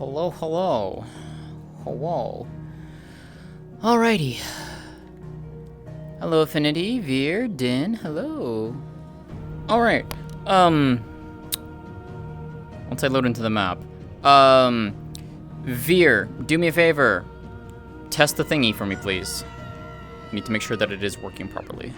Hello, hello. Hello. Alrighty. Hello, Affinity, Veer, Din, hello. Alright, once I load into the map. Veer, do me a favor. Test the thingy for me, please. I need to make sure that it is working properly.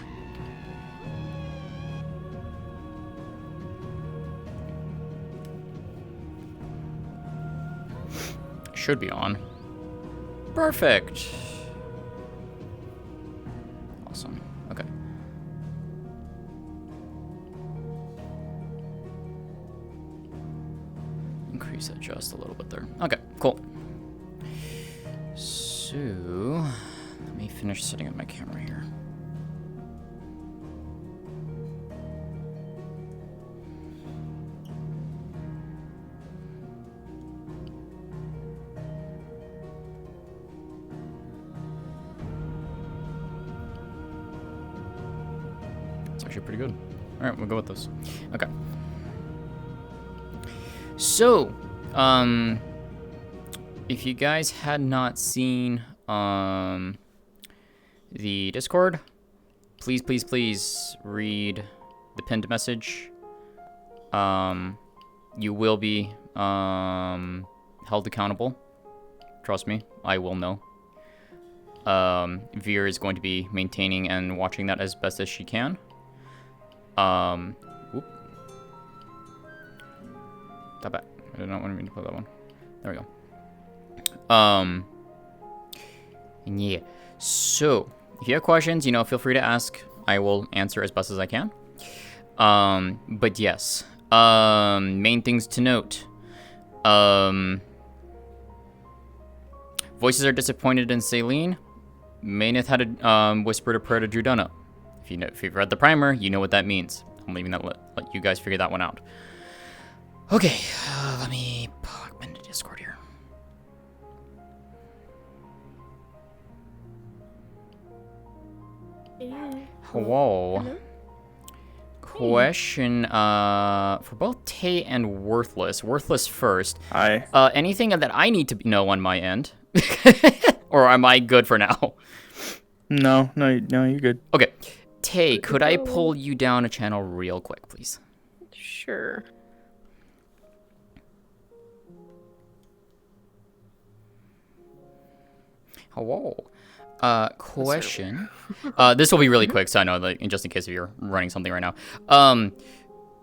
Should be on. Perfect. Awesome. Okay. Increase that just a little bit there. Okay, cool. So, let me finish setting up my camera here. It's actually pretty good. All right, we'll go with this. Okay. So, if you guys had not seen the Discord, please, please, please read the pinned message. You will be held accountable. Trust me, I will know. Veer is going to be maintaining and watching that as best as she can. Whoop. Stop it. I did not want me to play that one. There we go. Yeah. So, if you have questions, feel free to ask. I will answer as best as I can. But yes. Main things to note. Voices are disappointed in Celine. Maeneth had whispered a prayer to Drudana. If you've read the primer, you know what that means. I'm leaving that let you guys figure that one out. Okay, let me pop into Discord here. Hello. Hello? Question for both Tay and Worthless. Worthless first. Hi. Anything that I need to know on my end? Or am I good for now? No, you're good. Okay. Tay, could I pull you down a channel real quick, please? Sure. Hello. Question. This will be really quick, so I know, just in case if you're running something right now.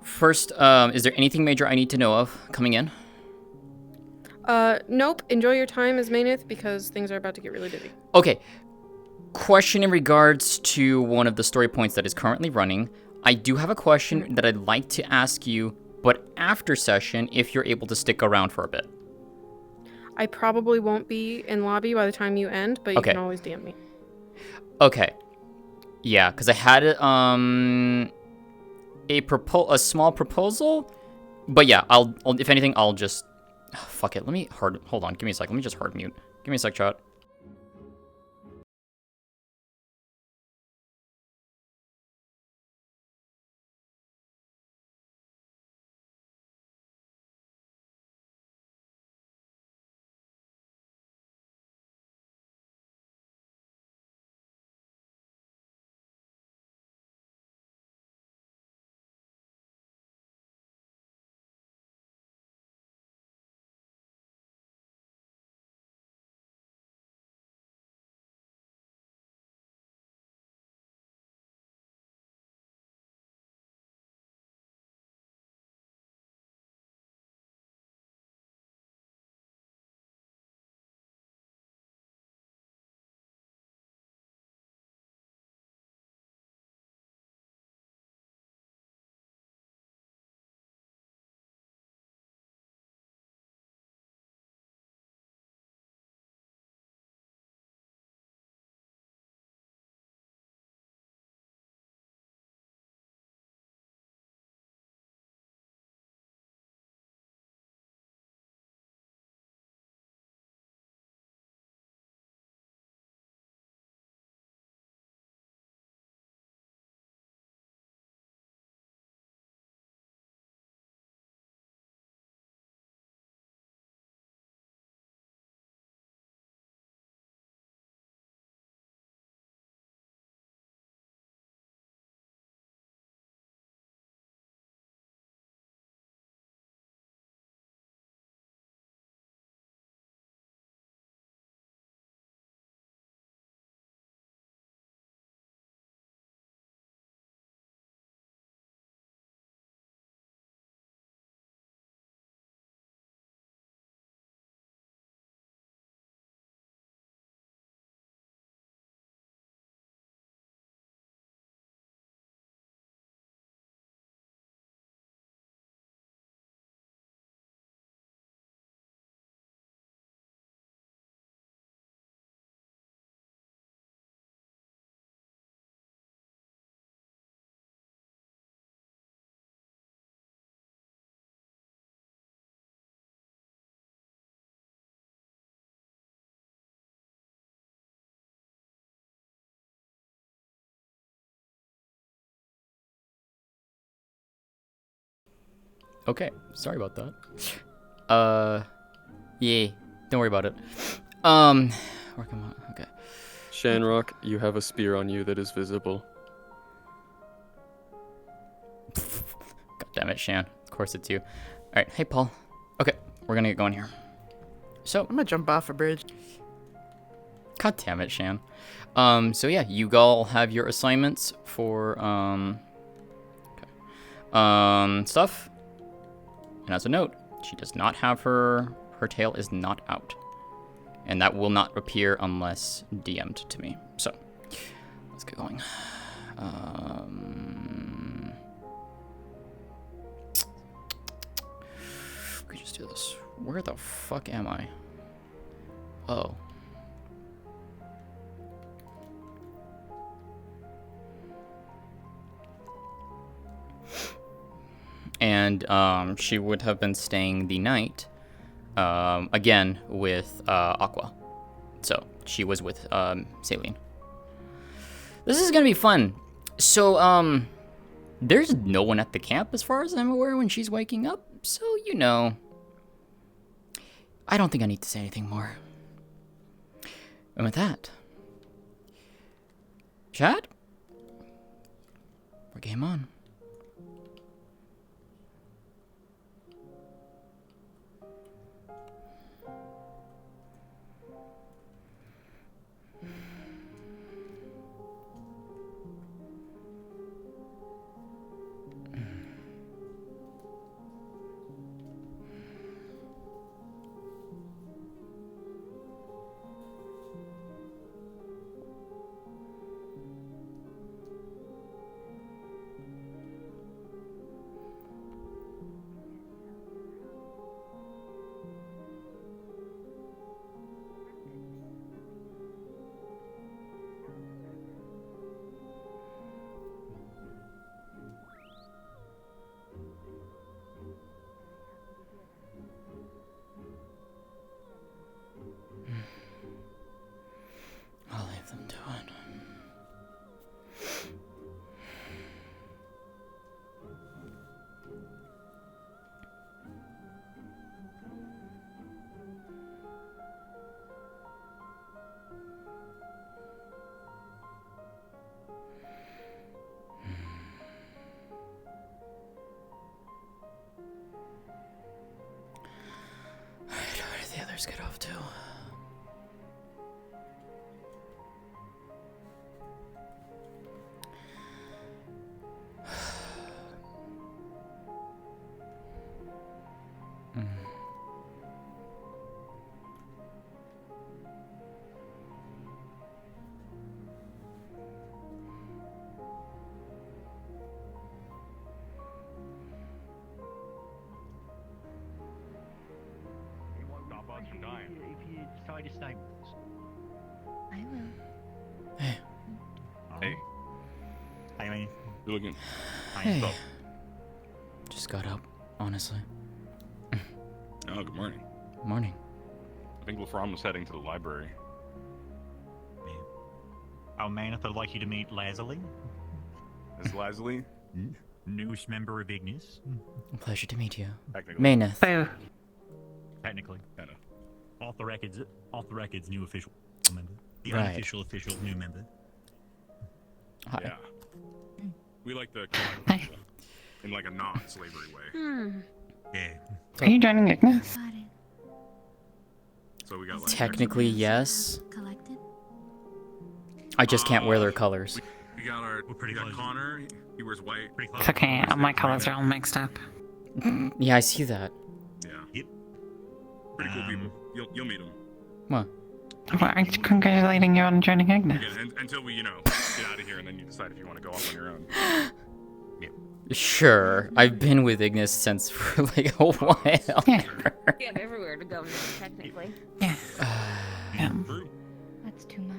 First, is there anything major I need to know of coming in? Nope. Enjoy your time as Maeneth because things are about to get really busy. Okay. Question in regards to one of the story points that is currently running. I do have a question that I'd like to ask you, but after session, if you're able to stick around for a bit. I probably won't be in lobby by the time you end, but you can always DM me. Okay. Yeah, because I had a small proposal, but yeah, I'll if anything, I'll just fuck it. Let me hold on. Give me a sec. Let me just hard mute. Give me a sec, chat. Okay, sorry about that. Yeah, don't worry about it. Working on, okay. Shanrock, you have a spear on you that is visible. God damn it, Shan. Of course it's you. Alright, hey, Paul. Okay, we're gonna get going here. So, I'm gonna jump off a bridge. God damn it, Shan. So yeah, you all have your assignments for, stuff. And as a note, she does not have her tail is not out. And that will not appear unless DM'd to me. So, let's get going. We just do this. Where the fuck am I? Oh. And she would have been staying the night again with Aqua. So she was with Saline. This is gonna be fun. So there's no one at the camp as far as I'm aware when she's waking up. So you know, I don't think I need to say anything more. And with that, chat, we're game on. I'll leave them to it. Alright, where did the others get off to? If you decide to stay with us. I will. Hey. Hey. Hey, man. You're looking. Hey. What's up? Just got up, honestly. Oh, good morning. Morning. I think Lafron was heading to the library. Yeah. Oh, Maeneth, I'd like you to meet Lazuli, Is Leslie? newest member of Ignis. Pleasure to meet you. Technically. Maeneth. Boo. Technically. Kinda. Off the records, new official member. The Right. unofficial new member. Hi. Yeah. We like to collaborate in like a non-slavery way. Yeah. Are you joining Ignis? Got it. So we got like Technically, yes. Collected. I just can't wear their colors. we got our We're pretty we got close. Connor. He wears white. Pretty close. It's okay, all my colors are all mixed up. Yeah, I see that. Yeah. Yep. Pretty cool people. You'll meet them. What? Well, I'm congratulating you on joining Ignis. Again, until we get out of here, and then you decide if you want to go off on your own. Sure. I've been with Ignis since for like a while. Yeah. You have everywhere to go now, technically. Yeah. True. That's too much.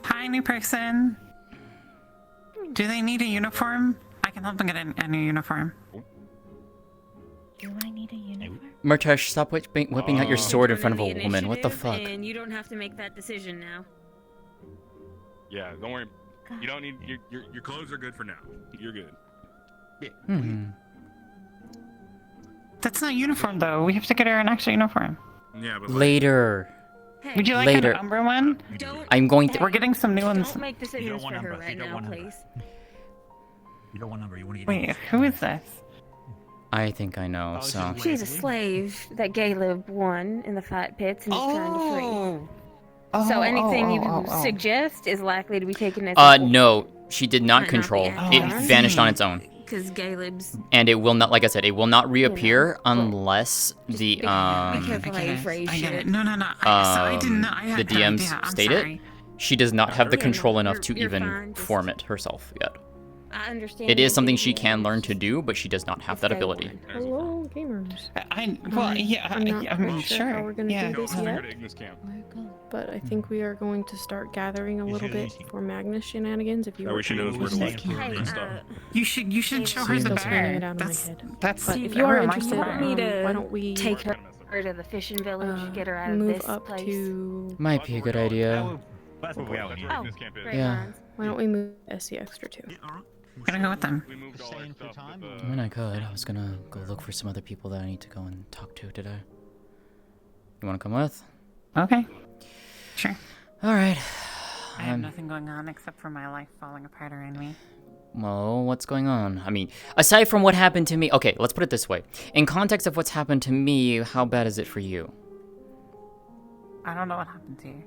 Hi, new person. Do they need a uniform? I can help them get a new uniform. Do I need a uniform? Murtash, stop whipping out your sword in front of a woman. What the fuck? And you don't have to make that decision now. Yeah. Don't worry. You don't need your clothes are good for now. You're good. Hmm. That's not uniform, though. We have to get her an actual uniform. Yeah, but Later. Hey, Would you like Later. an Umbra one? don't. I'm going to. We're getting some new ones. Don't make decisions want for her number. You right don't now, want number. please. You don't want number. You want to get. Wait, who is this? I think I know. Oh, this So is She's a Leslie? slave that Caleb won in the fight pits and is trying to free. Oh, So anything you oh. suggest is likely to be taken as no, she did not Might not be control. accurate. It I vanished on see. its own. because Caleb's. And it will not, like I said, it will not reappear but unless the Be careful how you I phrase get it. shit. No. I didn't know. I had the no DMs idea. I'm state it. sorry. She does not have the Yeah, no, control enough to you're even fine, just- form it herself yet. I understand. It is the something she thing can is learn to do, but she does not have it's that day ability. one. Hello, gamers. Well, yeah, I'm not I mean, quite sure how we're gonna yeah. do this Go yet. to Ignis camp. But I think we are going to start gathering a little bit for Magnus shenanigans. If you That way she knows where to look Hey, and stuff. You should show her the Still spinning it bear. out of my That's head. that's. But if that you are reminds interested, me of me to why don't we take her to the fishing village, get her out of move this up place? to? Might be a good idea. That's what we all That's need. where Oh, Ignis camp is. great Yeah. minds. Why don't we move SC extra too? Yeah, all right. Gonna go with them. We moved all our Staying for stuff time, with, I mean, I could. I was gonna go look for some other people that I need to go and talk to today. You wanna come with? Okay. Sure. Alright. I have nothing going on except for my life falling apart around me. Well, what's going on? I mean, aside from what happened to me... Okay, let's put it this way. In context of what's happened to me, how bad is it for you? I don't know what happened to you.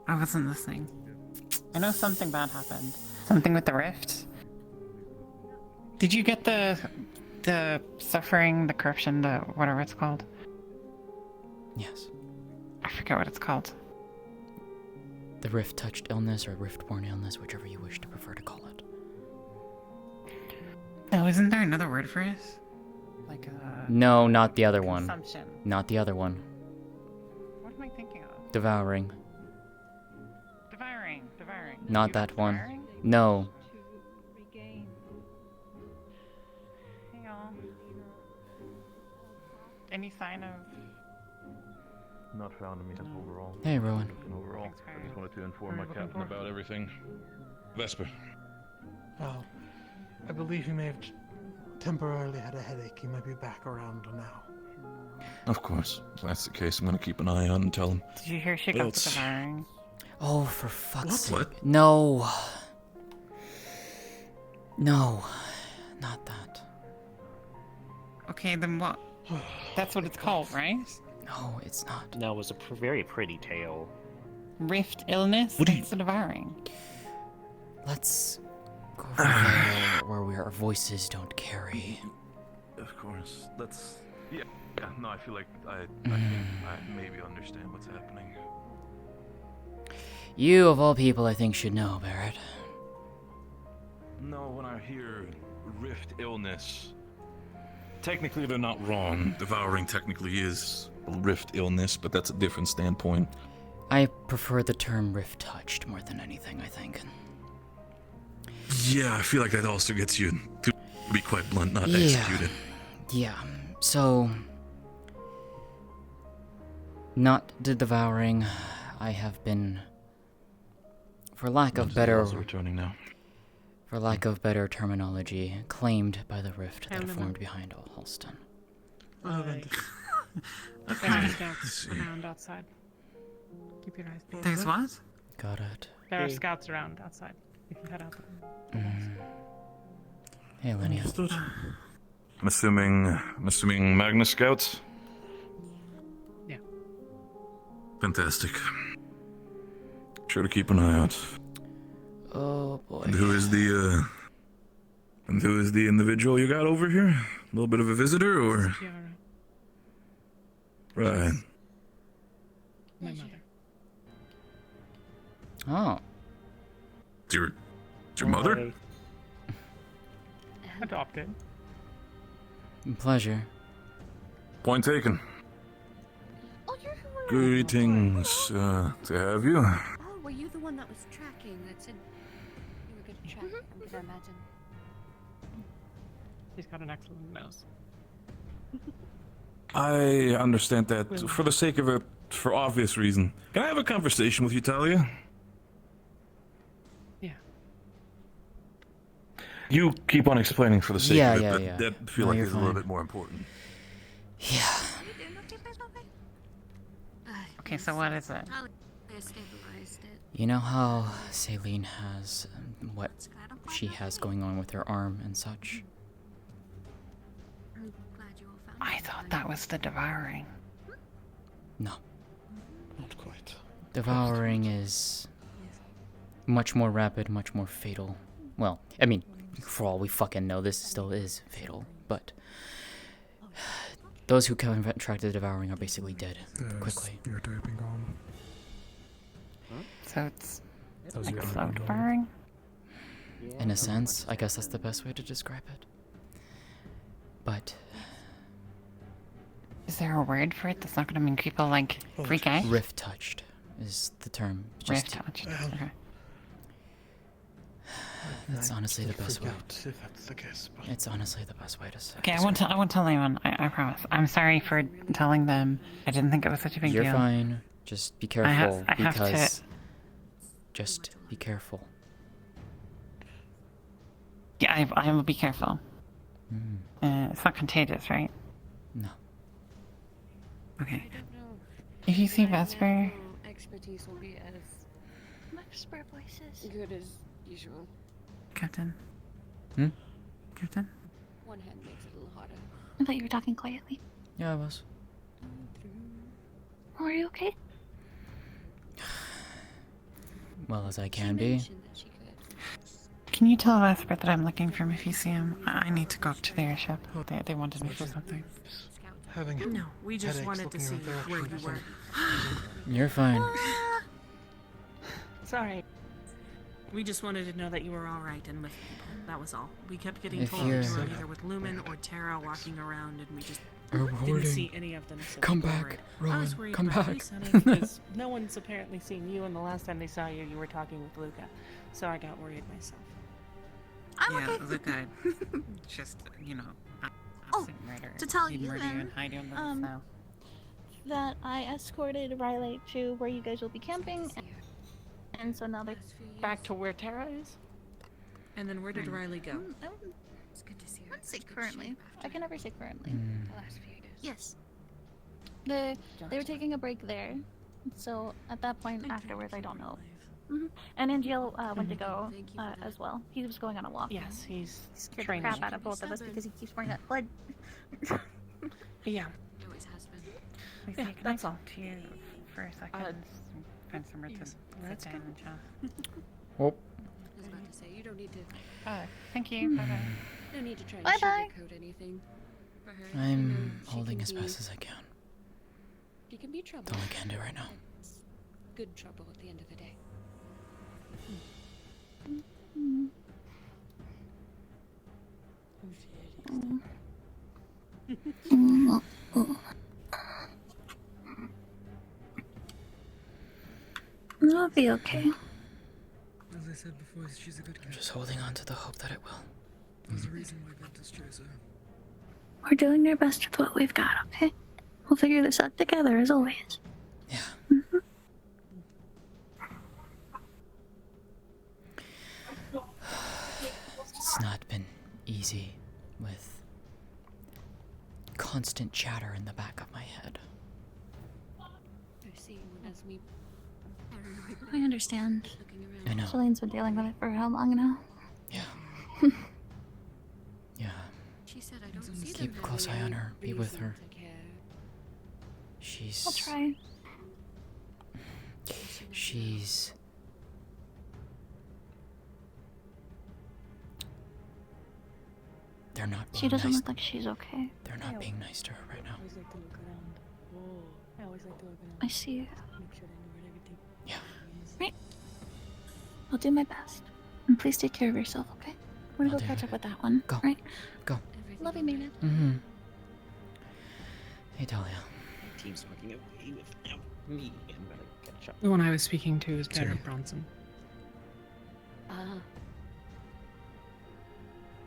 I wasn't listening. I know something bad happened. Something with the rift. Did you get the suffering, the corruption, the whatever it's called? Yes. I forget what it's called. The rift-touched illness or rift-borne illness, whichever you wish to prefer to call it. No, isn't there another word for it? Like a No, not the other one. consumption. Not the other one. What am I thinking of? Devouring. Devouring. Not You that got one. devouring? No. Hey, y'all. Any sign of? Not found in me overall. Hey, Rowan. Overall, Thanks for I just wanted to inform my looking captain for. about everything. Vesper. Well, I believe he may have temporarily had a headache. He might be back around now. Of course. If that's the case, I'm gonna keep an eye on and tell him. Did you hear she got the It's- devouring? Oh, for fuck's sake. What? No. No. Not that. Okay, then what? That's what it's called, right? No, it's not. No, it was a very pretty tale. Rift illness? What do you- That's the devouring. Let's go over there where our voices don't carry. Of course, that's yeah. No, I feel like I maybe understand what's happening. You, of all people, I think should know, Barrett. No, when I hear rift illness, technically they're not wrong. Devouring technically is a rift illness, but that's a different standpoint. I prefer the term rift-touched more than anything, I think. Yeah, I feel like that also gets you, to be quite blunt, not Yeah. executed. Yeah, so... Not the devouring. I have been... For lack of better... Also returning now. For lack of better terminology, claimed by the rift that formed behind Halston. Oh, then. Okay. around outside. Keep your eyes peeled. There's what? Got it. There are scouts around outside. You can head out. Hey, Linnea. Understood. I'm assuming Magnus Scouts? Yeah. Fantastic. Sure to keep an eye out. Oh, boy. And who is the individual you got over here? A little bit of a visitor, or? Right. My mother. Oh. It's your mother? Adopted. Pleasure. Point taken. Greetings, to have you. Oh, were you the one that was tracking that said you were good at tracking? I'm gonna imagine. She's got an excellent nose. I understand that. For the sake of it, for obvious reason, can I have a conversation with you, Talia? Yeah. You keep on explaining for the sake Yeah, of it, yeah, but yeah. that feel No, like you're is a little fine. bit more important. Yeah. You doing okay, by the way? Okay, so what is it? I stabilized it. You know how Celine has what she has going on with her arm and such? I'm glad you all found I it. thought that was the devouring. No. Not quite. Devouring is much more rapid, much more fatal. Well, I mean, for all we fucking know, this still is fatal, but those who contract the devouring are basically dead quickly. Your typing on. So it's How's like your slow typing going? devouring? In a sense, I guess that's the best way to describe it. But Is there a word for it that's not gonna make people like freak out? rift touched is the term. Rift touched. Okay. That's honestly the best way. If that's the case, but It's honestly the best way to say. Okay, I won't tell anyone. I promise. I'm sorry for telling them. I didn't think it was such a big You're deal. fine. Just be careful I have to- because. Just be careful. Yeah, I will be careful. Mm. It's not contagious, right? No. Okay. I don't know. If you see My Vesper, natural expertise will be as Whisper voices. good as usual. Captain. Hmm? Captain. One hand makes it a little harder. I thought you were talking quietly. Yeah, I was. Are you okay? Well as I She can be. mentioned that she could. Can you tell Vesper that I'm looking for him if you see him? I need to go up to the airship. They wanted me for something. having No, we just headaches wanted to looking see out there where actually you were. You're fine. Sorry. We just wanted to know that you were all right and with people. That was all. We kept getting If told that you you're- were either with Lumen or Terra walking around, and we just Rowan, didn't see any of them. So come we were back, worried. I Rowan, was worried come about back. you, Sonny, because no one's apparently seen you, and the last time they saw you, you were talking with Luca. So I got worried myself. Yeah, Luca. Just absolute murder. to tell He'd you murder then, and hide you in the snow. That I escorted Riley to where you guys will be camping, and so now they're Back to where Terra is? And then where did Riley go? It's good to see her. Let's say currently. I can never say currently. Mm. The last few years. Yes. They were taking a break there, so at that point afterwards, I don't know. And Angel went to go as well. He was going on a walk. Yes, he's Scared the training. crap out of both of us because he keeps wearing that blood. Yeah. He always has been. Lucy, Yeah, can that's I all. talk to you for a second? Find somewhere to sit let's down go. and chat. Oh, I was about to say, you don't need to. Thank you. Bye-bye. No need to try and Bye-bye. sugarcoat anything. For her, you know, I'm she holding can as be- fast as I can. She can be trouble. That's all I can do right now. It's good trouble at the end of the day. I'll be okay. As I said before, she's a good I'm cat. just holding on to the hope that it will. There's a reason why Ventus chose her. We're doing our best with what we've got, okay? We'll figure this out together, as always. Yeah. It's not been easy with constant chatter in the back of my head. I've seen as me paranoid I understand. looking around. I know. Shalene's been dealing with it for how long now? Yeah. Yeah. She said I don't see Keep them a close having eye on any her. Be with reason her. to care. She's. I'll try. She's. They're not being She doesn't nice. look like she's okay. They're not being nice to her right now. I always like to look around. Whoa. I always like to look around. I see you. Make sure I know where everything Yeah. is. Right. I'll do my best. And please take care of yourself, okay? I'm gonna I'll go do catch it. up with that one. Go. Right? Go. Everything Love you, will be- Maeneth. Mm-hmm. Hey, Dahlia. My team's walking away without me. I'm gonna catch up. The one I was speaking to is Sorry. Baron Bronson. Ah,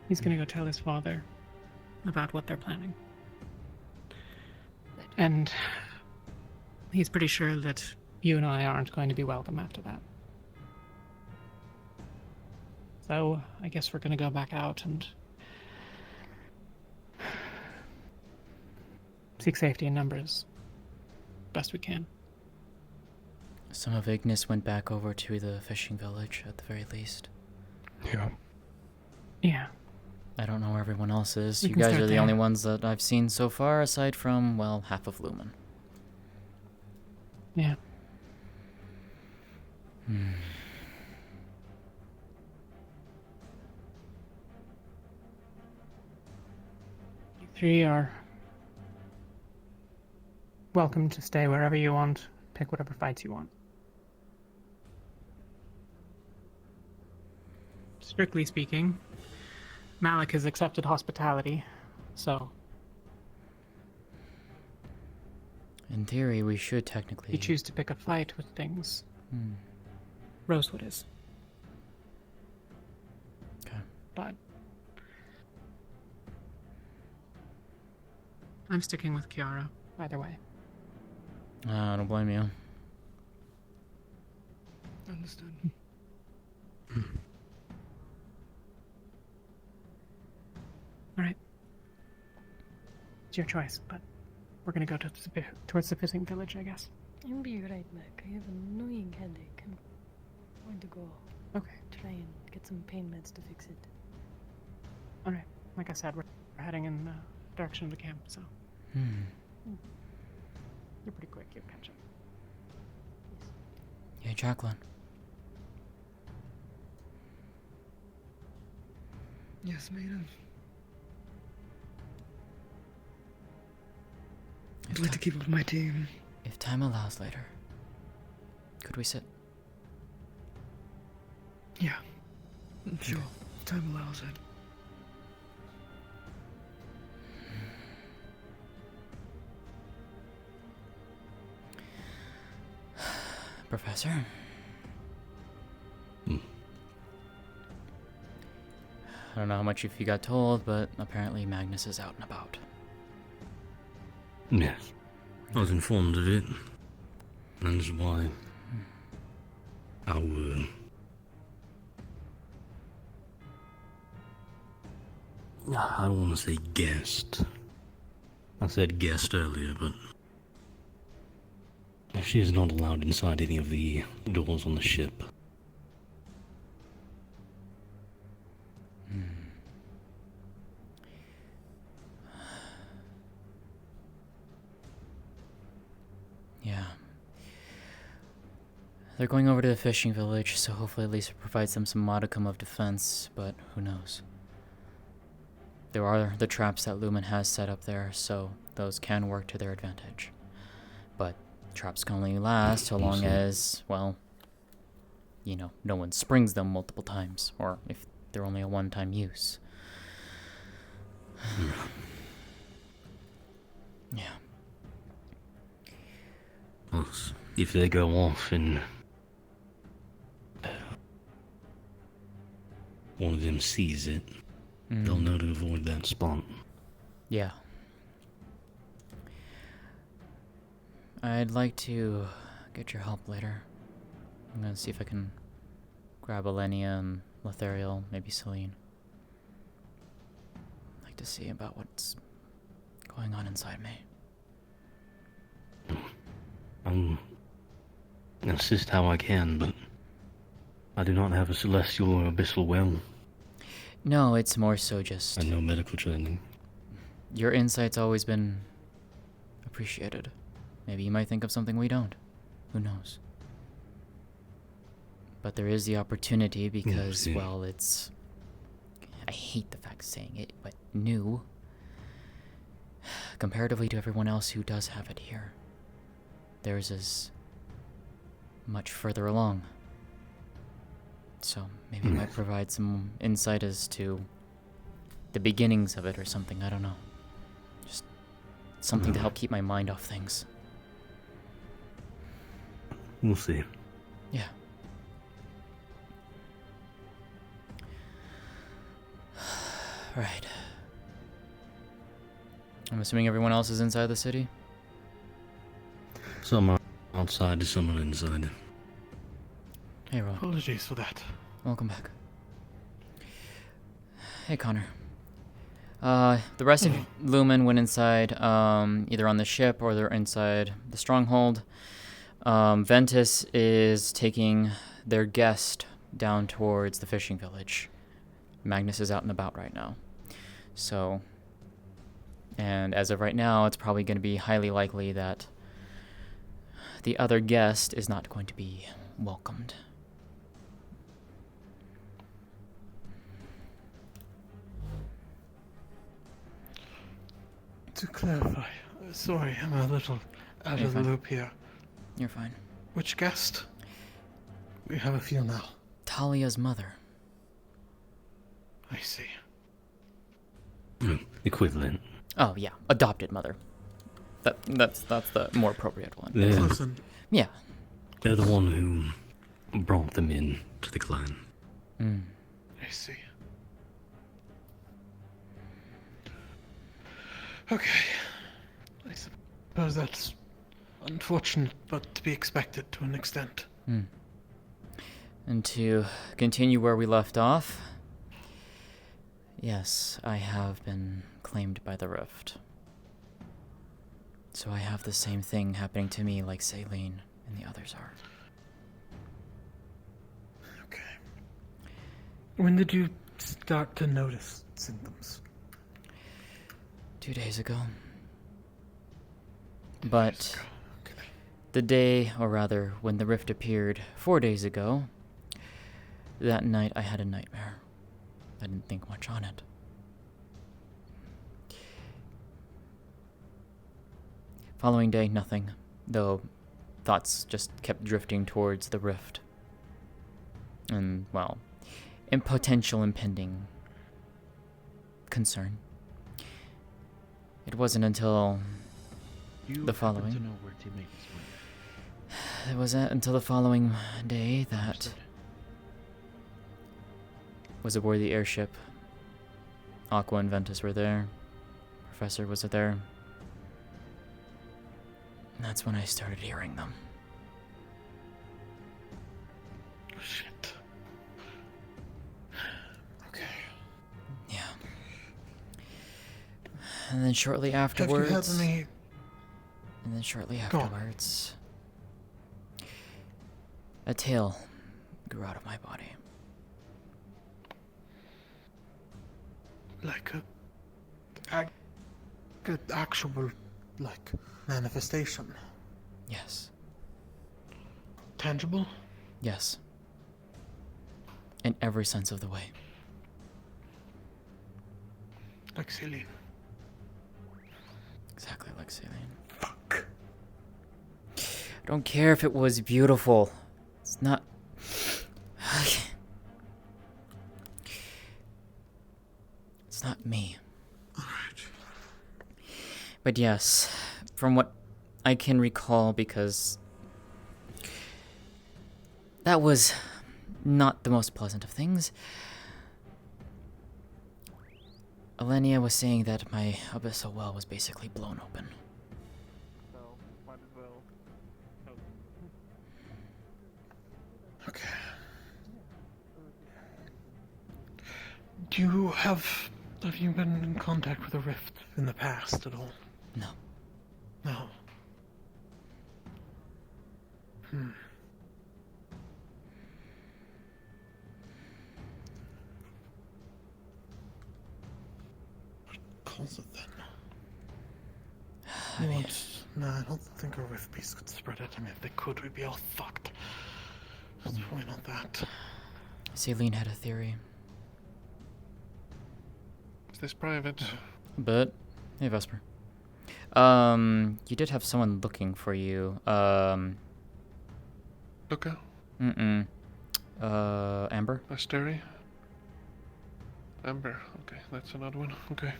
He's gonna go tell his father about what they're planning. good. And he's pretty sure that you and I aren't going to be welcome after that. So I guess we're gonna go back out and seek safety in numbers best we can. Some of Ignis went back over to the fishing village, at the very least. Yeah. Yeah. I don't know where everyone else is. We You can guys start are the there. only ones that I've seen so far, aside from, well, half of Lumen. Yeah. You three are welcome to stay wherever you want, pick whatever fights you want. Strictly speaking, Malik has accepted hospitality, so In theory, we should if technically... you choose to pick a fight with things, Rosewood is. Okay. But I'm sticking with Kiara, either way. I don't blame you. Understood. Alright. It's your choice, but we're gonna go towards the fishing village, I guess. I'll be right back. I have an annoying headache. I'm going to go Okay. try and get some pain meds to fix it. Alright. Like I said, we're heading in the direction of the camp, so you're pretty quick. You'll catch up. Yeah, Jacqueline. Yes, Maeneth. I'd like to keep up with my team. If time allows later, could we sit? Yeah. Sure. If time allows it. Professor? I don't know how much if you got told, but apparently Magnus is out and about. Yes. I was informed of it. And that's why our I don't want to say guest. I said guest earlier, but she is not allowed inside any of the doors on the ship. Yeah. They're going over to the fishing village, so hopefully at least it provides them some modicum of defense, but who knows. There are the traps that Lumen has set up there, so those can work to their advantage. But traps can only last so long as, well, you know, no one springs them multiple times, or if they're only a one-time use. Yeah. Well, if they go off and one of them sees it, they'll know to avoid that spot. Yeah. I'd like to get your help later. I'm gonna see if I can grab Elenia and Lethariel, maybe Celine. I'd like to see about what's going on inside me. I'll assist how I can, but I do not have a celestial or abyssal well. No, it's more so just... And no medical training. Your insight's always been appreciated. Maybe you might think of something we don't. Who knows? But there is the opportunity because, well, it's... I hate the fact of saying it, but new. Comparatively to everyone else who does have it here. Theirs is much further along. So maybe it might provide some insight as to the beginnings of it or something, I don't know. Just something to help keep my mind off things. We'll see. Yeah. Right. I'm assuming everyone else is inside the city? Some are outside, some are inside. Hey, Rob. Apologies for that. Welcome back. Hey, Connor. The rest of Lumen went inside, either on the ship or they're inside the stronghold. Ventus is taking their guest down towards the fishing village. Magnus is out and about right now. So, and as of right now, it's probably going to be highly likely that the other guest is not going to be welcomed. To clarify, sorry, I'm a little out of the loop here. You're fine. Which guest? We have a few now. Talia's mother. I see. Equivalent. Oh yeah, adopted mother. That's the more appropriate one. Listen. Yeah. They're the one who brought them in to the clan. I see. Okay. I suppose that's unfortunate, but to be expected to an extent. And to continue where we left off, yes, I have been claimed by the Rift. So I have the same thing happening to me like Saline and the others are. Okay. When did you start to notice symptoms? 2 days ago. But the day, or rather, when the rift appeared 4 days ago, that night I had a nightmare. I didn't think much on it. Following day, nothing, though thoughts just kept drifting towards the rift. And, well, potential impending concern. It wasn't until the following. To know where teammates went. It wasn't until the following day that was aboard the airship. Aqua and Ventus were there. Professor was there. And that's when I started hearing them. Shit. Okay. Yeah. And then shortly afterwards... Have you had any... And then shortly afterwards... A tail grew out of my body. Like a actual, like, manifestation? Yes. Tangible? Yes. In every sense of the way. Like Celine. Exactly like Celine. Fuck. I don't care if it was beautiful. It's not... It's not me. Alright. But yes, from what I can recall, because that was not the most pleasant of things. Elenia was saying that my abyssal well was basically blown open. So, might as well. Okay. Have you been in contact with a rift in the past at all? No. No. What causes it then? No, I don't think a rift beast could spread it. I mean, if they could, we'd be all fucked. It's probably not that. Celine had a theory. Is this private? But, hey Vesper. You did have someone looking for you. Luca? Amber? Asteri? Amber, okay, that's another one, okay.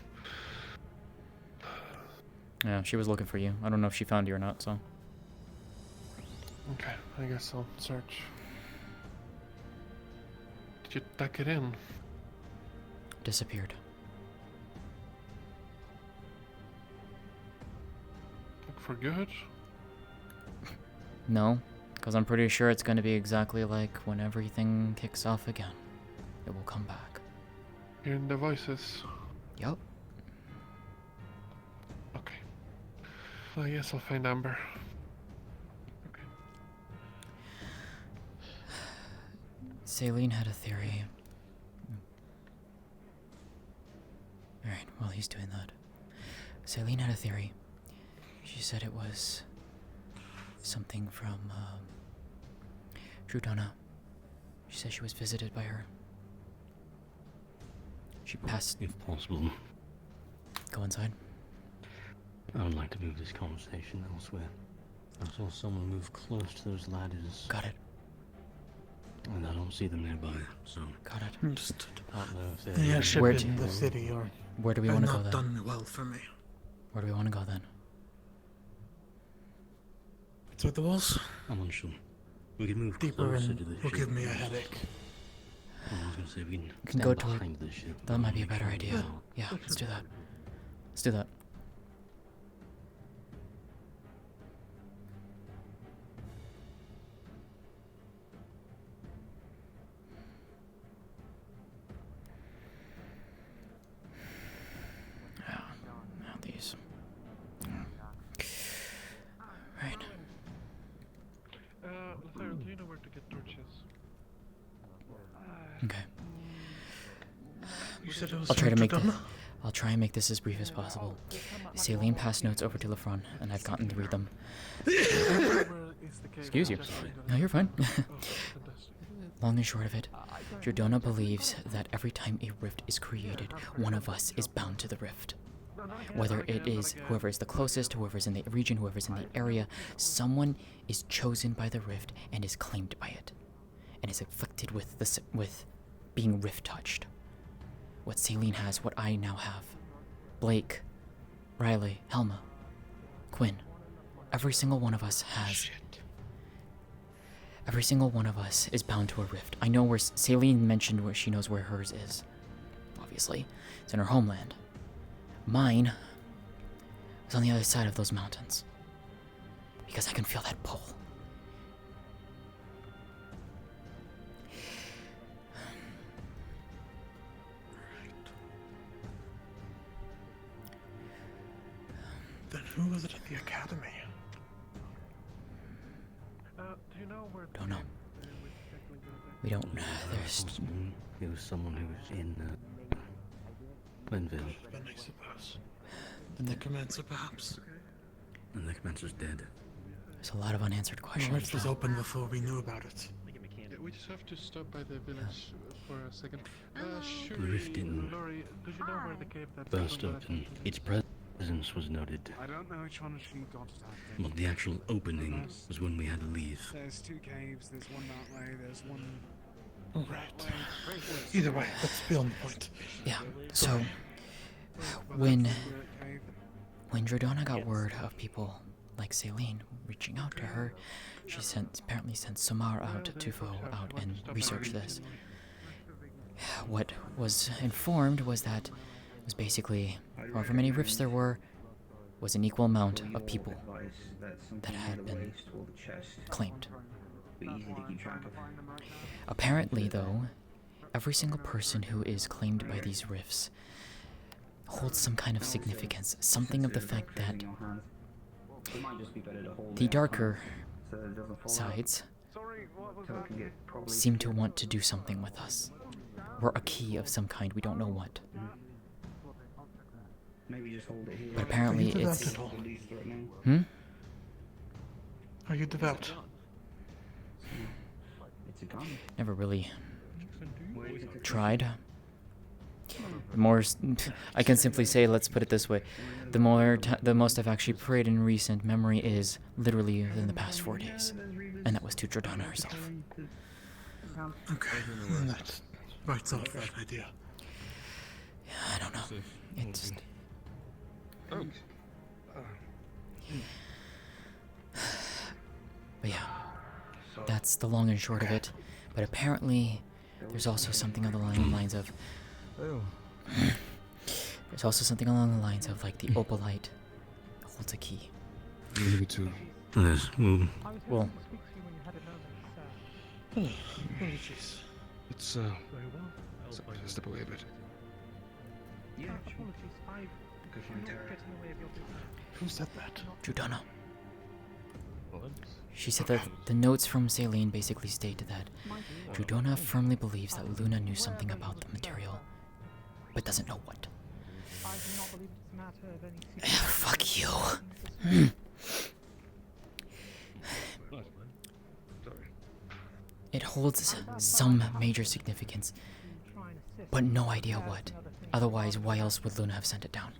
Yeah, she was looking for you. I don't know if she found you or not, so. Okay, I guess I'll search. Did you tuck it in? Disappeared. Like for good? No, because I'm pretty sure it's going to be exactly like when everything kicks off again. It will come back. Hearing the voices. Yup. I guess I'll find Amber. Celine had a theory. Alright, while he's doing that. Celine had a theory. She said it was something from Trudonna. She said she was visited by her. She passed. If possible, Go inside. I would like to move this conversation elsewhere. I saw someone move close to those ladders. Got it. And I don't see them nearby, so. Got it. Just I don't know if they're. the airship Where in the city or. Where do we want to go not then? done well for me. Where do we want to go then? Outside the walls? I'm unsure. We can move Deeper closer in to the will ship. give me a headache. I was gonna say we can Can stand go to behind the ship. That might be a Make better sure we idea. know. Yeah, let's do that. Let's do that. Yeah, now these. Right. Lothario, do you know where to get torches? Okay. You said it was I'll try to make Trudonna? I'll try and make this as brief as possible. Celine passed notes over to Lefron, and I've gotten to read them. Excuse you. No, you're fine. Long and short of it, Trudonna believes that every time a rift is created, one of us is bound to the rift. Whether it is whoever is the closest, whoever's in the region, whoever's in the area, someone is chosen by the rift and is claimed by it, and is afflicted with with being rift touched. What Celine has, what I now have. Blake, Riley, Helma, Quinn. Every single one of us has. Every single one of us is bound to a rift. I know where Celine mentioned where she knows where hers is. Obviously, it's in her homeland. Mine is on the other side of those mountains. Because I can feel that pull. Then who was it at the academy? Do you know where? Don't know. We don't. There's. It was someone who was in Glenville. Then I suppose. The necromancer, perhaps. The necromancer's dead. There's a lot of unanswered The questions. rift was now. open before we knew about it. Yeah, we just have to stop by the village for a second. The rift didn't Lori, do you know where the cave that burst open. Its presence was noted, I don't know which one she got it at. but the actual opening was when we had to leave. There's two caves, there's one that way, there's one... Right. Either way, that's beyond the point. Yeah. So when Trudonna got word of people like Celine reaching out to her, she apparently sent Samar out to go out and research this. What was informed was that it was basically however many rifts there were was an equal amount of people that had been claimed. Apparently, though, every single person who is claimed by these rifts holds some kind of significance, something of the fact that the darker sides seem to want to do something with us. We're a key of some kind, we don't know what. But apparently it's... Are you devout? Never really tried. The more I can simply say, let's put it this way: the most I've actually prayed in recent memory is literally within the past 4 days, and that was to Trudonna herself. Okay, that writes off that idea. Yeah, I don't know. It just... But yeah, that's the long and short of it. But apparently, there's also something along the lines of... There's also something along the lines of, like, the opalite holds a key. Maybe too. Yes, Well... Apologies. It's, sorry, step away a bit. Yeah, apologies. Who said that? Judana. She said that the notes from Celine basically stated that Judona firmly believes that Luna knew something about the material, but doesn't know what. Fuck you. It holds some major significance, but no idea what. Otherwise, why else would Luna have sent it down?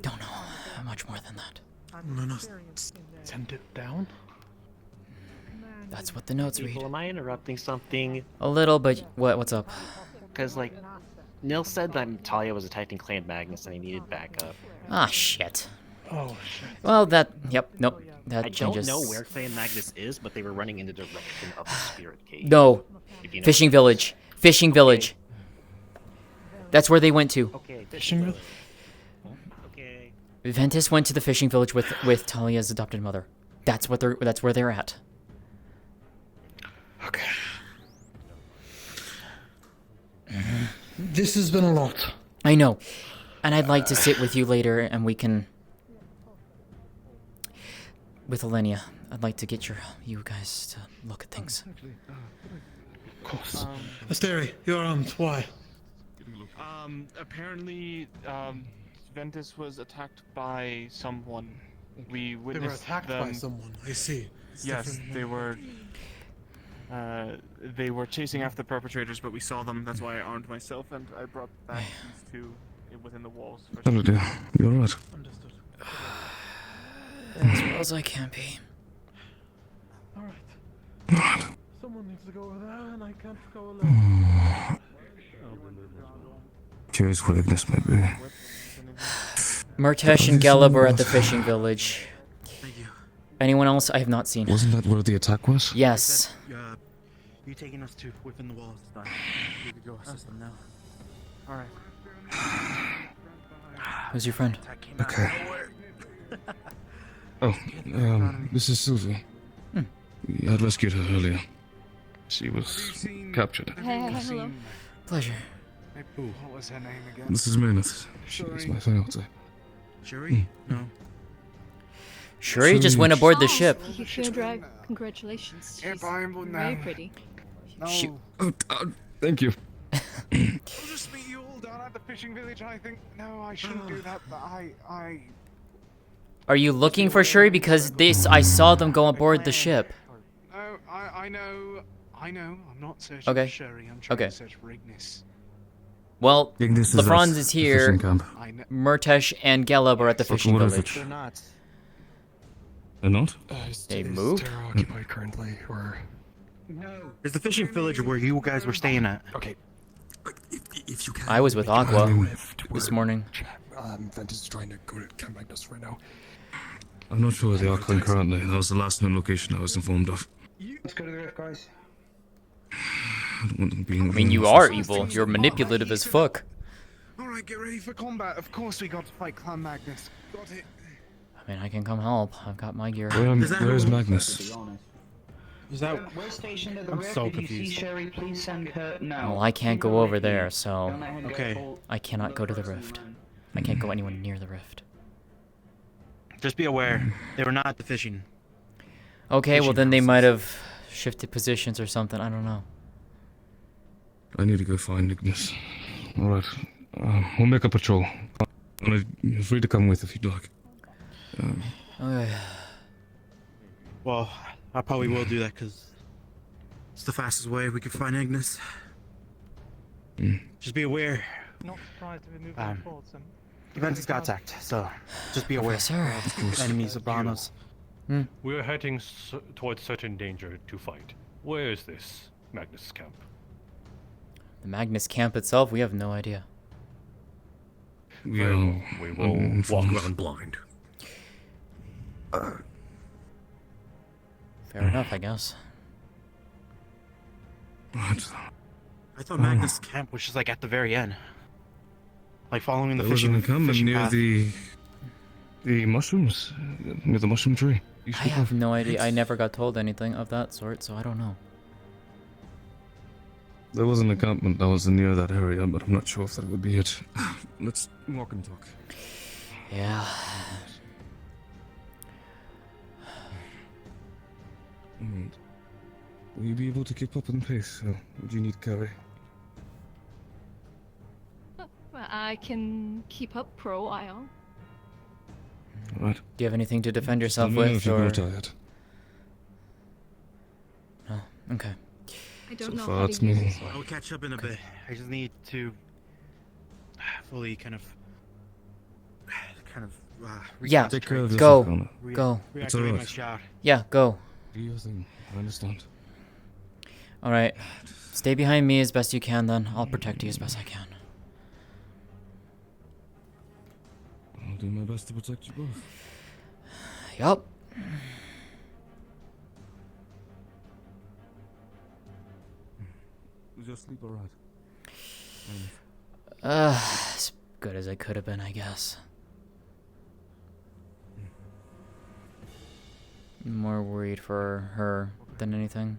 Don't know much more than that. Luna sent it down? That's what the notes read. Am I interrupting something? A little, but what's up? Because, like, Nil said that Talia was attacking Clan Magnus and he needed backup. Ah, shit. Oh, shit. Well, nope, that I changes. don't know where Clan Magnus is, but they were running in the direction of the Spirit Cave. No. If you know Fishing Village. Fishing Village. That's where they went to. Okay, Fishing Village. Okay. Ventus went to the fishing village with Talia's adopted mother. That's where they're at. Okay. This has been a lot. I know. And I'd like to sit with you later and we can... With Elenia. I'd like to get you guys to look at things. Of course. Asteri, you're armed. Why? Apparently, Ventus was attacked by someone. We witnessed They were attacked them... by someone. I see. It's Yes, different. they were chasing after the perpetrators, but we saw them. That's why I armed myself and I brought back these two within the walls. Hello, dear. You alright? Understood. As well as I can be. Alright. Someone needs to go over there, and I can't go alone. Curious what Ignis may be. Murtesh and Gelib are at the fishing village. Anyone else? I have not seen. Wasn't that where the attack was? Yes. You taking us to within the walls this time. We could go assist them now. Alright. Who's your friend? Okay. Oh, this is Sylvie. I had rescued her earlier. She was captured. Hey, hello. Pleasure. What was her name again? This is Maeneth. She is my fiancée. Shuri? No. Shuri just went aboard the ship. You should, right? Congratulations. She's very pretty. Thank you. I'll just meet you all down at the fishing village. I think no, I shouldn't do that. But I. Are you looking for Shuri? Because I saw them go aboard the ship. No, I know. I'm not searching Okay. for Shuri. I'm trying Okay. to search for Ignis. Well, Ignis is LeFranz us, is the here. fishing camp. Murtesh and Gelib are at the fishing what is it? village. They're not. They're not? They moved? They're occupied currently, or... No. It's the fishing village where you guys were staying at. Okay. If you can... I was with Aqua this morning. Ventus is trying to go to Camp Magnus right now. I'm not sure where they are currently. That was the last known location I was informed of. Let's go to the rift, guys. I don't want them being... I mean, you are evil. You're manipulative as fuck. Alright, get ready for combat. Of course we got to fight Clan Magnus. Got it. I mean, I can come help. I've got my gear. Where's Magnus? Is that... We're stationed at the rift. so If you see confused. Sherry, please send her now. Well, I can't go over there, so... Okay. I cannot go to the rift. I can't go anywhere near the rift. Just be aware, they were not at the fishing. Okay, well then they might have shifted positions or something. I don't know. I need to go find Ignis. Alright. We'll make a patrol. You're free to come with if you'd like. Okay. Well, I probably will do that because it's the fastest way we can find Ignis. Just be aware. Not surprised if we move forward, then. Ventus got attacked, so just be aware. Professor. Of enemies upon us. We're heading towards certain danger to fight. Where is this Magnus camp? The Magnus camp itself, we have no idea. We will walk around blind. Fair enough, I guess. What? I thought Magnus camp was just like at the very end. Like following the There was fishing, an encampment fishing near path. the mushrooms, near the mushroom tree. You I spoke have of. no idea. I never got told anything of that sort, so I don't know. There was an encampment that was near that area, but I'm not sure if that would be it. Let's walk and talk. Yeah. And will you be able to keep up in pace, or would you need carry? I can keep up for a while. Right. Do you have anything to defend yourself Let me know with, if you or? grow tired. No. Okay. I don't So know far, how it's to use me. this one. I'll catch up in a bit. I just need to fully kind of Yeah. Take care of Go. yourself, Connor. Go. It's reactivate my alright. shout. Yeah. Go. Do your thing. I understand. All right. Stay behind me as best you can. Then I'll protect you as best I can. I'll do my best to protect you both. Yup. Was your sleep alright? As good as I could have been, I guess. More worried for her than anything.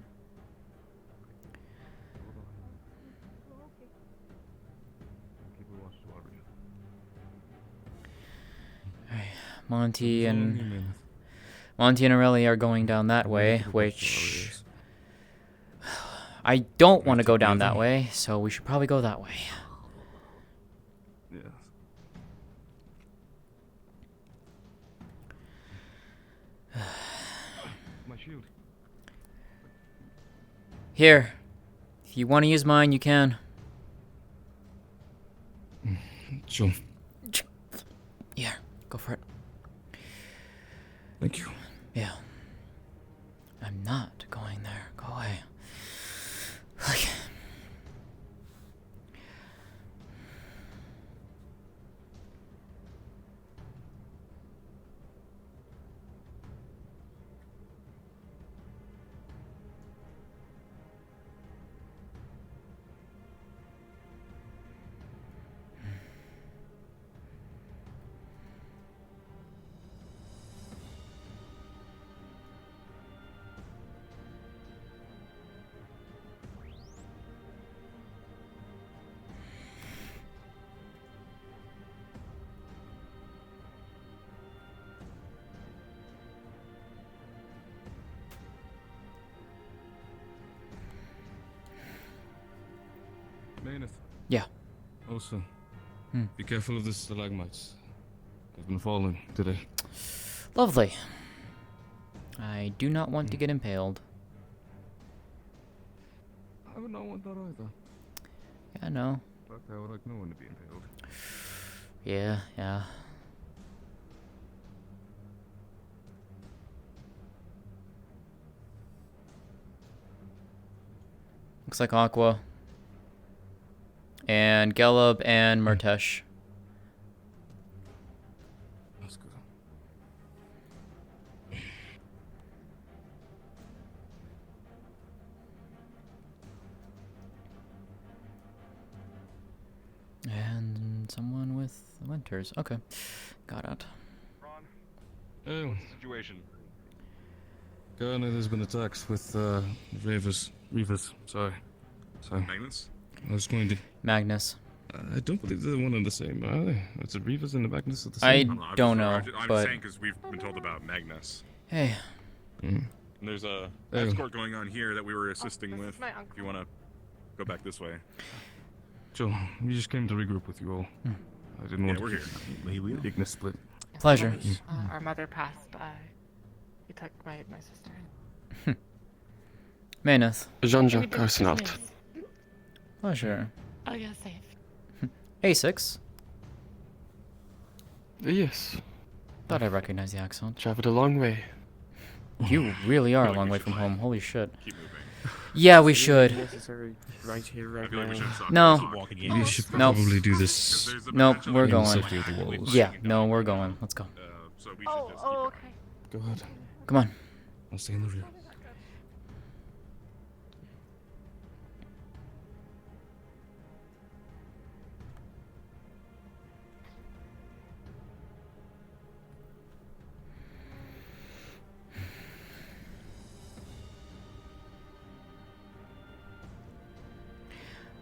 Alright, Monty and Aurelia are going down that way, which I don't want to go down that way, so we should probably go that way. Yeah. My shield. Here, if you want to use mine, you can. Sure. Here, go for it. Thank you. Yeah. I'm not going there. Go away. Like. Maeneth. Yeah. Also, Hmm. be careful of the stalagmites. They've been falling today. Lovely. I do not want to get impaled. I would not want that either. Yeah, I know. In fact, I would like no one to be impaled. Yeah, yeah. Looks like Aqua. And Gelub and Murtesh. That's good. And someone with Winters. Okay. Got it. Oh. Situation. Garner, there's been attacks with Reavers. Sorry. Magnus? I was going to. Magnus. I don't believe they're one and the same, are they? It's the Reavers and the Magnus are the I same. don't know, I'm but... saying because we've been told about Magnus. Hey. And there's a Oh. escort going on here that we were assisting with. If you want to go back this way. Sure. We just came to regroup with you all. I didn't want we're to here. Ignis split. Pleasure. Our mother passed by. He took my sister. Maeneth. Jean-Jacques Arsenault. Pleasure. Oh, yeah, safe. A6. Yes. Thought I recognized the accent. Traveled a long way. You really are a long way from home. Holy shit. Keep moving. Yeah, we should. Necessary right here, right I feel like we now. should stop. No. We should Nope. probably do this. Nope, we're in the going. safety of the walls. Yeah, no, we're going. Let's go. So we should just Oh, okay. Go ahead. Come on. I'll stay in the rear.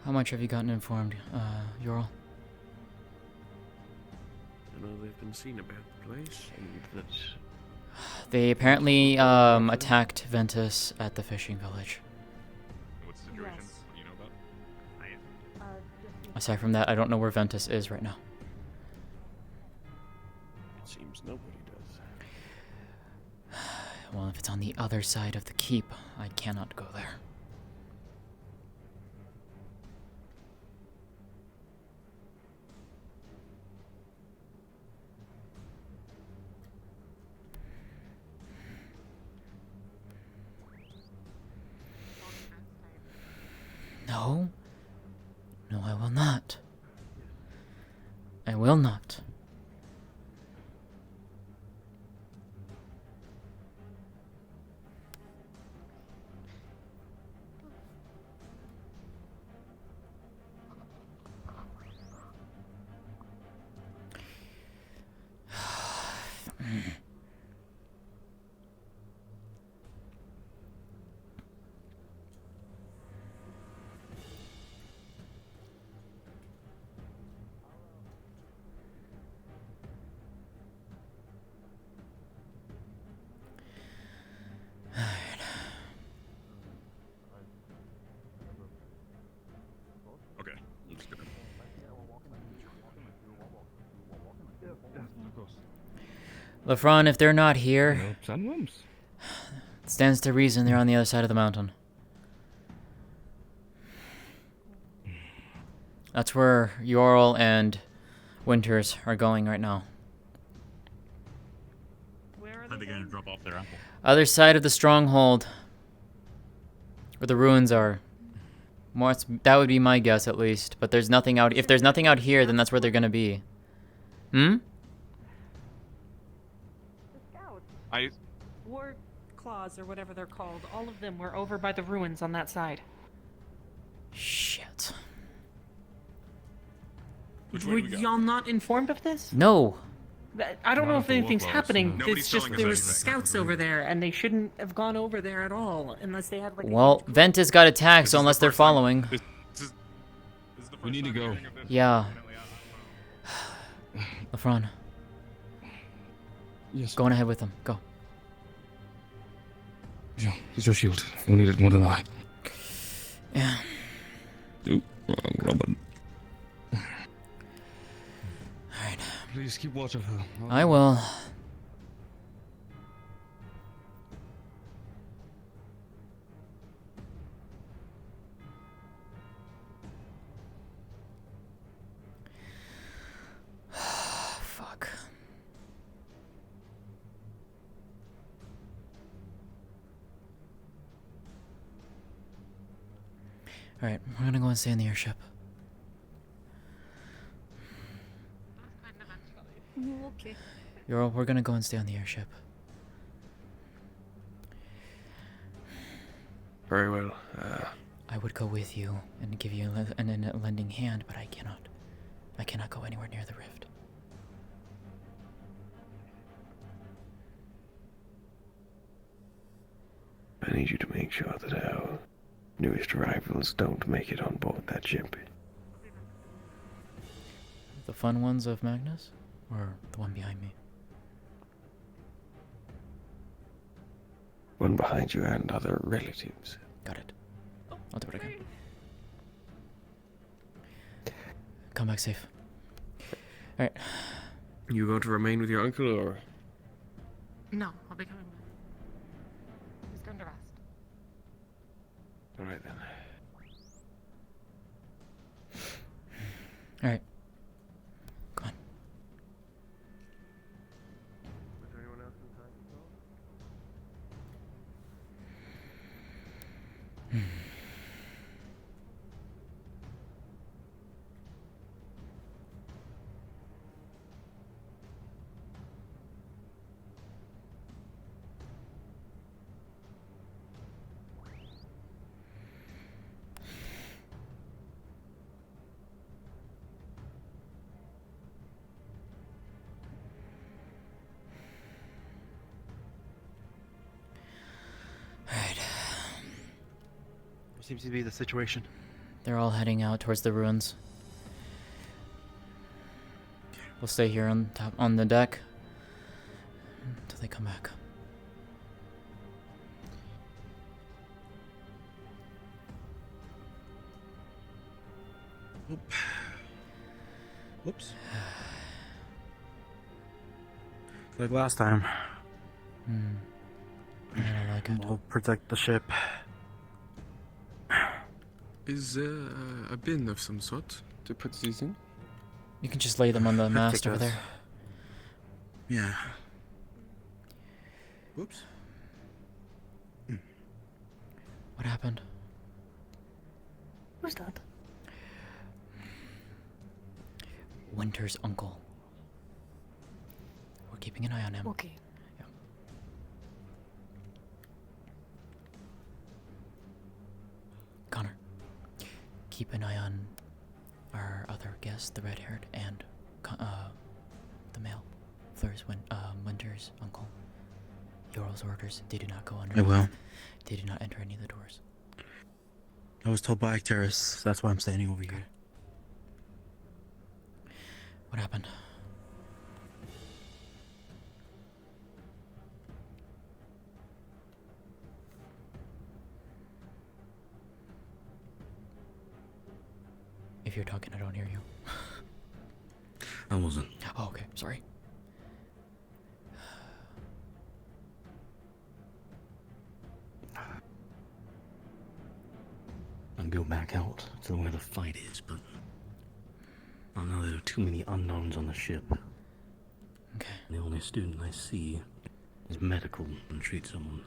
How much have you gotten informed, Ural? I know they've been seen about the place, and that They apparently attacked Ventus at the fishing village. What's the situation? Yes. What do you know about? Aside from that, I don't know where Ventus is right now. it seems nobody does. Well, if it's on the other side of the keep, I cannot go there. No. No, I will not. I will not. Okay. I'm just gonna. LeFron, if they're not here, Sandworms. it stands to reason they're on the other side of the mountain. That's where Yorl and Winters are going right now. Are they going to drop off their apple? Other side of the stronghold, where the ruins are. That would be my guess, at least. But there's nothing out. If there's nothing out here, then that's where they're gonna be. Hmm. War claws or whatever they're called. All of them were over by the ruins on that side. Shit. Were y'all not informed of this? No. I don't Not know if if the war anything's claws, happening. no. Nobody's It's just telling us there were anything. scouts over there, and they shouldn't have gone over there at all unless they had like. Well, Ventus got attacked, so unless they're following. We need to go. Yeah. LeFron. Yes. Going ahead with them. Go. Yeah, it's your shield. You'll need it more than I. Yeah. Ooh, wrong Robin. Alright. Please keep watch of her. I will. Fuck. Alright, we're gonna go and stay in the airship. Okay. We're gonna go and stay on the airship. Very well. I would go with you and give you a lending hand, but I cannot. I cannot go anywhere near the rift. I need you to make sure that our newest arrivals don't make it on board that ship. The fun ones of Magnus? Or the one behind me? One behind you and other relatives. Got it. I'll do what I can. Come back safe. Alright. You going to remain with your uncle, or? No, I'll be coming back. He's going to rest. All right then. Alright. Come on. Was there anyone else inside the door? What seems to be the situation? They're all heading out towards the ruins. We'll stay here on the deck until they come back. Oop. Whoops. Like last time. I don't like it. We'll protect the ship. Is there a bin of some sort to put these in? You can just lay them on the I mast think over that's- there. Yeah. Whoops. What happened? Who's that? Winter's uncle. We're keeping an eye on him. Okay. Yeah. Connor, keep an eye on our other guest, the red-haired, and the male, Winter's uncle. Yorl's orders, they do not go under. I will. They do not enter any of the doors. I was told by Acteris, that's why I'm standing over here. What happened? If you're talking, I don't hear you. I wasn't. Oh, okay. Sorry. I'll go back out to where the fight is, but I know there are too many unknowns on the ship. Okay. The only student I see is medical and treats someone.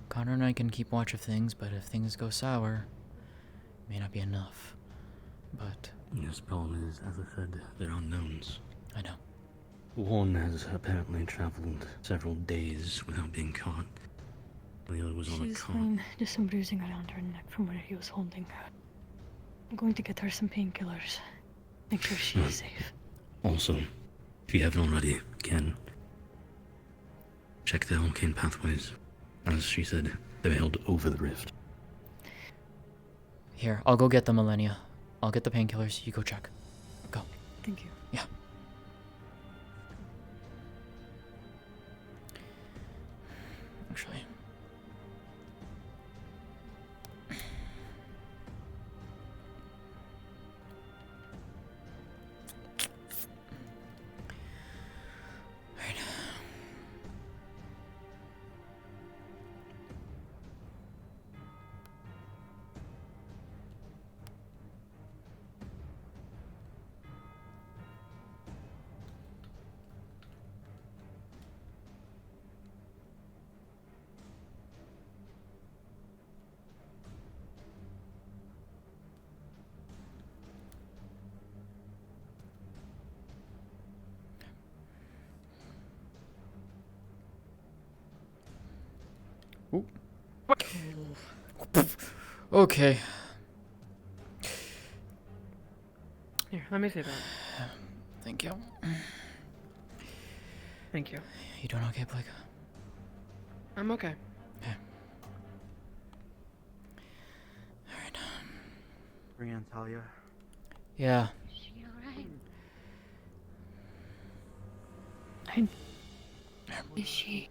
Connor and I can keep watch of things, but if things go sour, it may not be enough. But Yes, problem is, as I said, they're unknowns. I know. One has apparently traveled several days without being caught. The other was on a She's cart. fine. Just some bruising around her neck from where he was holding her. I'm going to get her some painkillers. Make sure she is safe. Also, if you haven't already, again, check the arcane pathways. As she said, they're held over the rift. Here, I'll go get the Millennia. I'll get the painkillers. You go check. Go. Thank you. Yeah. Actually. Ooh. Okay. Here, let me see that. Thank you. Thank you. You doing okay, Blake? I'm okay. Okay. Bring in Talia. Yeah. Is she alright? Is she?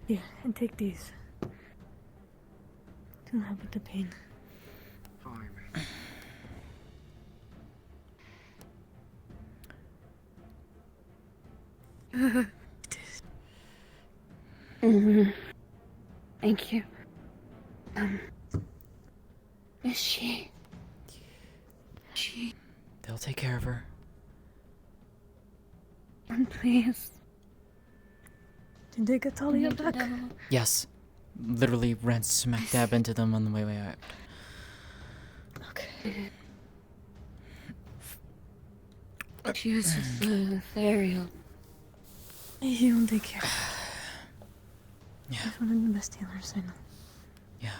Yeah, and take these. To help with the pain. Fine. Thank you. Is she? They'll take care of her. Please. Did they get Talia back? Yes. Literally ran smack dab into them on the way out. Okay. She was with the Ethereal. You will take care. Yeah. She's one of the best healers I know. Yeah.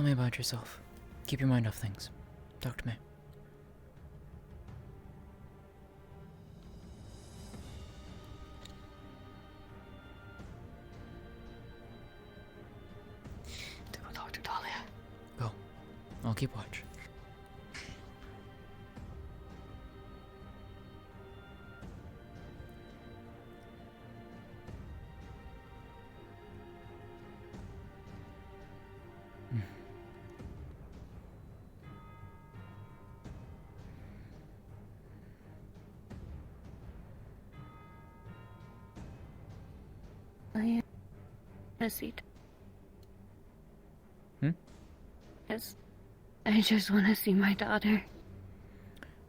me about yourself. Keep your mind off things. Talk to me. To go talk to Dahlia. Go. I'll keep watch. I a seat. Yes. I just want to see my daughter.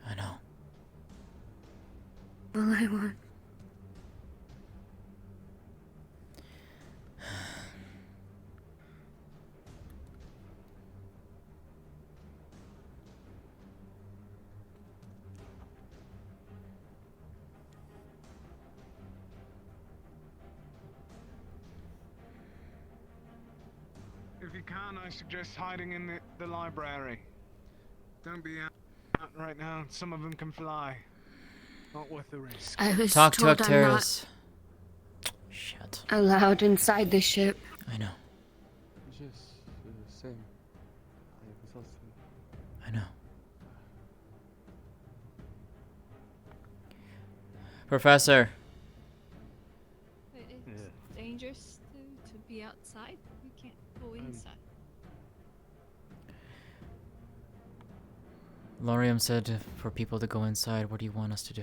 I know. All I want. If you can, I suggest hiding in the library. Don't be out right now. Some of them can fly. Not worth the risk. I was Talk to told I'm not Arcturus. Shit. allowed inside the ship. I know. Just same. I was also. I know. Professor. It's dangerous to be outside. We can't go inside. Laurium said for people to go inside. What do you want us to do?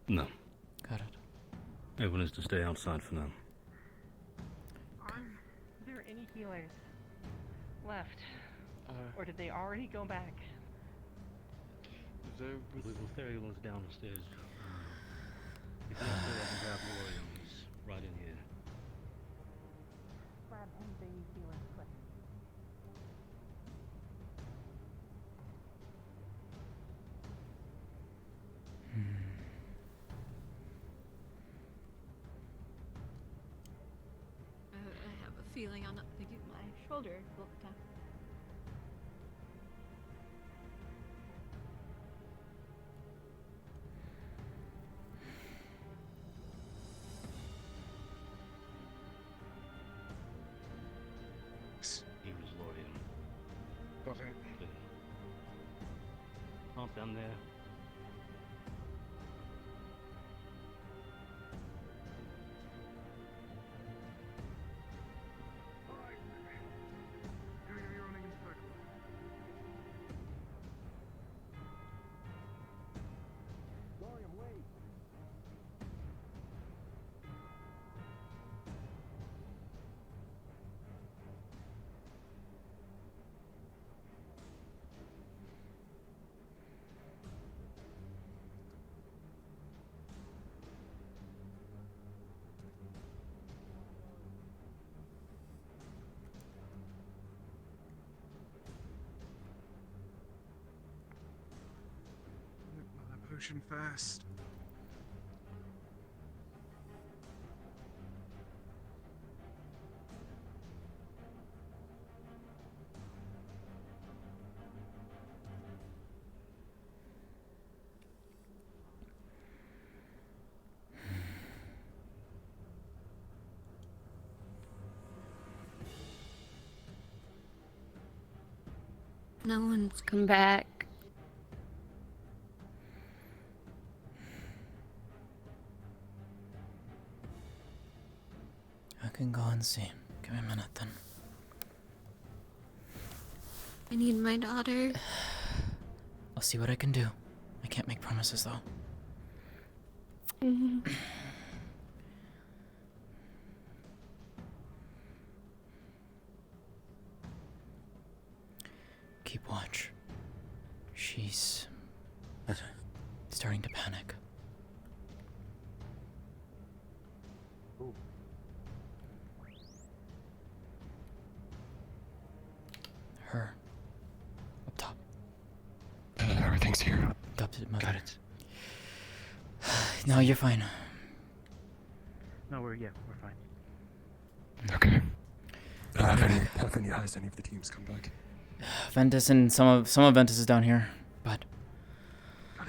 No. Got it. Everyone is to stay outside for now. Are there any healers left? Or did they already go back? We'll ferry those down the stairs. If you still haven't grabbed Laurium, he's right in here. Grab anything you feel is quick. I have a feeling I'm not gonna get my shoulder looked at. He was Laurium. Got it. Not down there. Potion first. No one's come back. I can go and see. Give me a minute then. I need my daughter. I'll see what I can do. I can't make promises though. Keep watch. She's starting to panic. Her. Up top. Everything's here. Up to mother. Got it. No, you're fine. No, we're fine. Okay. Have any eyes? Any of the teams come back? Ventus and some of Ventus is down here, but. I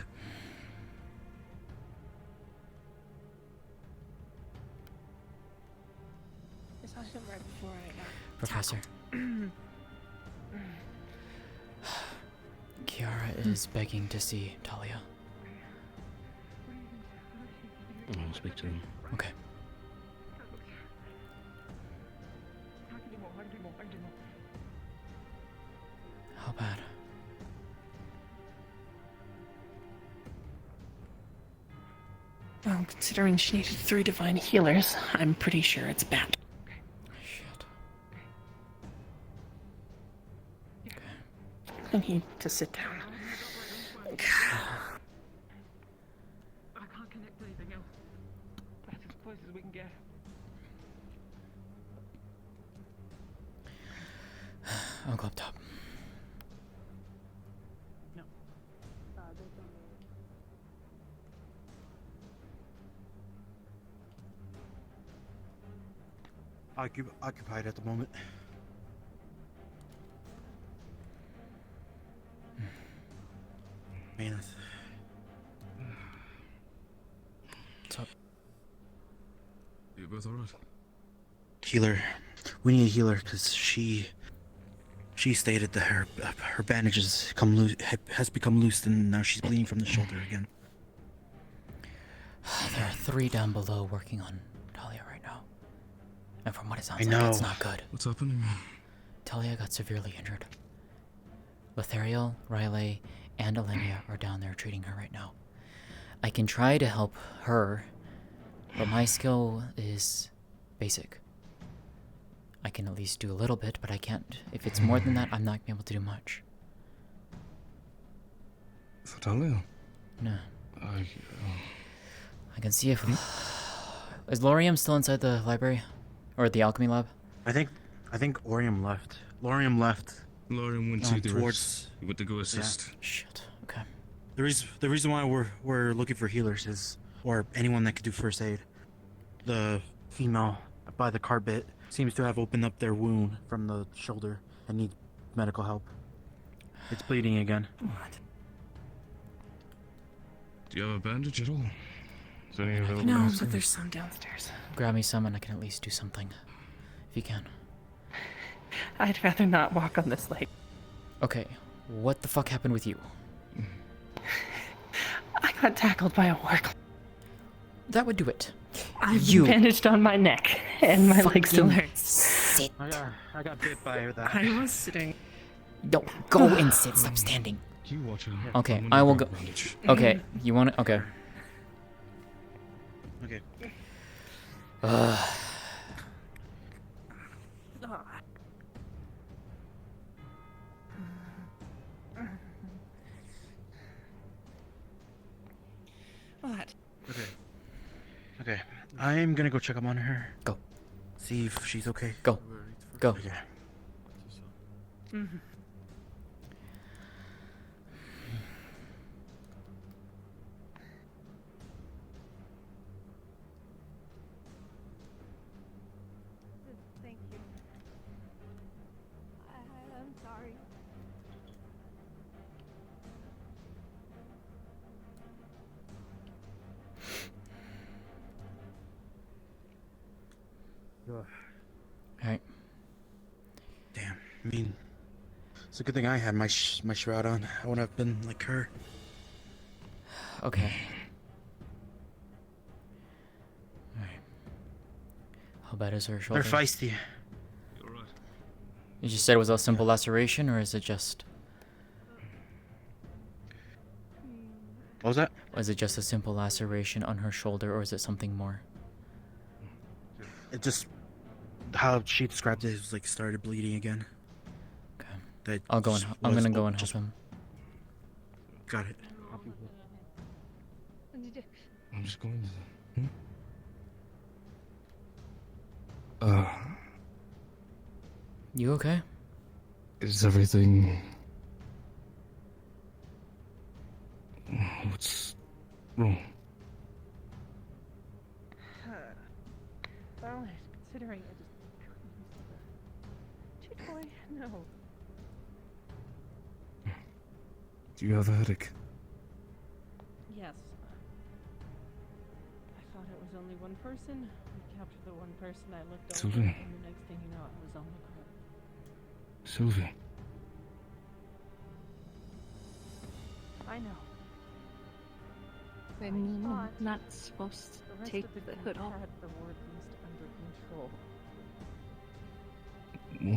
saw him right before I got Professor. Kiara is begging to see Talia. I'll speak to him. Okay. How bad? Well, considering she needed 3 divine healers, I'm pretty sure it's bad. Shit. I need to sit down. I can't connect to anything else. That's as close as we can get. I'll go up top. Occupied at the moment. Maeneth. What's up? You both alright? Healer. We need a healer because she stated that her bandages has become loose and now she's bleeding from the shoulder again. There are 3 down below working on Talia right now. And from what it sounds I like, know. it's not good. What's happening? Talia got severely injured. Lothariel, Riley, and Alenia are down there treating her right now. I can try to help her, but my skill is basic. I can at least do a little bit, but I can't. If it's more than that, I'm not able to do much. For Talia? No. I can see if... Is Lorium still inside the library? Or the alchemy lab? I think Orium left. Lorium left. Lorium went to the towards. He went to go assist. Yeah. Shit. Okay. The reason why we're looking for healers is, or anyone that could do first aid. The female by the carpet seems to have opened up their wound from the shoulder and needs medical help. It's bleeding again. Do you have a bandage at all? Is there any available? No, downstairs? but there's some downstairs. Grab me some and I can at least do something. If you can. I'd rather not walk on this light. Okay, what the fuck happened with you? I got tackled by a warg. That would do it. I've bandaged on my neck, and my leg still hurts. Sit. I got bit by that. I was sitting. No, go and sit. Stop standing. You watch her. Okay, I will go. Okay, you want it? Okay. Okay. What? Okay. I'm gonna go check up on her. Go. See if she's okay. Go. Go. Okay. Mm-hmm. Thank you. I'm sorry. Alright. Damn. I mean, it's a good thing I had my shroud on. I would have been like her. Okay. Alright. How bad is her shoulder? They're feisty. You just said it was a simple laceration, or is it just... What was that? Was it just a simple laceration on her shoulder, or is it something more? It just, how she described it, was like started bleeding again. Okay. That I'm gonna go and help just him. Got it. I'm just going to... You okay? Is everything... What's wrong? Well, considering I just No. Do you have a headache? Yes. I thought it was only one person. We captured the one person. I looked over, Sylvie. and the next thing you know, it was on the group. Sylvie. I know. I'm not supposed The to rest take of the the group hood off. had the war beast under control.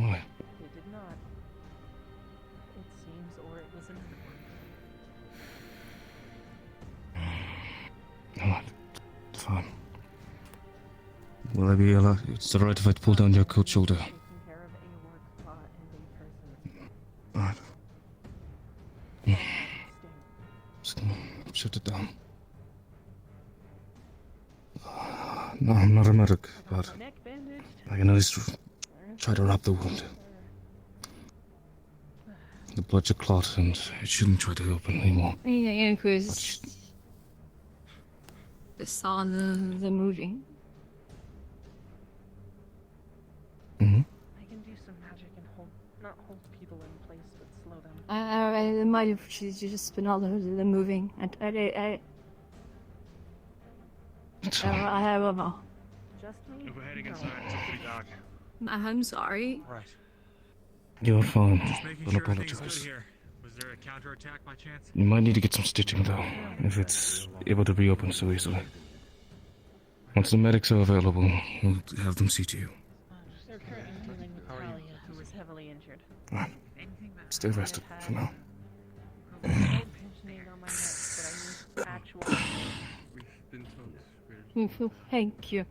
Why? They did not. It seems, or it was another one. Alright. Fine. Will I be allowed? It's alright if I pull down your coat shoulder. Taking care of a work spot and a person. Alright. Just gonna shut it down. No, I'm not a medic, but I can at least try to wrap the wound. The blood should clot and it shouldn't try to open anymore. Yeah, because I saw the moving. Mm-hmm. I can do some magic and not hold people in place, but slow them. I might have just been all over the moving. I don't know. Just me? If we're heading inside, it's pretty dark. I'm sorry. Right. You're fine. Just making Don't sure everything's good apologize. here. Was there a counterattack by chance? You might need to get some stitching though, if it's able to reopen so easily. Once the medics are available, we'll have them see to you. They're currently dealing with Talia, who was heavily injured. Alright. Stay rested for now. Pinching on my neck, but I need actual. We've been told. Thank you.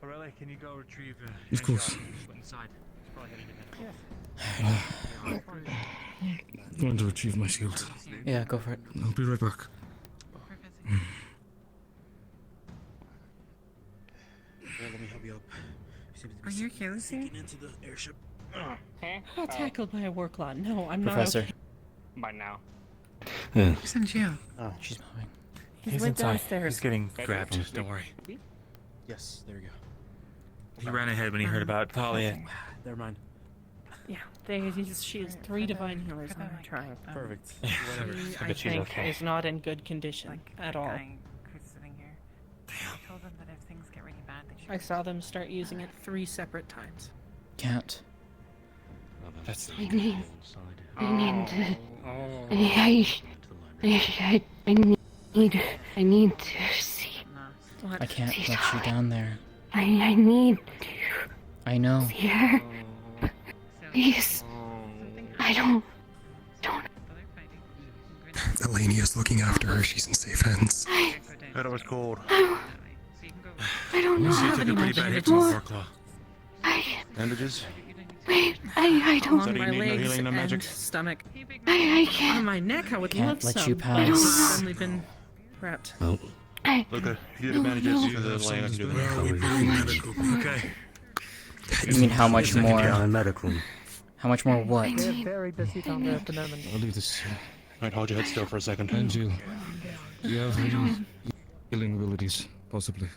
Aurelia, can you go retrieve Of course. inside? He's probably heading to medical. I'm going to retrieve my shield. Yeah, go for it. I'll be right back. Let me help you up. Are you okay, Lucy? Sneaking into the airship. Got tackled by a work lot. No, I'm Professor. not. Okay. By now. Yeah. Who's in jail? Oh, She's moving. He went downstairs. He's getting grabbed. Don't worry. yes, there we go. He ran ahead when he heard about Talia. Never mind. Yeah, she has 3 divine healers on her tribe. Perfect. She, I bet she's think, okay. is not in good condition at all. Who's sitting here? I told them that if things get really bad, they should. I saw them start using it 3 separate times. Can't. That's I need to. I need to see. What? I can't let you down there. I need I know. to see her. Please. I don't. Eleni is looking after her. She's in safe hands. Heard it was cold. I don't know. She took a pretty bad hit from more. a claw. Bandages? Wait, I don't. So On do you my need no legs healing, no and magic? stomach. I can't. On my neck, I would Can't love let some. you but pass. I've suddenly been wrapped. Well, Okay, you do the bandages for the laying. I can do that. Okay. You mean how much more? I'm medical. How much more what? They're very busy down there at the moment. I'll leave this here. Alright, hold your head still for a second. And you. Do you have any healing abilities? Possibly.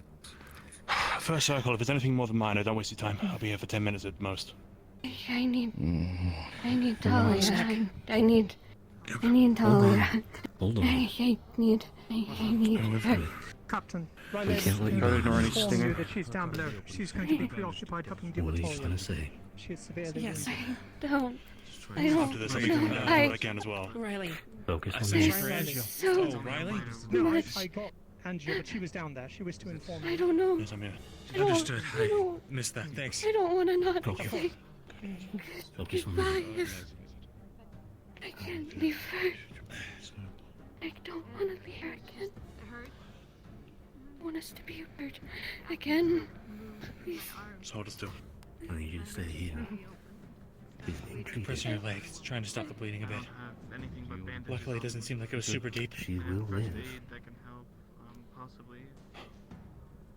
First circle, if it's anything more than minor, don't waste your time. I'll be here for 10 minutes at most. I need Talia. I need Talia. Hold on. I need her. Captain, We can't let you Don't go. ignore any stinger. that she's down below. She's going to be preoccupied helping deal What with are you Talia. trying to say? She is severely Yes, wounded. I don't. After this, I'll be coming down I- what I can as well. Riley. Focus on There's me. There's so Riley? much. I got Angela, but she was down there. She was to inform I don't know. Yes, I'm here. I don't- Understood. I don't- Missed that. Thanks. I don't want to not Okay. say Focus on goodbye. me. I can't leave her. I don't want to leave her again. I want us to be hurt again. Please. Just hold it still. I need you to stay here. He's being treated. Pressing your leg. It's trying to stop the bleeding a bit. Luckily, it doesn't seem like it was super deep. She will live. That can help, possibly.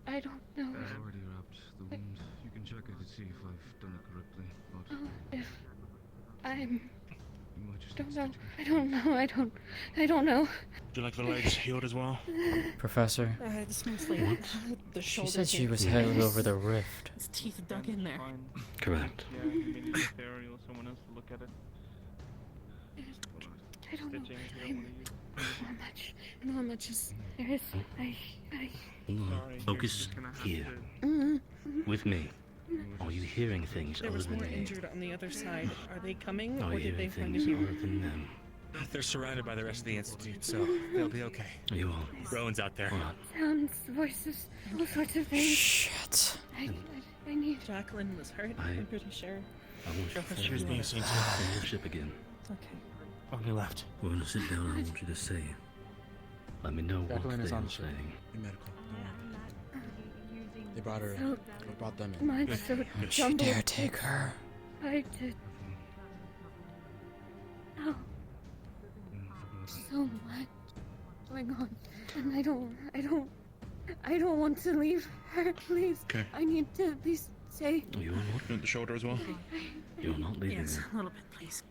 I don't know I've already wrapped the wound. You can check it to see if I've done it correctly. But if I'm Don't know. I don't know. I don't know. Would you like the legs healed as well? Professor, It's mostly the she shoulder. said she was headed over the rift. His teeth dug in there. Correct. Yeah, you may need a fair or someone else to look at it. I don't know. Stitching, you don't want to use. I know how much is there is. Focus here. With me. Are you hearing things There other was than more me? injured on the other side. Are they coming, Are or you did they hearing find things you? other than them? They're surrounded by the rest of the Institute, so they'll be okay. You are. Rowan's out there. Sounds, voices, all sorts of things. Shit. I need. Jacqueline was hurt. I'm pretty sure. I wish She was being seen on the ship again. Okay. On your left. We're gonna sit down. I want you to say. Let me know what Jacqueline is they on are the ship. saying. In medical. They brought her. So, They brought them in. mine's so Don't you jumbled. dare take her. I did. Oh. So much going on, and I don't want to leave her. Please, Okay. I need to at least say. You're not. The shoulder as well. You're not leaving Yes, her. a little bit, please.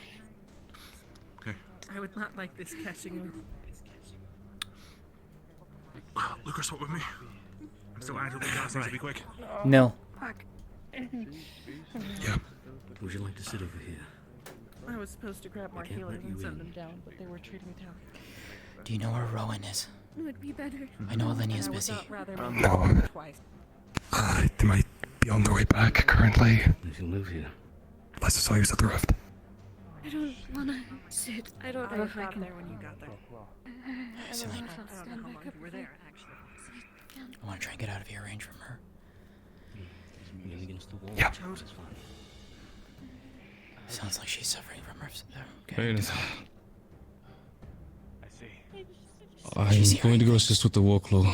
Okay. I would not like this catching you. Lucas, what with me? I'm still actively casting, so be quick. No. Fuck. Yeah. Would you like to sit over here? I was supposed to grab more can't healers let and you send in. them down, but they were treating me down. Do you know where Rowan is? It would be better. I know Alinia's I would busy. not rather No. twice. They might be on their way back currently. You can move here. Let's just saw you at the rift. I don't wanna sit. I don't know if I got can. there when you got there. I don't know if I'll stand back up. You were there, actually. I want to try and get out of your range from her. Lean against the wall. Yeah. It's fine. Sounds like she's suffering from her. Maeneth, I see. I'm going to go assist with the workload.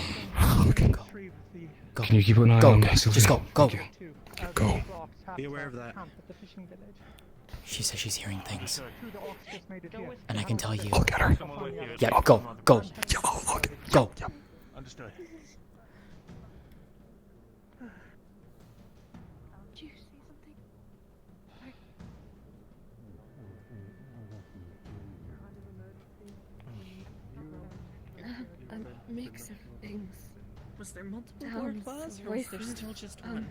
Okay. Go. Can you keep an eye Go. on Go. Sylvia? Just go. Go. Go. Be aware of that. She says she's hearing things. And I can tell you. I'll get her. Yeah, go. Go. Yeah, I'll look. Go. Understood. Did you see something? A mix of things. Was there multiple Sounds, claws, or was there voices, still just one?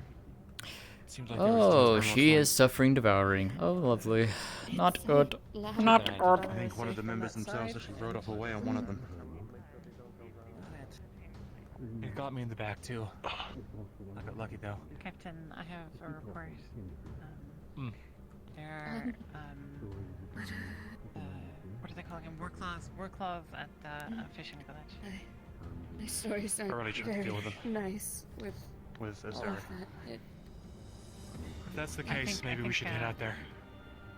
Seems like Oh, she is suffering devouring. Oh, lovely. Not good. Not good. I think one of the members themselves actually rode off away on one of them. It got me in the back too. I got lucky though. Captain, I have a report. Mm. There, what are they calling them? Work claws at the fishing village. My stories aren't I really tried to very deal with them. nice with Was all Sarah. of that. If that's the I case, think- maybe I we think, should head out there.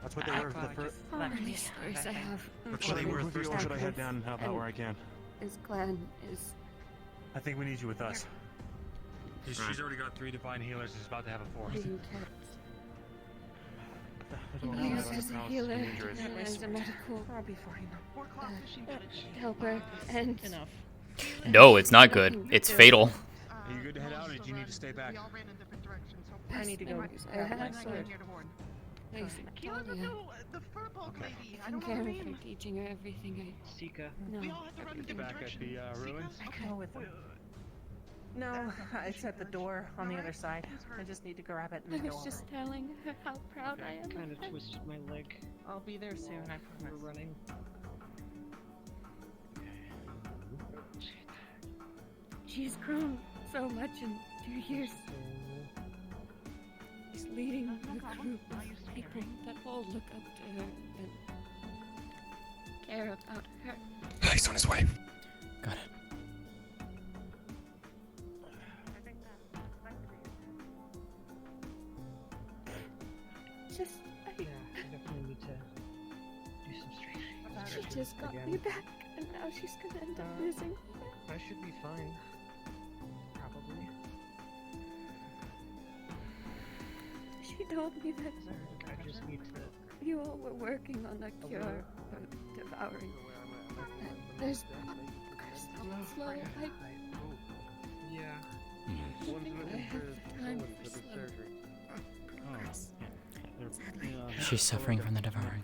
That's what they were for the first. How many stories I have. That's what they were the first. Or should I head down and help out where I can? His clan is. I think we need you with us. She's already got 3 divine healers. She's about to have a 4th. being kept. I guess as a healer and as a medical helper and Enough. No, it's not good. It's fatal. Are you good to head out, or do you need to stay back? I need to go I grab have my sword. sword. Thanks, Natalia. I'm caring for teaching her everything I Sika. know. Back at the ruins. I can go with them. No, it's at the door on the other side. I just need to grab it I and go was over. just telling her how proud I am. Kind of twisted my leg. I'll be there soon, I promise. We're running. She's grown so much in 2 years. She's leading a group of people that all look up to her and care about her. He's on his way. Got it. Just, Yeah, I definitely need to do some straight. she just got me back, and now she's gonna end up losing. I should be fine. Probably. She told me that I just need to. you all were working on a cure for devouring. There's slow. Yeah. I have time for slow. She's suffering from the devouring.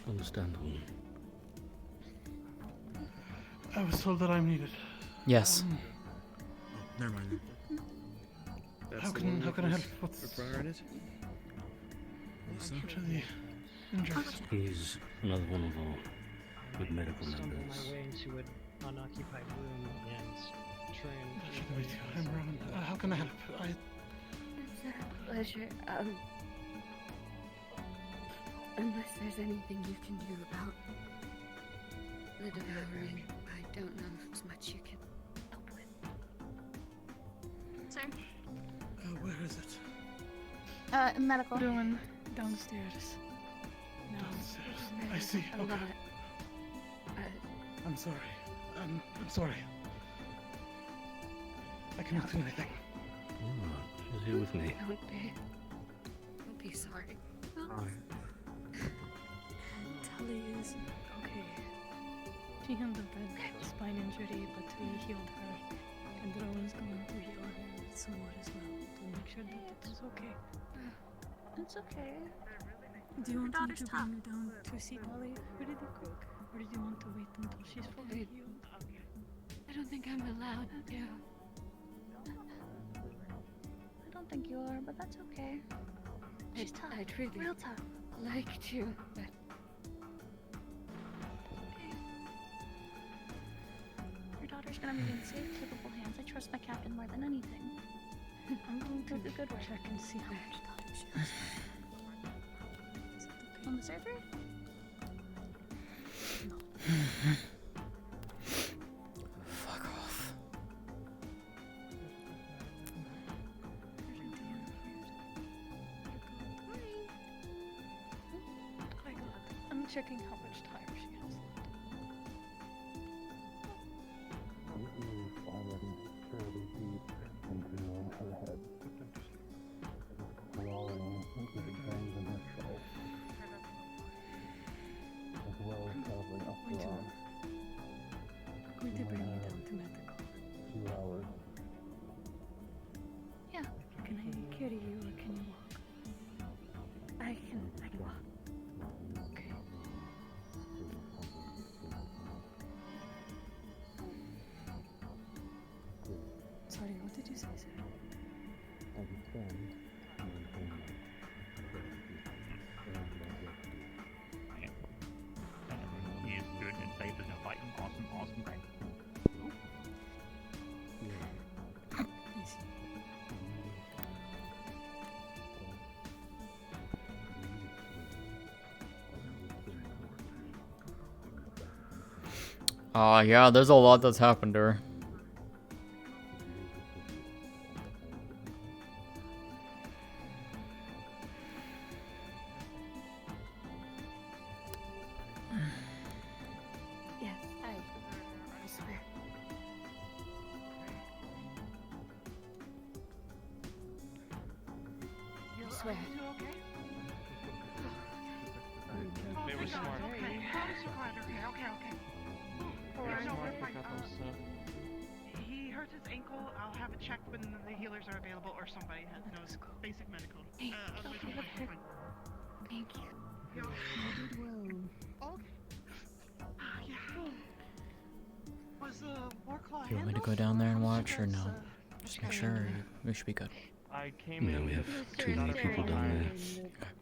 Understandable. I was told that I'm needed. Yes. Never mind. How can I help? What's required it? actually injured? He's another one of our good medical Stumbled members. my way into an unoccupied room and trying. I'm around. How can I help? It's a pleasure. Unless there's anything you can do about the devouring, I don't know if there's much you can help with. Sir? Where is it? Medical. Doing downstairs. No. Downstairs. I see. Okay. I'm sorry. I'm sorry. I cannot do anything. She's here with me. Don't be sorry. Tully is okay. She handled that spine injury, but we healed her. And Rowan's going to heal her somewhat as well to make sure that it is okay. It's okay. Do you want me daughter's to tough. bring her down to see Tully? Or did you cook? Or did you want to wait until she's fully healed? I don't think I'm allowed to. I don't think you are, but that's okay. She's tough. I'd really Real tough. like to, but Your daughter's gonna be in safe, capable hands. I trust my captain more than anything. I'm going to do good work. check and see how much time she has. On the surgery? Fuck off. I'm checking how much time she has left. Already fairly deep into her head, crawling into the veins in her skull, as well as traveling up the arm. I'm going to bring you down to medical. 2 hours. Yeah. Can I carry you or can you walk? I can walk. Okay. Sorry, what did you say, sir? He is good and safe. There's no fighting. Awesome, great. Yeah, there's a lot that's happened to her. yes, I swear. I swear. They were smart. Okay. They were smart to cut them, so. He hurt his ankle. I'll have it checked when the healers are available or somebody knows basic medical. Otherwise we'll find fine. Thank you. You did well. Okay. Yeah. Was Warclaw You want me to go down there and watch or no? Just make sure we should be good. I came in. We have too many people down there.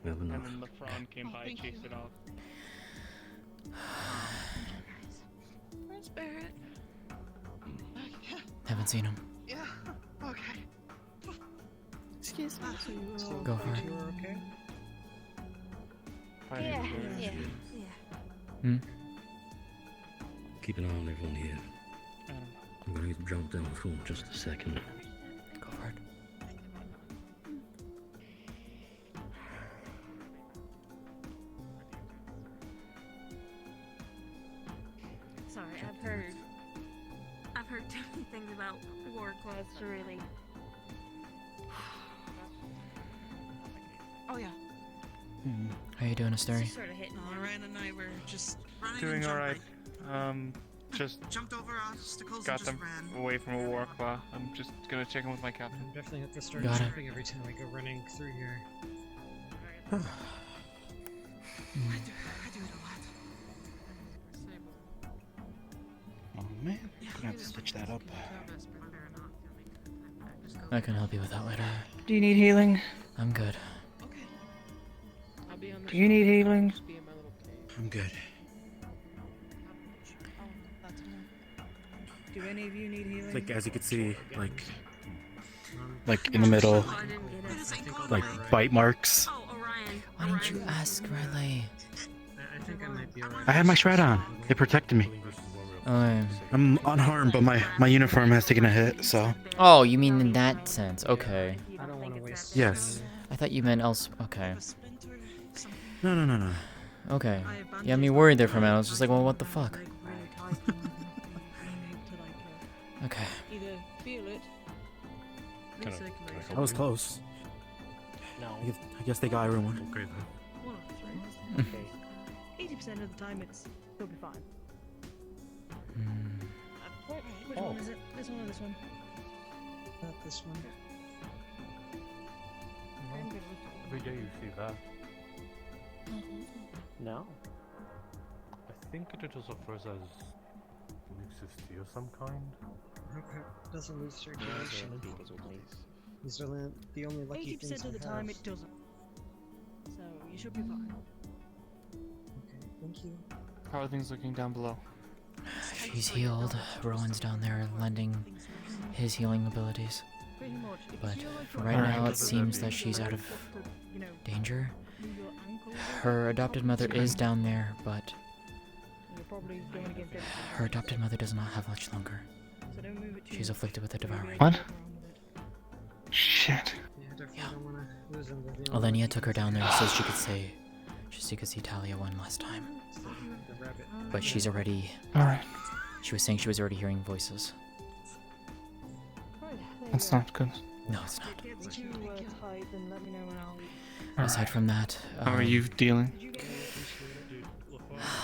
We have enough. And then the frog came by, chased it off. Where's Barrett? Haven't seen him. Yeah. Okay. Excuse me. So you were all Go for it. You were okay? Yeah. Hmm? Keep an eye on everyone here. I'm going to jump down the phone in just a second. Go for it. Sorry, I've heard too many things about war claws to really. Oh yeah. How you doing, Asteri? Just sort of hitting. Moran and I were just running Doing and alright. jumping. Just Jumped over obstacles got and them just ran. away from a war claw. I'm just gonna check in with my captain. I'm definitely have to start Got it. jumping every time I go running through here. I do it a lot. gonna have to stitch that up. I can help you with that later. Do you need healing? I'm good. Do you need healing? I'm good. Do any of you need healing? Like as you can see, like in the middle, like bite marks. Why didn't you ask, Riley? I think I might be alright. I had my shred on. It protected me. I'm unharmed, but my uniform has taken a hit, so. Oh, you mean in that sense? Okay. I don't want to waste. Yes. I thought you meant else. Okay. No. Okay. You had me worried there for a minute. I was just like, well, what the fuck? Okay. Either feel it. I was close. No. I guess they got everyone. Okay then. One of three. 80% of the time, it'll be fine. Which one is it? This one or this one? Not this one. Every day you see that. No. I think it just offers as lucidity of some kind. Doesn't lose circulation. These are the only lucky things 80% of the time it doesn't. So you should be fine. Okay, thank you. How are things looking down below? She's healed. Rowan's down there lending his healing abilities. But for right now, it seems that she's out of danger. Her adopted mother is down there, but her adopted mother does not have much longer. She's afflicted with a devouring. What? Shit. Alenia took her down there so she could see Talia one last time. But she's already. Alright. She was saying she was already hearing voices. That's not good. No, it's not. Would you type and let me know when Aside from that, how are you dealing?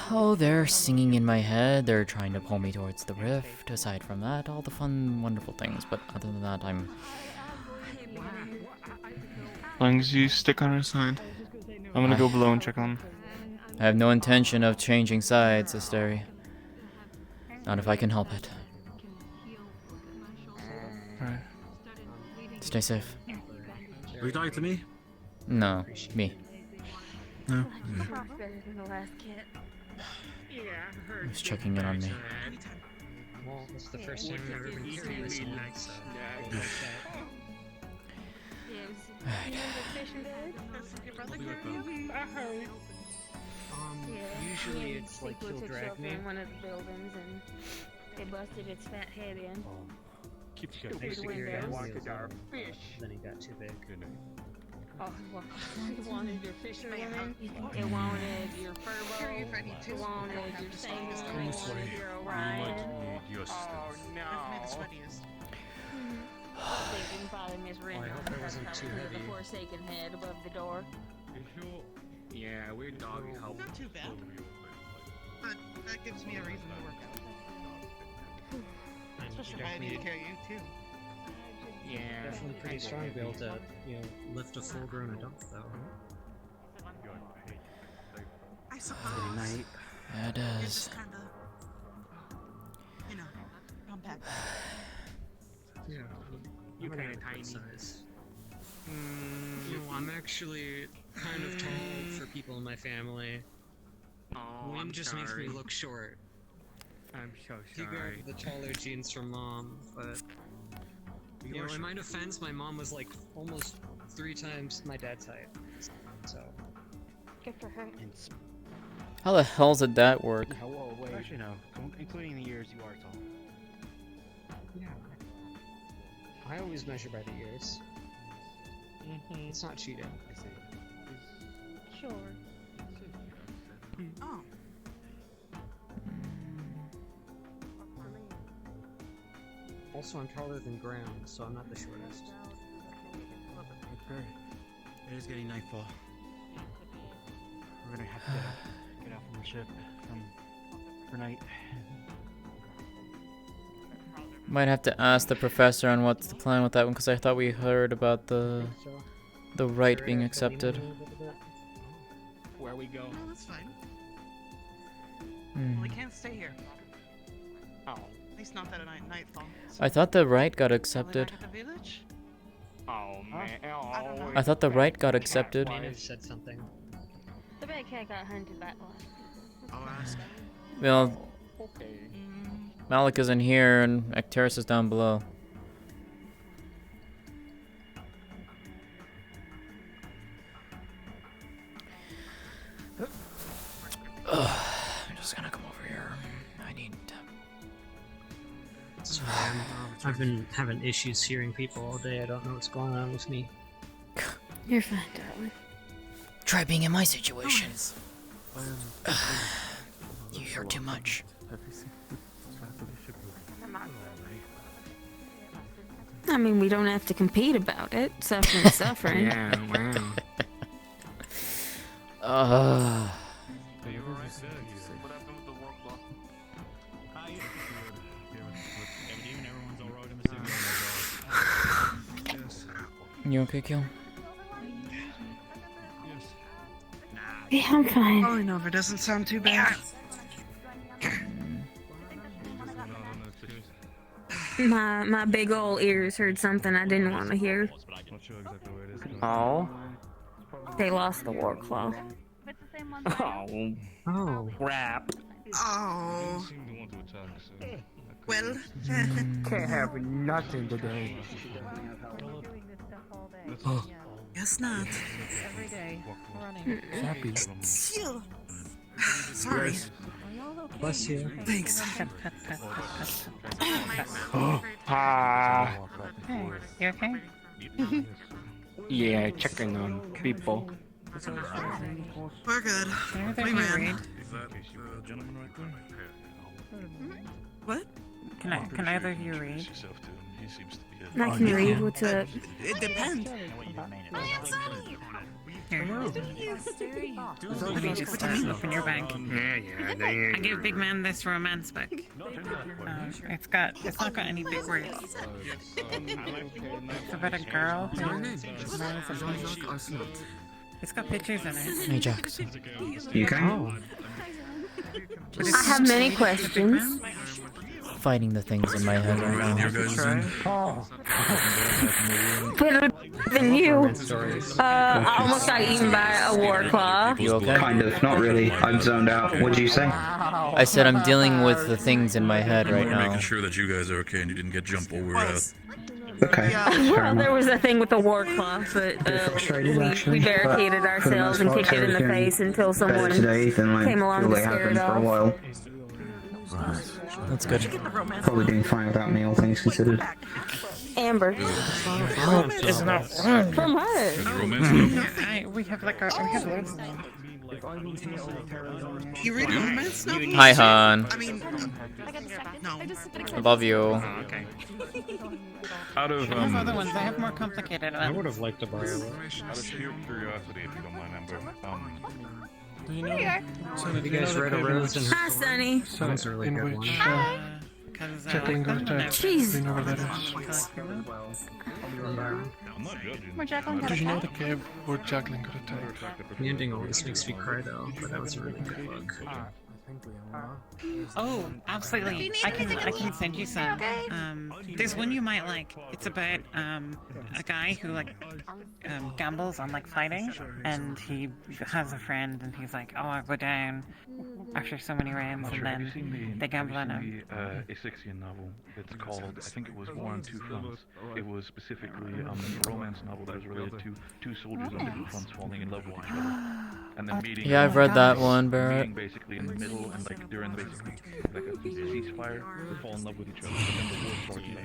Oh, they're singing in my head. They're trying to pull me towards the rift. Aside from that, all the fun, wonderful things. But other than that, I'm. As long as you stick on our side. I'm gonna go below and check on. I have no intention of changing sides, Asteri. Not if I can help it. Alright. Stay safe. Are you talking to me? No, me. No. Better than the last kid. Who's checking in on me? Well, that's the first time I've ever been hearing this one, so. Usually it's like he'll drag me. In one of the buildings and they busted its fat head in. Keep Stupid getting fish. Then he got too big. Oh, well, it wanted your fisherwoman, it wanted your fur boat, it wanted your sailor, it wanted your Orion. Oh no. They didn't follow Miss Ren. I hope it wasn't too heavy. The forsaken head above the door. Yeah, weird dog help. Not too bad. But that gives me a reason to work out. Especially if I need to carry you too. Yeah, definitely pretty strong to be able to, lift a full-grown adult, though. I suppose. Good night. Yeah, it You're is. just kinda, compact. Yeah, you're kind of tiny. Size. I'm actually kind of tall for people in my family. One just makes me look short. I'm so sorry. He grabbed the taller genes from mom, but in my defense, my mom was like almost 3 times my dad's height. So. Good for her. How the hell did that work? Whoa, wait. Actually, no. Including the years, you are tall. Yeah. I always measure by the ears. It's not cheating. I see. Sure. Oh. Also, I'm taller than Graham, so I'm not the shortest. Okay. It is getting nightfall. We're gonna have to get out from the ship for night. Might have to ask the professor on what's the plan with that one, because I thought we heard about the right being accepted. Where we go? No, that's fine. Hmm. Well, I can't stay here. Oh. I least not at nightfall. I thought the right got accepted. At the village? Oh man. I thought the right got accepted. Maeneth said something. The red cat got hunted that one. I'll ask. Well, Malik is in here and Ecteris is down below. I'm just gonna come over here. I need to... Sorry, I've been having issues hearing people all day. I don't know what's going on with me. You're fine, darling. Try being in my situation. You hear too much. I mean, we don't have to compete about it. Suffering's suffering. Yeah, wow. You okay, Kill? Yeah, I'm fine. Falling over doesn't sound too bad. My big old ears heard something I didn't want to hear. Oh. They lost the war claw. Oh. Oh. Crap. Oh. Well. Can't have nothing today. Oh. Guess not. Every day, running. Happy. Seal. Sorry. Bless you. Thanks. Ah. Hey, you okay? Yeah, checking on people. We're good. Can We you ran. read? What? Can either of you read? I can read what's up. It depends. Here. Let me just open your bag. I give Big Man this romance book. It's not got any big words. It's about a girl who marries a pig. It's got pictures in it. Hey, Jax. You okay? Oh. I have many questions. Fighting the things in my head right now. Better than you. I almost got eaten by a war claw. You okay? Kind of, not really. I'm zoned out. What did you say? I said I'm dealing with the things in my head right now. Making sure that you guys are okay and you didn't get jumped while we were out. Okay. Well, there was a thing with the war claw, but we barricaded ourselves and kicked it in the face until someone Today, then I came along feel to they have scare been it for a off. while. That's good. Probably doing fine without me, all things considered. Amber. It's not From her. We have like we have loads of them. You read romance novels? Hi, hon. I mean, no. Above you. Okay. Out of I have other ones. I have more complicated ones. I would have liked to borrow it. Out of sheer curiosity, if you don't mind, Amber. Do you know? Have you guys read A Rose in Her Hi, Sonny. That's a really good one. Jacqueline got attacked. Jeez. Do you know where that is? Where Jacqueline got Did you know attacked? the cave where Jacqueline got attacked? The ending always makes me cry though, but that was a really good book. Oh, absolutely. I can send you some. There's one you might like. It's about a guy who like gambles on like fighting, and he has a friend, and he's like, oh, I'll go down after so many rounds, and then they gamble on him. The E18 novel. It's called, I think it was War on Two Fronts. It was specifically a romance novel that was related to two soldiers on different fronts falling in love with each other. And then meeting. Yeah, I've read that one, Barrett. Meeting basically in the middle and like during basically like a ceasefire to fall in love with each other. But then the war started.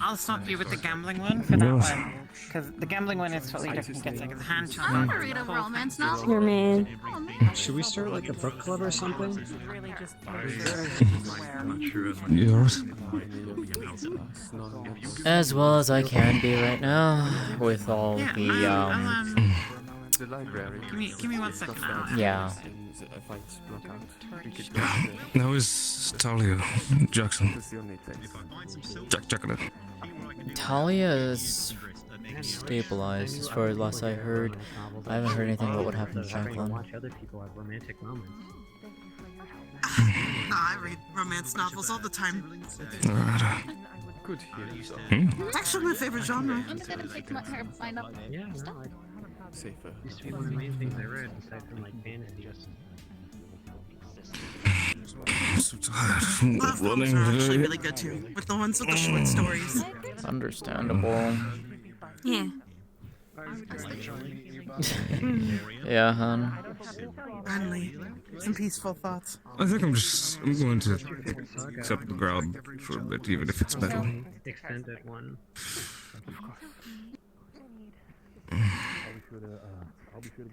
I'll stop you with the gambling one for that one, because the gambling one is totally different. It's like a hand chop. I want to read a romance novel. Your man. Should we start like a book club or something? Yours? As well as I can be right now, with all the The library. Give me 1 second. yeah. Now is Talia Jackson. Jackson. Talia is stabilized as far as last I heard. I haven't heard anything about what happened to Jacqueline. Watch other people have romantic moments. I read romance novels all the time. Alright. Good here. It's actually my favorite genre. I'm just gonna pick her find up. Yeah, no, Safer. used to be one of the main things I read, aside from like Maeneth. Just I'm so tired. Love novels are actually really good too, with the ones with the short stories. Understandable. Yeah. Yeah, hon. Finally, some peaceful thoughts. I think I'm going to accept the ground for a bit, even if it's metal. extended one.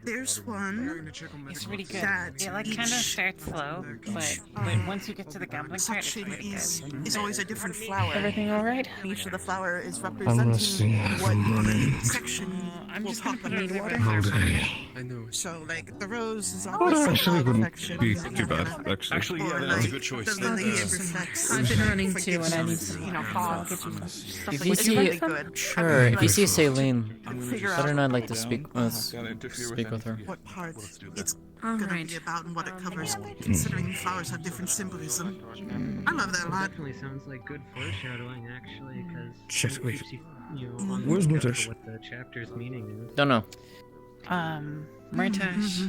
There's one. It's really good. That It like kind of starts slow, but once you get to the gambling part, it's section really good. is always a different flower. Everything all right? Each of the flower is resting representing what from running. the section will talk about. All day. I know. So, like, the rose is Oh, obviously that actually wouldn't affection. be too bad, actually. Actually, yeah, Or, that's a like, good choice. The lily reflects. I've been running too, and I need forgiveness, to, pause. If Like, you it's see, really good. sure. If you see Celine, Figure let her out know I'd like to speak with her. what parts it's gonna be about and what it covers, considering flowers have different symbolism. I love that a lot. Definitely sounds like good foreshadowing, actually, because Shit, wait. on the Where's lookout British? for what the chapter's meaning is. Don't know. British.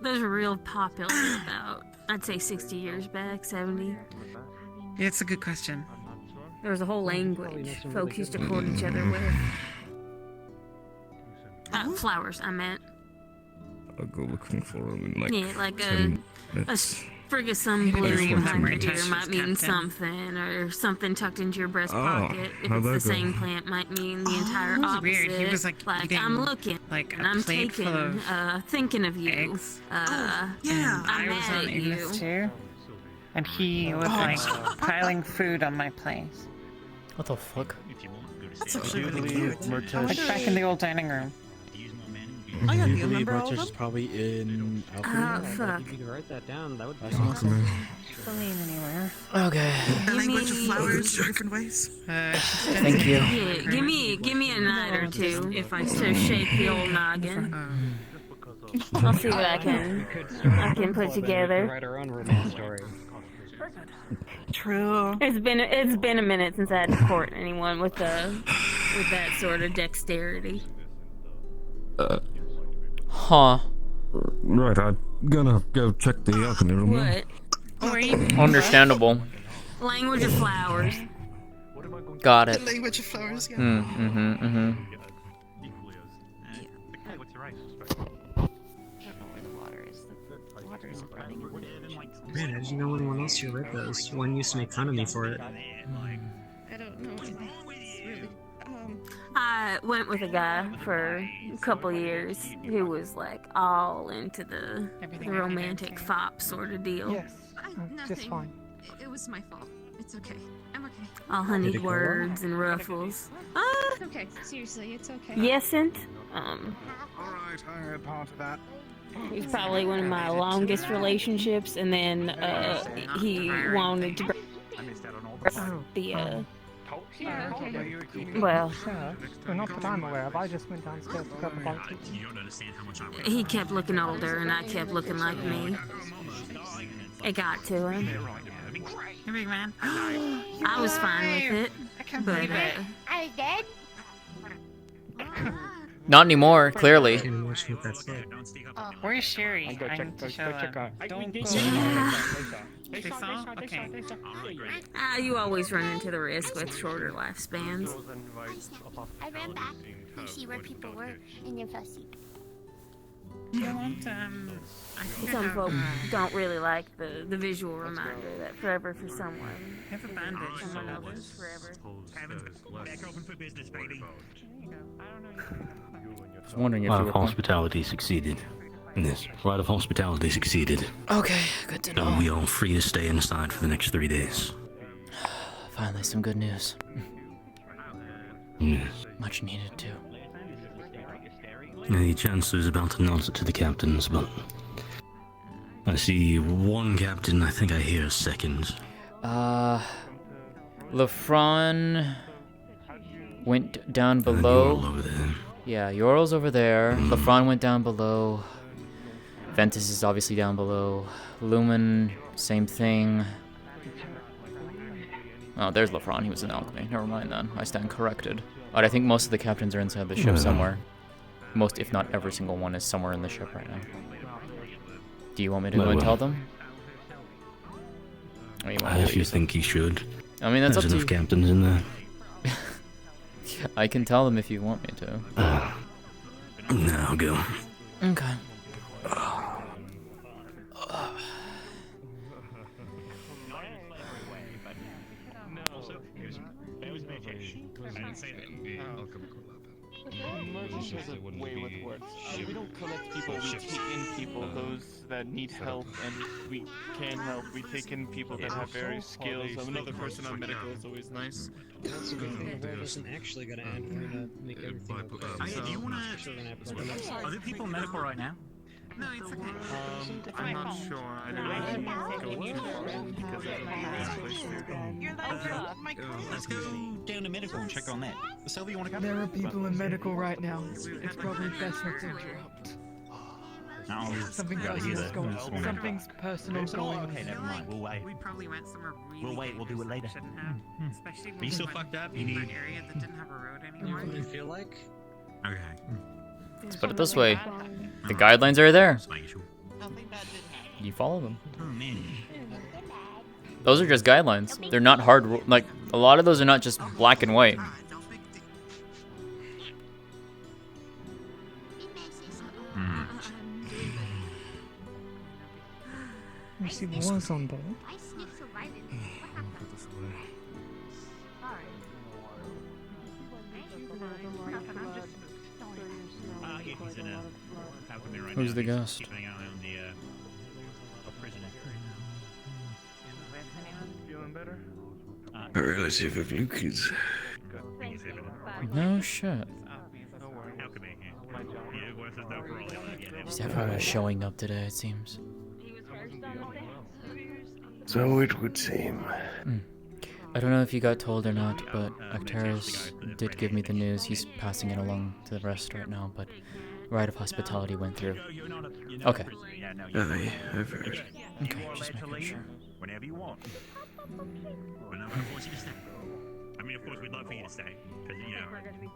Those were real popular about, I'd say 60 years back, 70. Yeah, it's a good question. There was a whole language folks used to quote each other with. Flowers, I meant. I'll go looking for them in like Yeah, like 10 a minutes. sprig of sun I bloom didn't behind remember your ear Tasha's might mean captain. something, or something tucked into your breast pocket. If how'd it's the that go? same plant, might mean the entire It was opposite. weird. He was like eating, I'm looking, like, and a I'm plate taking, full of thinking of you. eggs. I'm I was mad on at in you. this too, and he was like piling food on my plate. What the fuck? That's actually really cute. Like back in the old dining room. Oh yeah, Do do you you believe remember all of Archer's them? is probably in Alchemy? Fuck. If you could write that down, that would be That's awesome. awesome. Celine anywhere. Okay. The language of flowers, different ways. Thank you. Yeah, give me a night or two to shake the old noggin. I'll see what I can put together. Write our own romance story. True. It's been a minute since I had to court anyone with that sort of dexterity. Huh. Right, I'm gonna go check the alchemy room. now. What? Understandable. Language of flowers. Got The it. language of flowers, yeah. Mm-hmm. Man, how did you know anyone else who read those? One used to make fun of me for it. I don't know. I went with a guy for a couple years who was like all into the romantic fop sort of deal. Yes, just fine. It was my fault. It's okay. I'm okay. All honeyed words and ruffles. It's okay. Seriously, it's okay. Yesn't. Alright, I heard part of that. He's probably one of my longest relationships, and then he wanted to break the well, Well, not that I'm aware of. I just went downstairs to grab a bite to eat. he kept looking older, and I kept looking like me. It got to him. Hey, big man. I was fine with it, but I dead? Not anymore, clearly. Where's Sherry? Go I check, need to go show check her. her. Don't They go. They saw? Okay. you always run into the risk with shorter lifespans. I ran back to see where people were and then fell asleep. You want, I think I Some have, folk don't really like the visual reminder that forever for someone. I have a bandage. Someone else is forever. Back open for business, baby. I was wondering if Rite you of were. hospitality succeeded. Yes, rite of hospitality succeeded. Okay, good to know. We are free to stay inside for the next 3 days. Finally, some good news. Yes. Much needed too. The Chancellor's about to announce it to the captains, but I see one captain. I think I hear a second. Lefron went down below. Yorl over there. Yeah, Yorl's over there. Lefron went down below. Ventus is obviously down below. Lumen, same thing. Oh, there's Lafron. He was in alchemy. Never mind then. I stand corrected. But I think most of the captains are inside the ship somewhere. Most, if not every single one, is somewhere in the ship right now. Do you want me to go and tell them? Or you want me to If you think he should. I mean, that's There's up to enough you. captains in there. I can tell them if you want me to. No, I'll go. Okay. Emergency has a way with words. We don't collect people, we take in people, those that need help, and if we can help, we take in people that have various skills. Another person on medical is always nice. That's a good thing the war isn't actually gonna end. We're gonna make everything okay. Do you wanna... Are there people in medical right now? No, it's okay. I'm not sure. I don't know. Go too far in because I don't know this place Let's go down to medical and check on that. Sylvia, you wanna come? There are people in medical right now. It's probably best not to interrupt. Something's personal going on. Okay, never mind. We'll wait. We probably went somewhere really We'll wait. We'll do it later. shouldn't have. Especially when Are you we still went fucked up? in You need... an area that didn't have a road anymore. What do you feel like? Okay. Let's put it this way. The guidelines are there. Nothing bad did happen. You follow them. Oh, man. Those are just guidelines. They're not hard. Like, a lot of those are not just black and white. She was on board. Who's the guest? Feeling better? A relative of Luke's. No shit. Just everyone showing up today, it seems. So it would seem. I don't know if you got told or not, but Arcturus did give me the news. He's passing it along to the rest right now, but Rite of Hospitality went through. Okay. Aye, I've heard. Okay, just making sure. Whenever you want. We're not gonna force you to stay. I mean, of course, we'd love for you to stay, because, you know...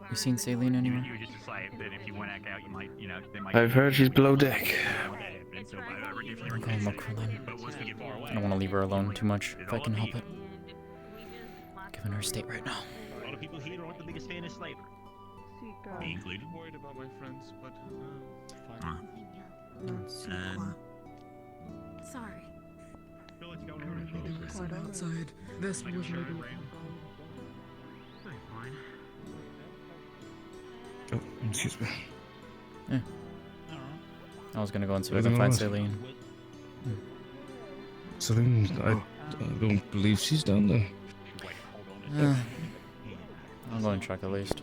You seen Saline anywhere? You were just a slave, but if you went back out, you might, you know, they might... I've heard she's below deck. I'll go and look for them. I don't want to leave her alone too much, if I can help it. Given her state right now. A lot of people here aren't the biggest fan of slavery. Me included. I'm worried about my friends, but Sorry. Outside. This was maybe. Oh, excuse me. Yeah. I was gonna go and see if I can find Celine. Celine, I don't believe she's down there. I'll go and check at least.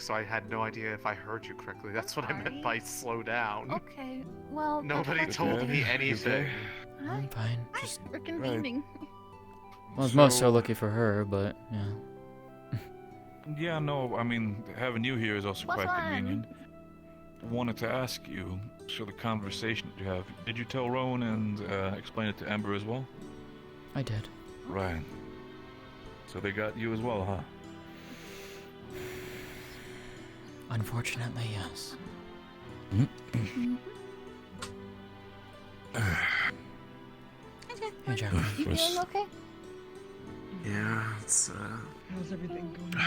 so I had no idea if I heard you correctly. That's what I meant by slow down. Okay, well... Nobody told me anything. I'm fine. Just We're convening. I was most so lucky for her, but yeah. Yeah, no, I mean, having you here is also What's quite on? convenient. I wanted to ask you, so the conversation that you have, did you tell Rowan and explain it to Amber as well? I did. Right. So they got you as well, huh? Unfortunately, yes. Hey, Jeremy. You feeling okay? Yeah, it's How's everything going?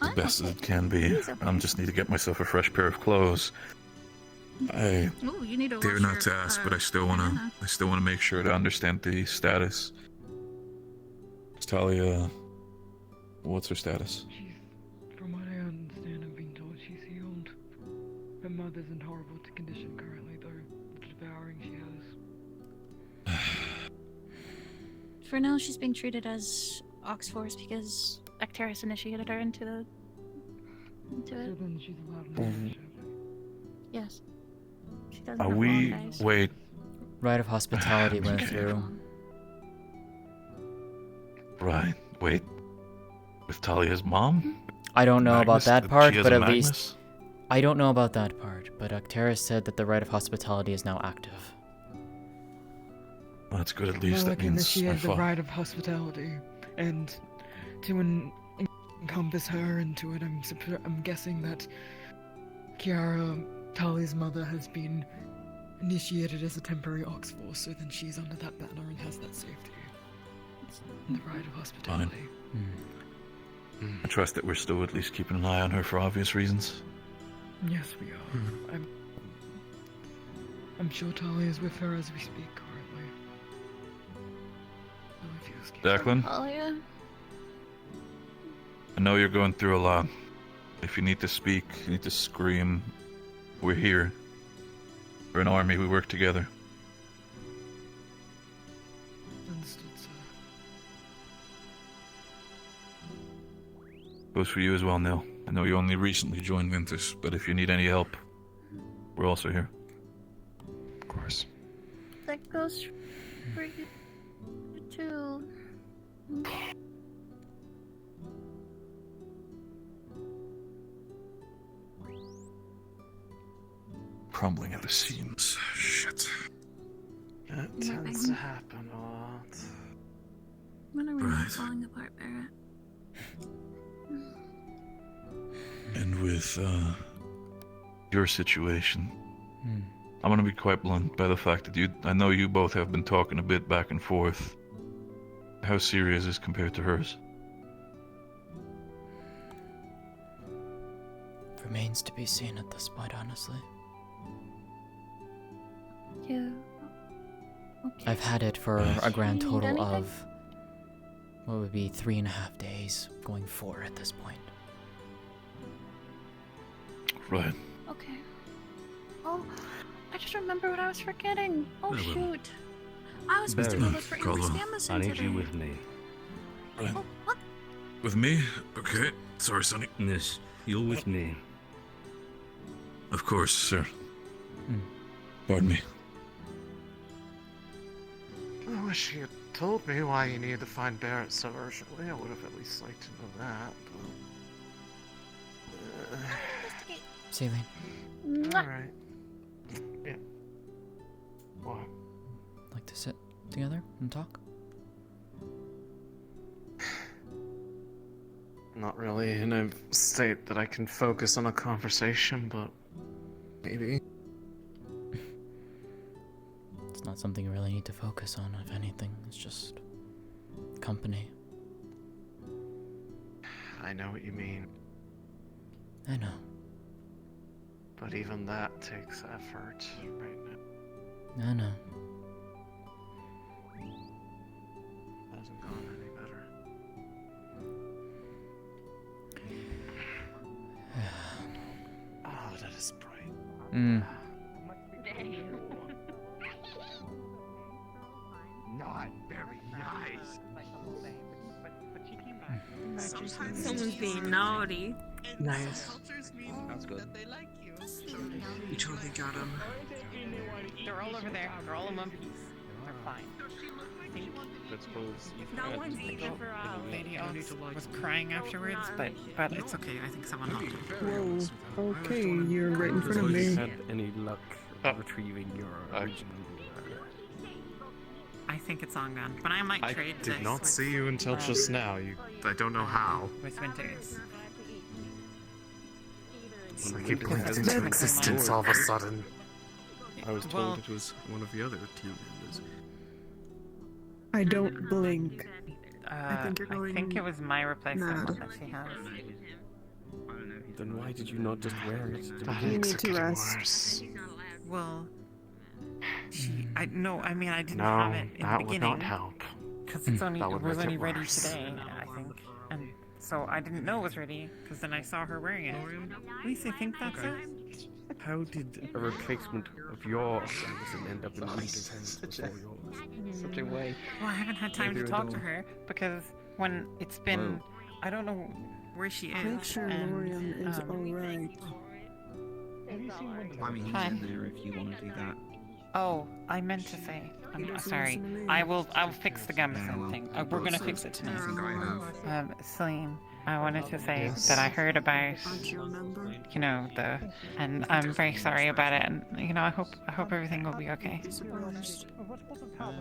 The best as it can be. I just need to get myself a fresh pair of clothes. I Ooh, you need to dare wash not to your, ask, but I still wanna make sure to understand the status. Is Talia, what's her status? From what I understand, I've been told she's healed. Her mother's in horrible condition currently, though. The devouring she has. For now, she's being treated as Oxforce because Actaris initiated her into it. So then she's allowed membership. Yes. She doesn't Are have we? long days. Wait. Rite of hospitality went through. Right. Wait. With Talia's mom? I don't know about Magnus? that She part, has but a at Magnus? least I don't know about that part. But Actaris said that the rite of hospitality is now active. Well, that's good. At least that Malik means initiated the my rite of hospitality, and to encompass her into it, I'm guessing that Kiara, Tali's mother, has been initiated as a temporary Oxforce, so then she's under that banner and has that safety. And the rite of hospitality. I trust that we're still at least keeping an eye on her for obvious reasons. Yes, we are. I'm sure Tali is with her as we speak currently. So if you excuse Declan, Talia? I know you're going through a lot. If you need to speak, you need to scream. We're here. We're an army. We work together. Understood, sir. Goes for you as well, Neil. I know you only recently joined Ventus, but if you need any help, we're also here. Of course. That goes for you too. Crumbling at the seams. Shit. That tends to happen a lot. When are we not falling apart, Barrett? And with your situation, I'm gonna be quite blunt by the fact that I know you both have been talking a bit back and forth. How serious is compared to hers? Remains to be seen at this point, honestly. Yeah. Okay. I've had it for a grand Do you need total anything? of what would be 3.5 days, going 4 at this point. Right. Okay. Oh, I just remember what I was forgetting. Oh Very well. shoot. I was supposed to go look for Amber's Damison I need today. you with me. Right. Oh, what? With me? Okay. Sorry, Sonny. Yes, you're with me. Of course, sir. Pardon me. I wish you had told me why you needed to find Barrett so urgently. I would have at least liked to know that, but... Celine. Alright. Yeah. What? Like to sit together and talk? Not really in a state that I can focus on a conversation, but... maybe. It's not something you really need to focus on, if anything. It's just company. I know what you mean. I know. But even that takes effort right now. I know. Hasn't gone any better. Oh, that is bright. Not very nice. Sometimes someone's being naughty. Nice. That's good. You totally got him. They're all over there. They're all in one piece. They're fine. Let's suppose you No one's eating for us. Lady Oaks was crying afterwards, but it's okay. I think someone helped her. Whoa. Okay, you're right in front of me. Had any luck retrieving your original? I think it's on gun, but I might I trade did this not with, see you until just now. I don't know how. with Winters. It's like it blinked into existence all of a sudden. I was told Well- it was one of the other team members. I don't blink. I think you're going think it was my replacement mad. one that she has. Then why did you not just wear it? to You begin need with? to rest. Well, I mean, I didn't No, have it in that the would beginning. not help. Because That would it was make it only ready worse. today, I think. And so I didn't know it was ready, because then I saw her wearing it. At least I think that's it. How did a replacement of your medicine end up in Luca's hands before yours? Such a way. Well, I haven't had time to talk to her, because when it's been... I don't know where she is. Make sure and, Lorian is alright. I mean, he's Hi. in there if you want to do that. Oh, I meant to say. I'm doesn't sorry. listen to me. I'll fix the Gambeson thing. We're gonna fix it tonight. Celine, I wanted to say that I heard about, Don't you remember? and I'm very sorry about it, and I hope everything will be okay. Surprised. I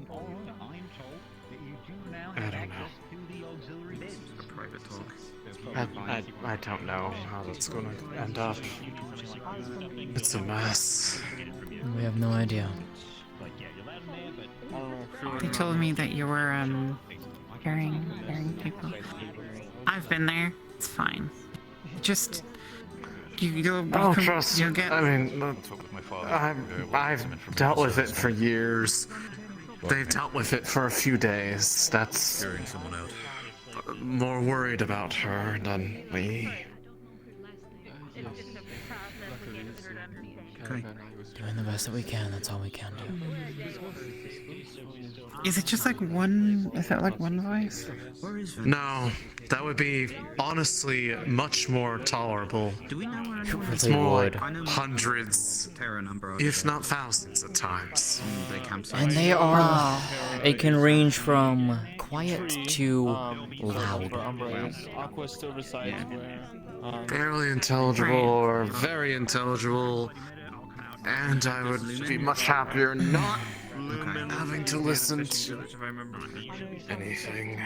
don't know. A private talk. I don't know how that's gonna end up. It's a mess. We have no idea. They told me that you were hearing people. I've been there. It's fine. Just you'll get. I mean, I've dealt with it for years. They've dealt with it for a few days. That's more worried about her than me. Okay. Doing the best that we can, that's all we can do. Is it just like one? Is that like one voice? No, that would be honestly much more tolerable. Do we know where It anyone It's really more would. like hundreds, Terra number? if not thousands at times. They campsite. And they are. It can range from quiet to loud. Aqua still resides where. Barely intelligible or very intelligible. And I would be much happier not having to listen to anything.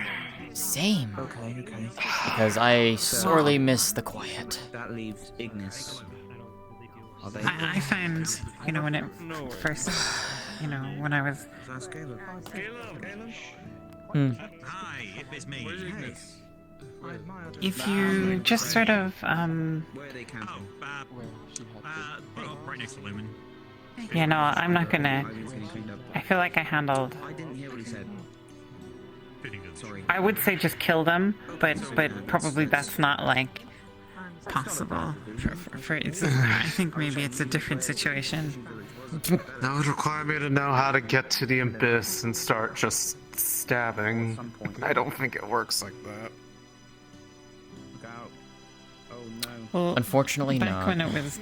Same. Okay. Because I sorely miss the quiet. That leaves Ignis. Are they? I found, when it first, when I was. That's Caleb. Hi, it's me. If you just sort of, Where are they camping? Right next to Lumen. I'm not gonna. I feel like I handled. I didn't hear what he said. Sorry. I would say just kill them, but probably that's not like possible. For it's, I think maybe it's a different situation. That would require me to know how to get to the abyss and start just stabbing. I don't think it works like that. Look out. Oh no. Well, Unfortunately, back not. when it was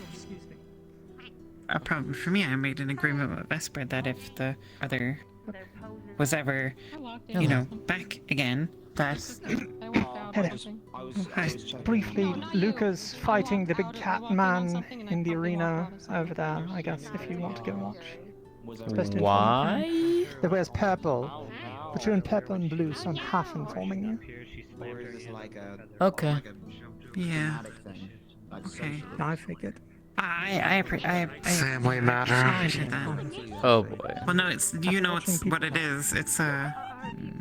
a problem for me, I made an agreement with Vesper that if the other was ever, back again, that. Briefly, Luca's fighting the big cat man in the arena over there, I guess, if you want to go and watch. Supposed to inform Why? you. That wears purple. But you're in purple and blue, so I'm half informing you. Okay. Yeah. Okay. I figured. I Family matter. appreciate that. Oh boy. Well, no, it's what it is. It's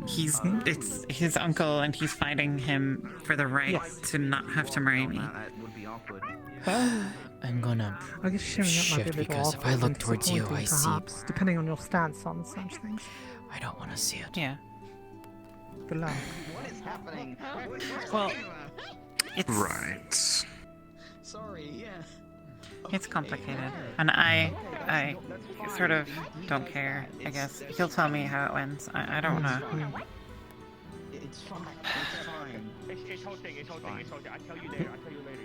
it's his uncle, and he's fighting him for the right to not have to marry me. I'm gonna I guess showing up might be a shift little because if awkward I look and towards you, I disappointing, see. perhaps, depending on your stance on such things. I don't want to see it. Yeah. Good luck. What is happening? Well, it's Right. Sorry, yeah. it's complicated, and I sort of don't care. I guess he'll tell me how it went. I don't know. It's fine. It's fine. It's holding. I tell you later.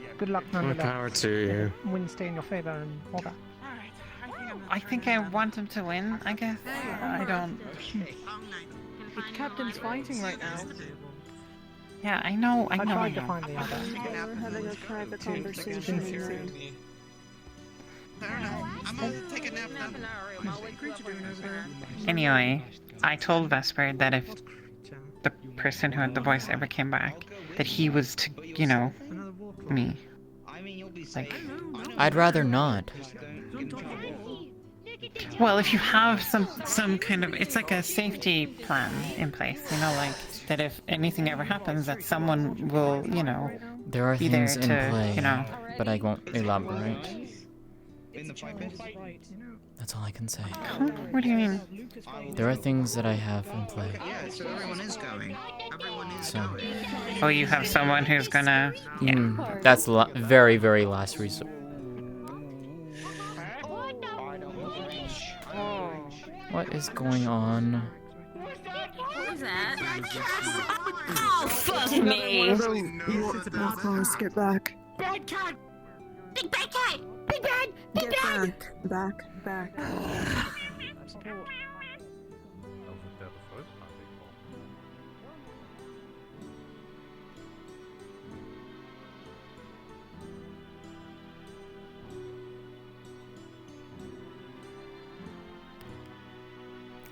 Yeah. Good luck, More nonetheless. power to you. Win stay in your favor and all that. I think I want him to win. I guess I don't. The captain's fighting right now. Yeah, I know. I tried to find the other. We're having a private conversation. I'm gonna take a nap now. Anyway, I told Vesper that if the person who had the voice ever came back, that he was to, me. Like, I'd rather not. Well, if you have some kind of, it's like a safety plan in place, you know, like that if anything ever happens, that someone will, you know, There are be there things in to, play, you know. but I won't elaborate. In the pipe is That's all I can say. What do you mean? There are things that I have in play. Yeah, so everyone is going. Everyone is So, going. Oh, you have someone who's gonna, yeah. that's very, very last resort. What is going on? What was that? Oh, fuck me! It's about time to get back. Bad cat! Big bad cat! Big bad! Big bad! Back.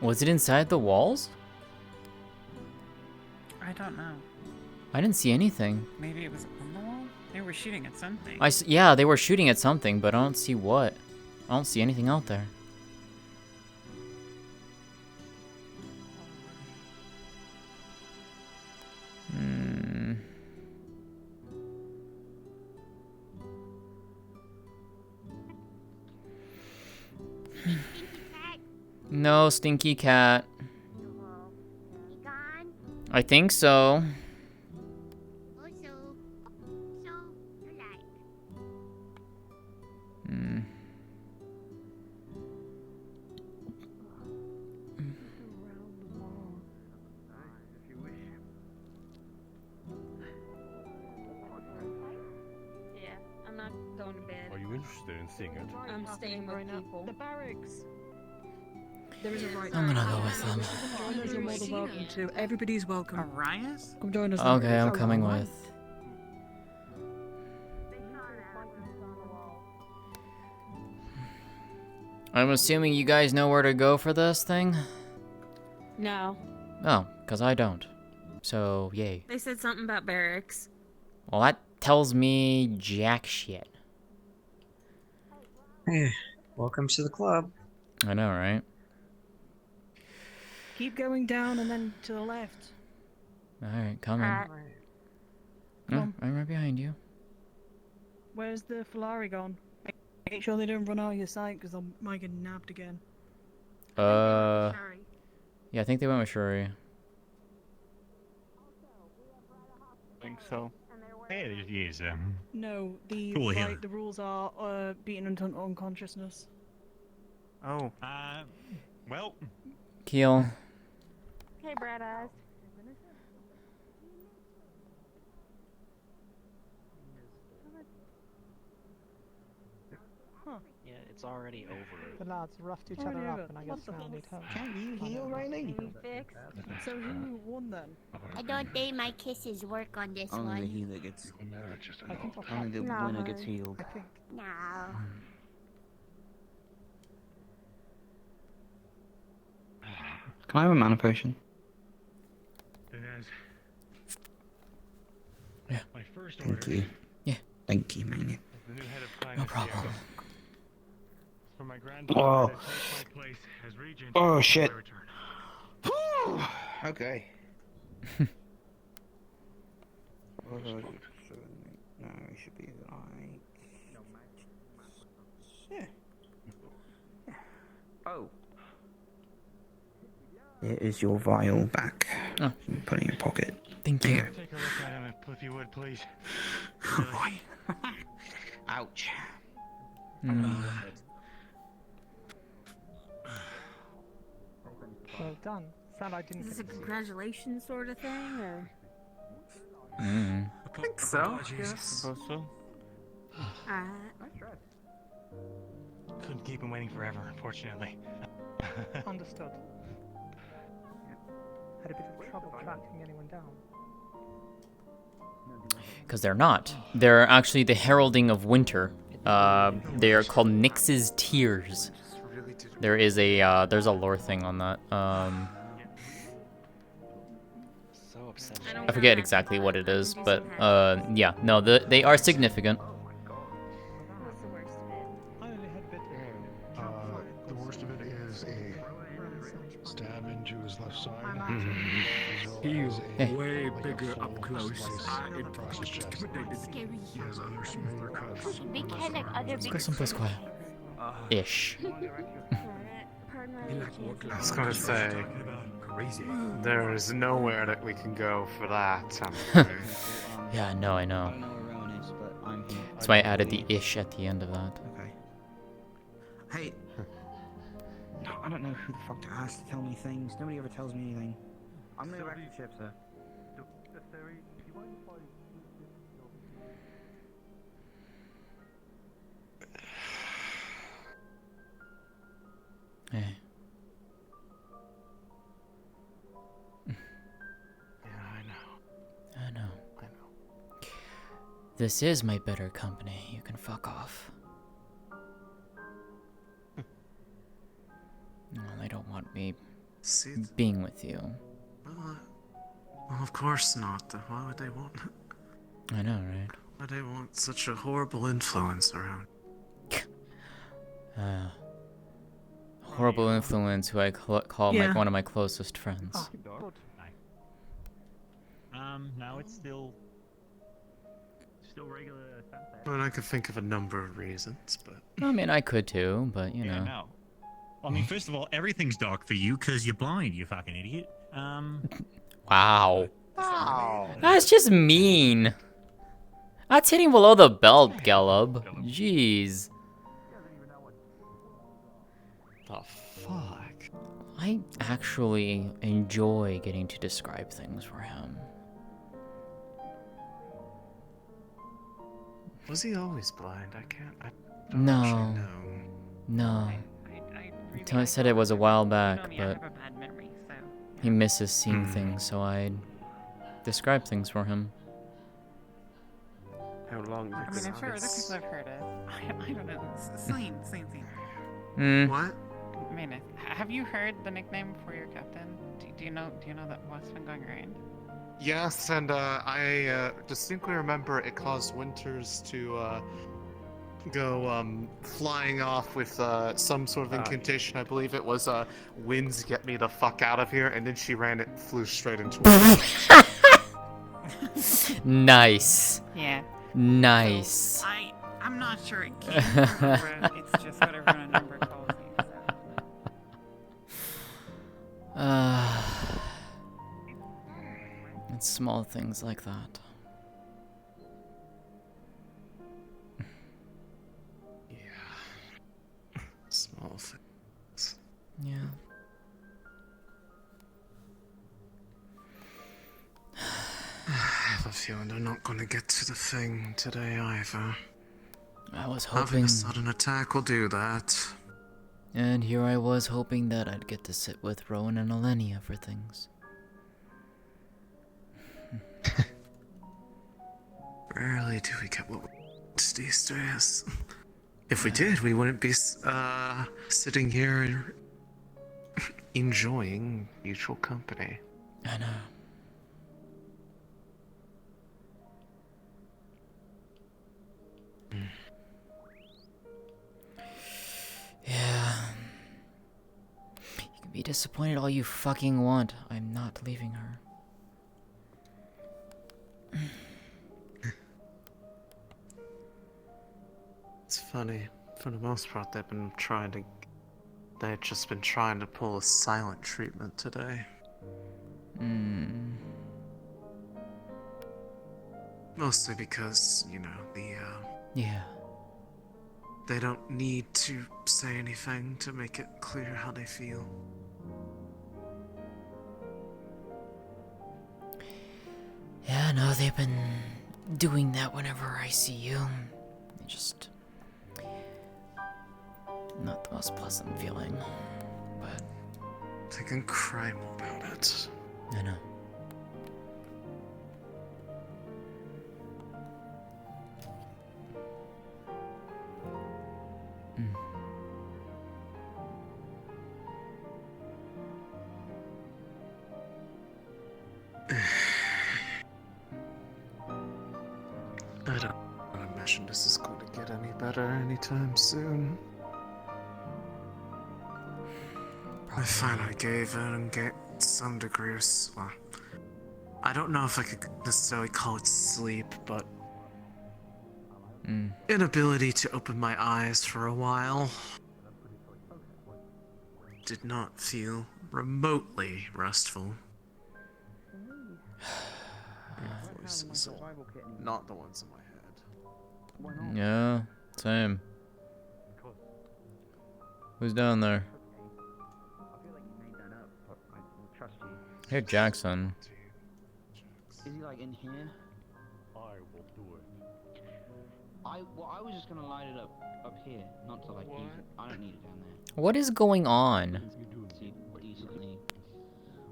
Was it inside the walls? I don't know. I didn't see anything. Maybe it was on the wall? They were shooting at something. Yeah, they were shooting at something, but I don't see what. I don't see anything out there. No, stinky cat. I think so. Yeah, I'm not going to bed. Are you interested in seeing it? I'm staying with people. The barracks. There is a riot. I'm gonna go with them. Join us, you're more than welcome to. Everybody's welcome. A riot? Come join us. Okay, I'm coming with. I'm assuming you guys know where to go for this thing? No. Oh, because I don't. So, yay. They said something about barracks. Well, that tells me jack shit. Hey, welcome to the club. I know, right? Keep going down and then to the left. Alright, coming. Come. I'm right behind you. Where's the Ferrari gone? Make sure they don't run out of your sight, because they might get nabbed again. Yeah, I think they went with Shuri. I think so. Yeah, it is. No, the Cool healer. the rules are beaten into unconsciousness. Oh. Well. Keel. Hey, Brad Eyes. Huh. Yeah, it's already over. The lads roughed each other up, and I guess now need help. Can you heal, Riley? So who won then? I don't think my kisses work on this Only the one. healer gets. I think I'll Only the No. winner gets healed. I think. No. Can I have a mana potion? Yeah. My first Thank order. you. Yeah. Thank you, Maeneth. The new head of No problem. For my granddaughter Oh. to take my place as regent. Oh, shit. I return. Whew. Okay. No, it should be like. Yeah. Oh. Here is your vial back. Oh. Put it in your pocket. Thank There you. you go. Take a look at him, if you would, please. Oh boy. Ouch. Well done. Sad I didn't Is this a get to see it. congratulations sort of thing, or? Mm. I think so. Jesus. Yes. Suppose so. Couldn't keep him waiting forever, unfortunately. Understood. Had a bit of trouble tracking anyone down. Because they're not. They're actually the heralding of winter. They are called Nyx's Tears. There is a there's a lore thing on that. So upset. I forget exactly what it is, but yeah, no, they are significant. What's the worst of it? I only had a bit. The worst Hey. way bigger up close. They can like other Let's big go someplace quiet. Ish. I was gonna say, there is nowhere that we can go for that. Yeah, I know. I don't know where Rowan is, but I'm here. That's why I added the ish at the end of that. Okay. Hey. No, I don't know who the fuck to ask to tell me things. Nobody ever tells me anything. I'm gonna go back to the ship, sir. Hey. I know. This is my better company. You can fuck off. Well, they don't want me being with you. Well, of course not. Why would they want? I know, right? Why would they want such a horrible influence around? Horrible influence who I call like one of my closest friends. Now it's still regular sunset. Well, I could think of a number of reasons, but I mean, I could too, but you Yeah, know. no. Well, I mean, first of all, everything's dark for you because you're blind, you fucking idiot. Wow. That's just mean. That's hitting below the belt, Gelub. Jeez. the fuck? I actually enjoy getting to describe things for him. Was he always blind? I don't actually No. know. No. Until said it was a while back, but he misses seeing things, so I describe things for him. How long? I mean, I'm sure other people have heard it. I don't know. Same. What? Maeneth, have you heard the nickname for your captain? Do you know that what's been going around? Yes, and I distinctly remember it caused Winters to go flying off with some sort of incantation. I believe it was "Winds get me the fuck out of here," and then she flew straight into it. Nice. Yeah. Nice. So I'm not sure it came from Rosewood. It's just what everyone in number calls you. It's small things like that. Small things. Yeah. I have a feeling they're not going to get to the thing today either. I was Having hoping. a sudden attack will do that. And here I was hoping that I'd get to sit with Rowan and Elenia for things. Rarely do we get what we want these days. If we did, we wouldn't be sitting here enjoying mutual company. I know. Yeah. You can be disappointed all you fucking want. I'm not leaving her. It's funny. For the most part, they've just been trying to pull a silent treatment today. Mostly because, Yeah. they don't need to say anything to make it clear how they feel. Yeah, no, they've been doing that whenever I see you. Just not the most pleasant feeling, but They can cry more about it. I know. I don't imagine this is going to get any better anytime soon. I finally gave in and get some degree of, I don't know if I could necessarily call it sleep, but Mm. inability to open my eyes for a while. Did not feel remotely restful. Voices, not the ones in my head. Yeah, same. Who's down there? Hey, Jackson. Is he like in here? I will do it. I was just gonna light it up here, not to like use it. I don't need it down there. What is going on? See decently.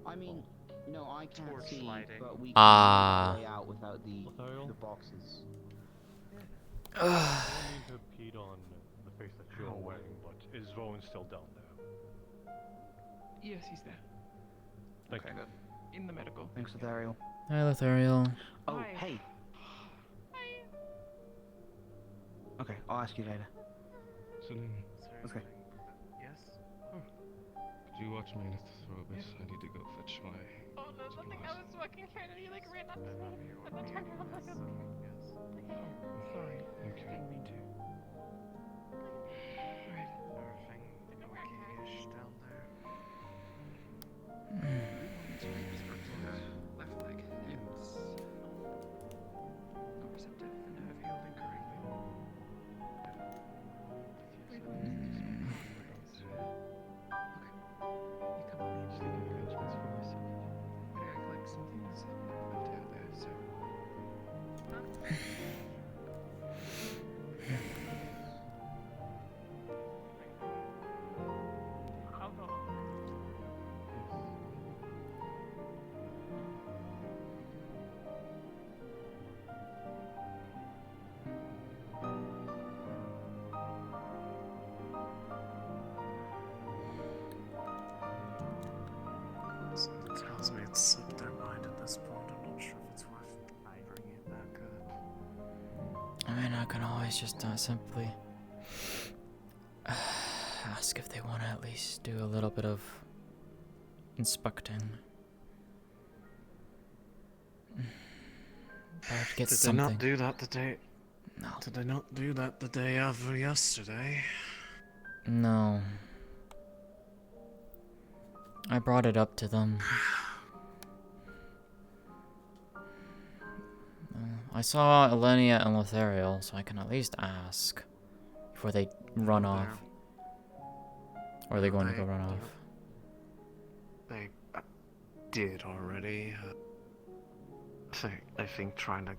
I mean, no, I can't see, but we can Ah. way out without the boxes. I don't mean to impede on the face that you're wearing, but is Rowan still down there? Yes, he's there. Thank you. In the medical. Thanks, Lethariel. Hi, Lethariel. Oh, Hi. hey. Okay, I'll ask you later. Okay. Yes? Could you watch Maeneth throw a bit? I need to go fetch my... Oh, no, nothing. I was walking right and you like ran up to me. And then turned around like, okay. Sorry. Okay. Didn't mean to. Alright. Everything okay-ish down there? Left leg. Yes. Not receptive. The nerve healed incorrectly. You come on, just making arrangements for myself. But I act like something's left out there, so. Something tells me it's slipped their mind at this point. I'm not sure if it's worth bringing it back up. I mean, I can always just simply ask if they want to at least do a little bit of inspecting. I'd get Did something. they not do that the day? No. Did they not do that the day of yesterday? No. I brought it up to them. I saw Elenia and Lothario, so I can at least ask before they run off. Or are they going to go run off? They did already. I think trying to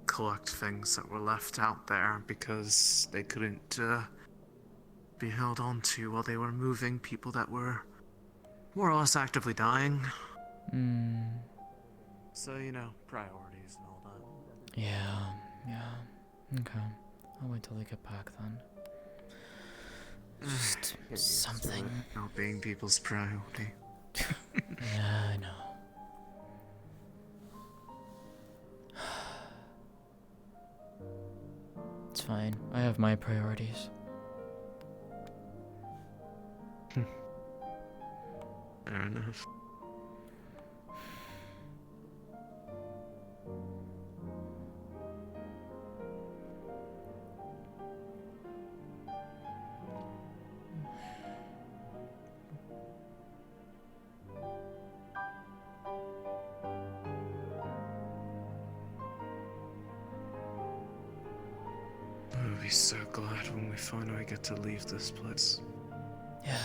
collect things that were left out there because they couldn't be held on to while they were moving people that were more or less actively dying. Hmm. So, you know, priorities and all that. Yeah. Okay. I'll wait till they get back then. Just something. Not being people's priority. Yeah, I know. It's fine. I have my priorities. Fair enough. I'll be so glad when we finally get to leave this place. Yeah.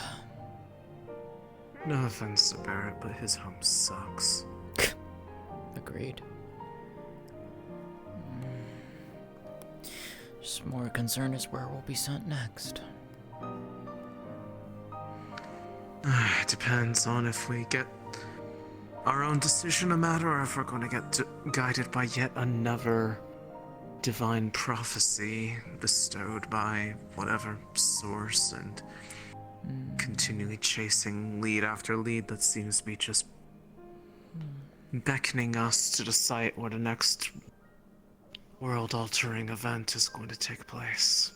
No offense to Barrett, but his home sucks. Agreed. Just more concern is where we'll be sent next. It depends on if we get our own decision a matter or if we're going to get guided by yet another divine prophecy bestowed by whatever source and continually chasing lead after lead that seems to be just beckoning us to the site where the next world-altering event is going to take place.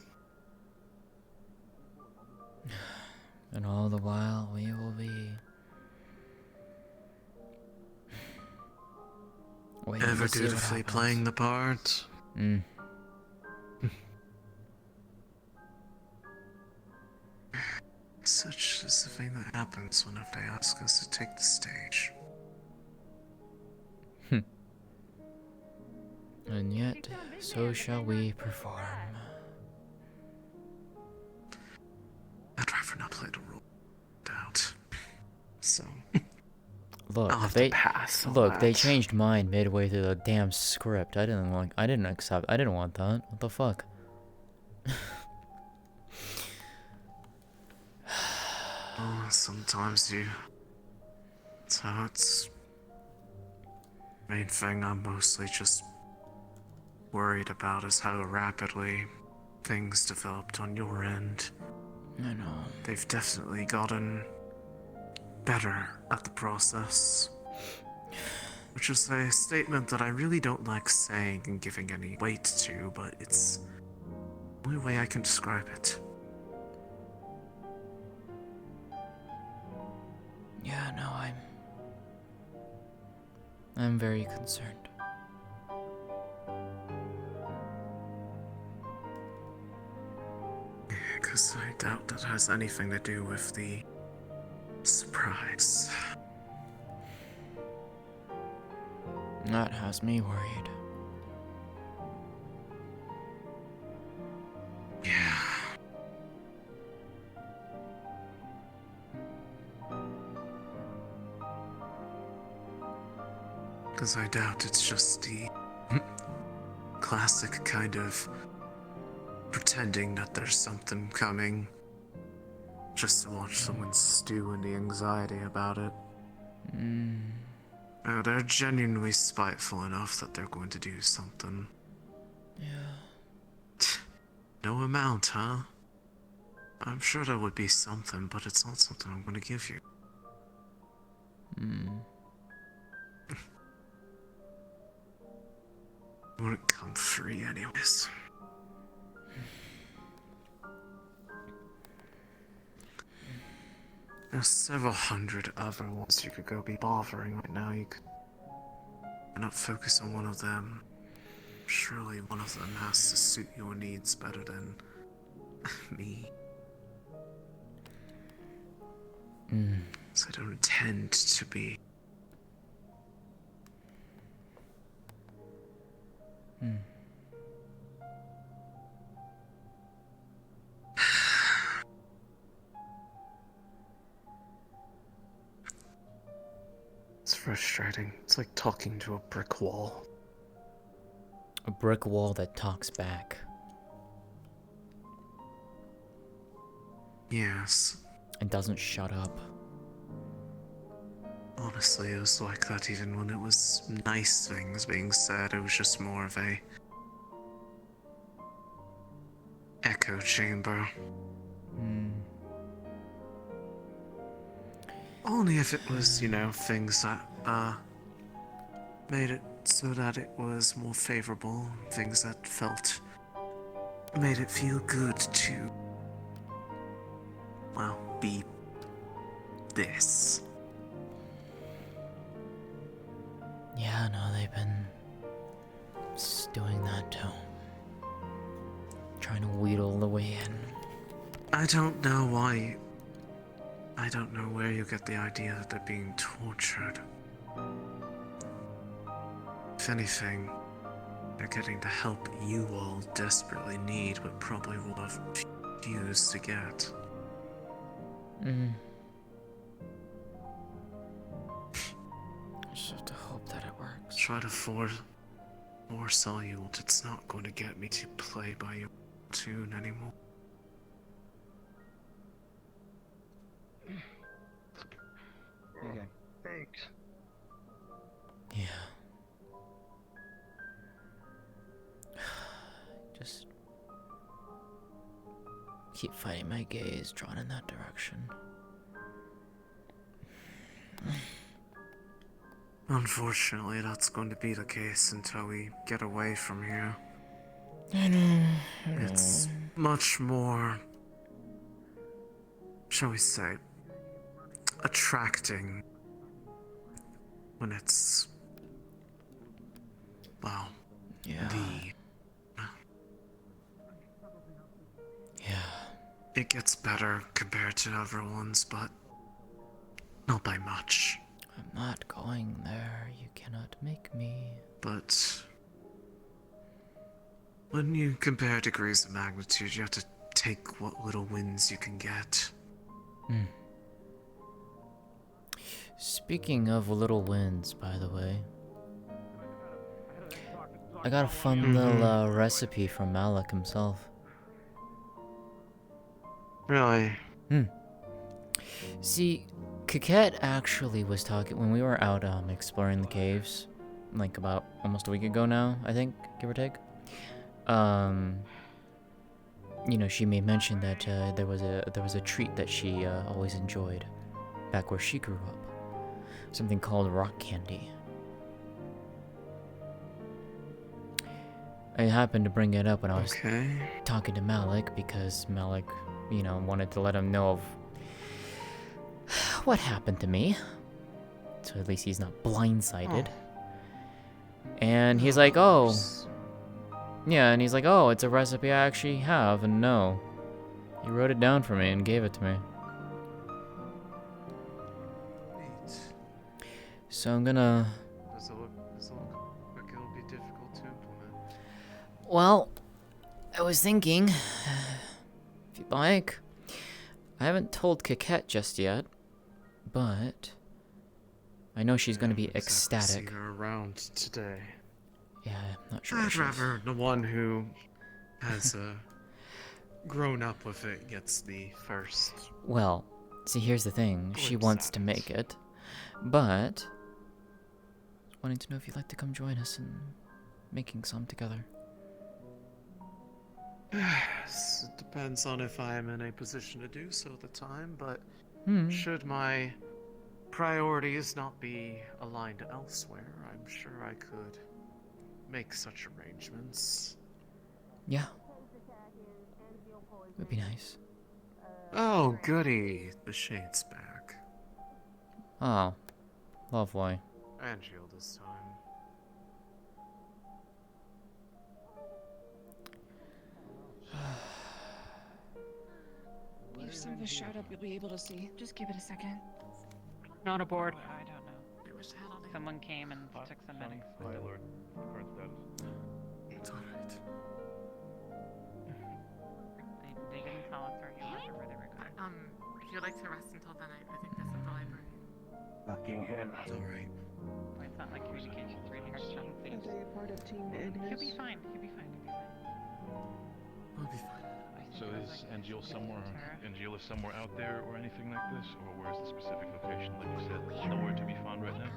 And all the while we will be Wait, Ever let's see what dutifully happens. playing the part? Mm. Such is the thing that happens whenever they ask us to take the stage. And yet, so shall we perform. I'd rather not play the role out. So Look, I'll have to pass on look, they that. changed mine midway through the damn script. I didn't want that. What the fuck? Oh, sometimes you. So it's. Main thing I'm mostly just worried about is how rapidly things developed on your end. I know. They've definitely gotten better at the process. Which is a statement that I really don't like saying and giving any weight to, but it's the only way I can describe it. Yeah, no, I'm very concerned. Because I doubt that has anything to do with the surprise. That has me worried. Yeah. Because I doubt it's just the classic kind of pretending that there's something coming just to watch someone stew in the anxiety about it. No, they're genuinely spiteful enough that they're going to do something. Yeah. No amount, huh? I'm sure there would be something, but it's not something I'm going to give you. It wouldn't come free anyways. There's several hundred other ones you could go be bothering right now. You could not focus on one of them. Surely one of them has to suit your needs better than me. So I don't intend to be. It's frustrating. It's like talking to a brick wall. A brick wall that talks back. Yes. And doesn't shut up. Honestly, it was like that even when it was nice things being said. It was just more of a echo chamber. Only if it was, things that, made it so that it was more favorable. Things that made it feel good to, well, be this. Yeah, no, they've been doing that too. Trying to wheedle the way in. I don't know why. I don't know where you get the idea that they're being tortured. If anything, they're getting the help you all desperately need, but probably will have refused to get. Just have to hope that it works. Try to force all you want. It's not going to get me to play by your tune anymore. Okay. Thanks. Yeah. Just keep fighting my gaze drawn in that direction. Unfortunately, that's going to be the case until we get away from here. I know. It's much more, shall we say, attracting when it's well, Yeah. It gets better compared to everyone's, but not by much. I'm not going there. You cannot make me. But when you compare degrees of magnitude, you have to take what little wins you can get. Speaking of little wins, by the way, I got a fun little recipe from Malik himself. Really? See, Coquette actually was talking when we were out exploring the caves, like about almost a week ago now, I think, give or take. You know, she made mention that there was a treat that she always enjoyed back where she grew up, something called rock candy. I happened to bring it up when I was talking to Malik because Malik, you know, wanted to let him know of what happened to me, so at least he's not blindsided. And he's like, oh. Yeah, and he's like, oh, it's a recipe I actually have, and no. He wrote it down for me and gave it to me. So I'm gonna... Does it look like it'll be difficult to implement? Well, I was thinking, if you'd like, I haven't told Coquette just yet, but I know she's gonna be ecstatic. See her around today. Yeah, I'm not sure. I'd rather the one who has grown up with it gets the first. Well, see, here's the thing. She wants to make it, but wanting to know if you'd like to come join us in making some together. It depends on if I am in a position to do so at the time, but should my priorities not be aligned elsewhere, I'm sure I could make such arrangements. Yeah. Would be nice. Oh, goody. The shade's back. Oh, lovely. And shield this time. If some of us showed up, you'll be able to see. Just give it a second. Not aboard. I don't know. Someone came and took some medics. High alert. Current status. It's alright. They didn't tell us where he was or where they were going. If you'd like to rest until then, I think that's at the library. Fucking hell. It's alright. Well, it's not like communication's really hard to tell. Part of Team He'll be fine. He'll be fine. I'll be fine. So is Angeal somewhere out there or anything like this? Or where's the specific location? Like you said, nowhere to be found right now?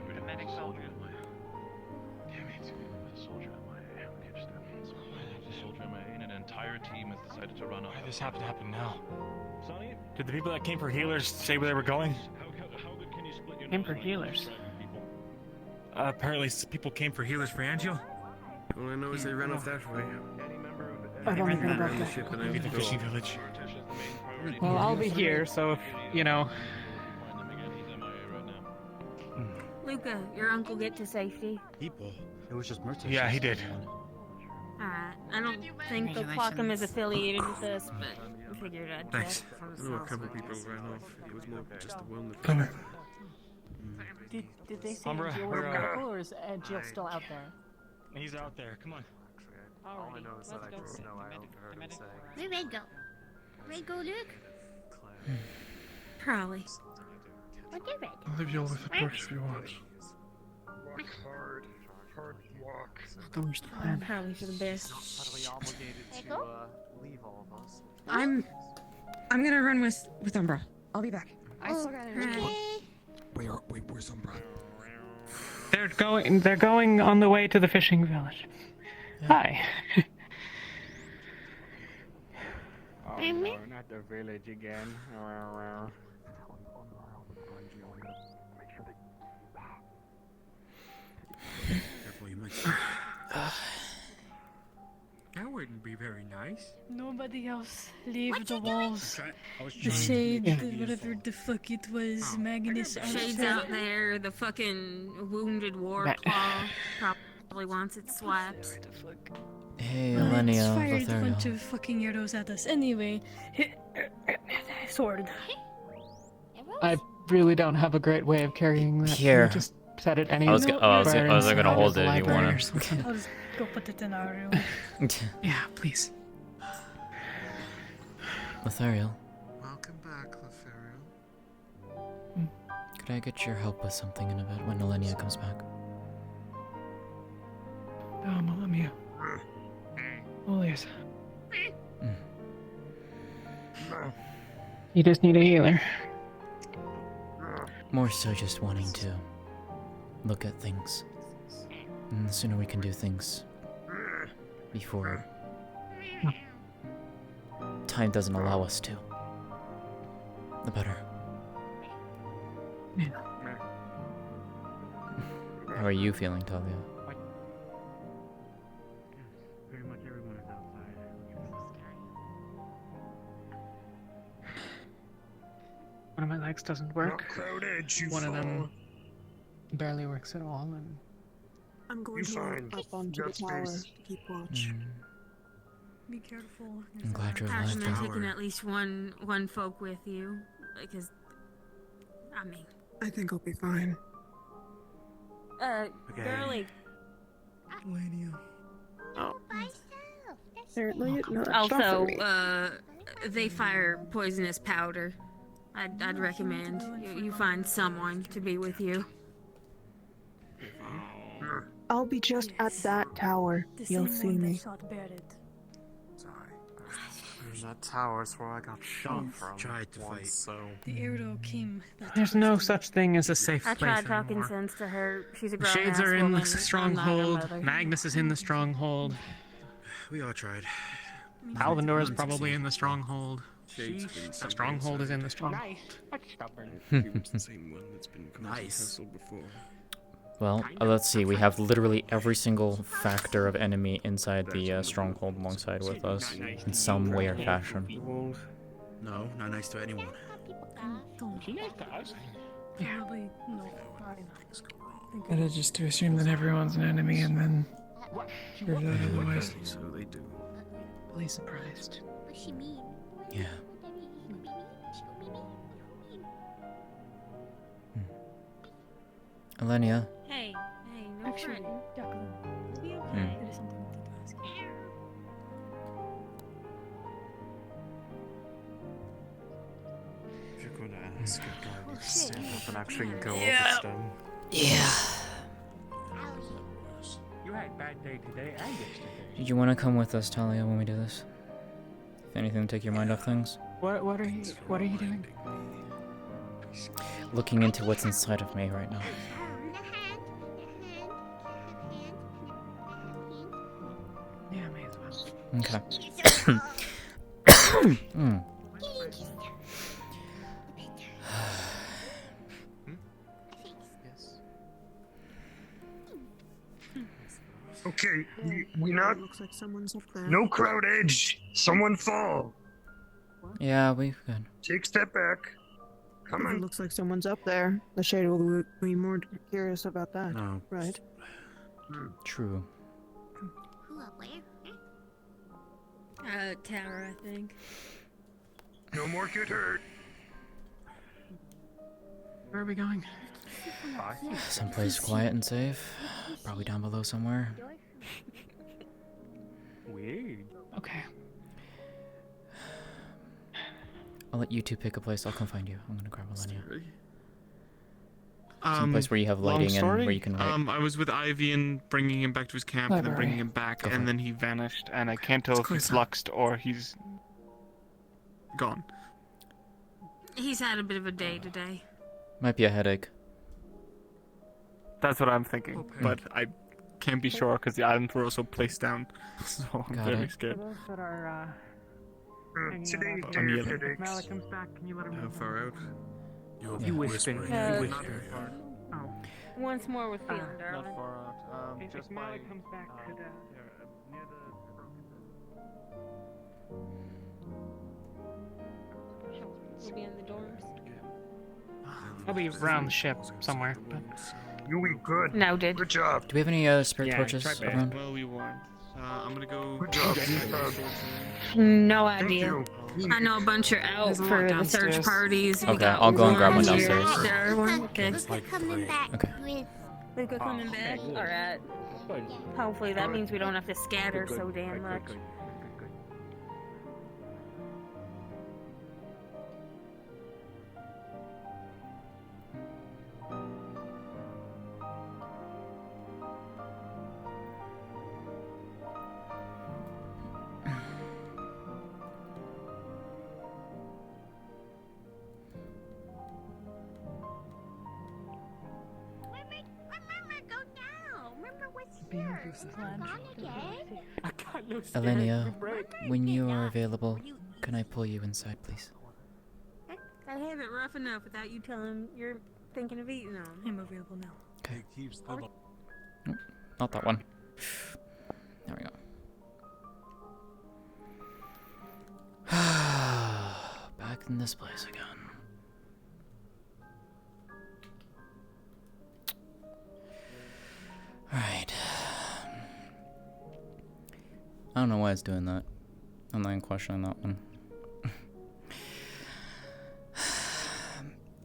The medic told me. Damn it. The soldier MIA. Okay, just the soldier MIA and an entire team has decided to run off. This happened to happen now. Sonny? Did the people that came for healers say where they were going? How good can you split your Came for healers. Apparently people came for healers for Angel. All I know is they ran off that way. I've only heard about that. Maybe the fishing village. Well, I'll be here, so if, you know... Luca, your uncle get to safety? People? It was just Murtaugh. Yeah, he did. Alright, I don't think they'll clock him as affiliated with us, but I figured I'd Thanks. check. I know a couple people ran off. It was more just the one that... Come here. Did they say Umbra, Jill we're, was medical, or is Jill still out there? He's out there. Come on. All I know is that I just know I overheard him say. Where'd Red go? Red go, Luke? Probably. What did Red? I'll leave you all with the torch if you want. Walk hard. Hard walk. Probably for the best. Totally obligated to leave all of us. I'm gonna run with Umbra. I'll be back. I still got it. Where's Umbra? They're going on the way to the fishing village. Hi. Oh no, not the village again. Careful, you might. That wouldn't be very nice. Nobody else. Leave the walls. I was The trying to shade, be whatever the fuck it was, Magnus. Shade's out there. The fucking wounded war claw probably wants it swapped. Hey, It's Alenia, fired a bunch Lothario. of fucking arrows at us. Anyway, sword. I really don't have a great way of carrying that. Can you Here. just set it I anywhere. was gonna hold it if you wanna. I'll just go put it in our room. Yeah, please. Lothario, Welcome back, Lothario. could I get your help with something in a bit when Alenia comes back? Malamia. Oh, yes. You just need a healer. More so just wanting to look at things. And the sooner we can do things before time doesn't allow us to, the better. How are you feeling, Talia? Pretty much everyone is outside. One of my legs doesn't work. Not crowded, you One of them fall. barely works at all, and I'm going You to fine. up onto the Got tower space. to keep watch. Be careful. I'm glad you're alive, Imagine though. taking at least one folk with you, because I mean, I think I'll be fine. girly. Lania. Oh. Certainly not. Also, they fire poisonous powder. I'd recommend you find someone to be with you. I'll be just at that tower. You'll see me. That tower's where I got shot from. Tried to once, fight. so. The arrow came. There's no such thing as a safe I place tried talking anymore. sense to her. She's a The grown shades ass are in woman. the I'm not her stronghold. mother. Magnus is in the stronghold. We all tried. Alvendor is probably in the stronghold. Shade's been The something stronghold is in the inside. stronghold. Nice. That's stubborn. It's the same one that's been causing Nice. hassle before. Well, let's see. We have literally every single factor of enemy inside the stronghold alongside with us in some way or fashion. No, not nice to anyone. She nice to us. Probably no. Probably not. better just to assume that everyone's an enemy and then prove that otherwise. So they do. Really surprised. Yeah. Alenia. Hey, no Actually, friend. Declan, be okay. Hmm. There is something I need to ask you. If you're going to ask, you're going to stand up and actually go Yeah. over to them. Yeah. You had a bad day today and yesterday. Did you want to come with us, Talia, when we do this? If anything to take your mind off things? What are you doing? Looking into what's inside of me right now. Yeah, may as well. Okay. Mm. Okay, we not. Looks like someone's up there. No crowd edge. Someone fall. Yeah, we could. Take a step back. Come It on. looks like someone's up there. The shade will be more curious about that. No. Right? True. Who up where? Tower, I think. No more get hurt. Where are we going? Someplace quiet and safe. Probably down below somewhere. Weird. Okay. I'll let you two pick a place. I'll come find you. I'm gonna grab Alenia. Um, Someplace where you have long lighting and story? where you can write. I was with Ivy and bringing him back to his camp, and then Library. bringing him back, Go for and it. then he vanished, and I can't tell if he's luxed or he's gone. He's had a bit of a day today. Might be a headache. That's what I'm thinking, but I can't be sure because the items were also placed down, so I'm Got very it. scared. For those that are Today's I'm day of yelling. if headaches. Malik comes back, can you let him know? How far out? You whisper. Uh, You whisper. Oh. Once more with feeling, darling. Not far out. If Just Malik by, comes back, could near the We'll be in the dorms. I'll be around the ship somewhere. But... You be good. Noted. Good job. Do we have any spirit torches try back. around? Well, we weren't. I'm gonna go. Good job. No Thank idea. you. I know a bunch are out There's a lot for the downstairs. search parties. We Okay, got I'll go and grab one here. downstairs. There are one. Okay. coming back Okay. with. Luca coming back. All right. Hopefully that means we don't have to scatter so damn much. Elenia, when you are available, can I pull you inside, please? I have it rough enough without you telling him you're thinking of eating on. I'm available now. Okay. Nope, not that one. There we go. Back in this place again. Alright. I don't know why it's doing that. I'm not even questioning that one.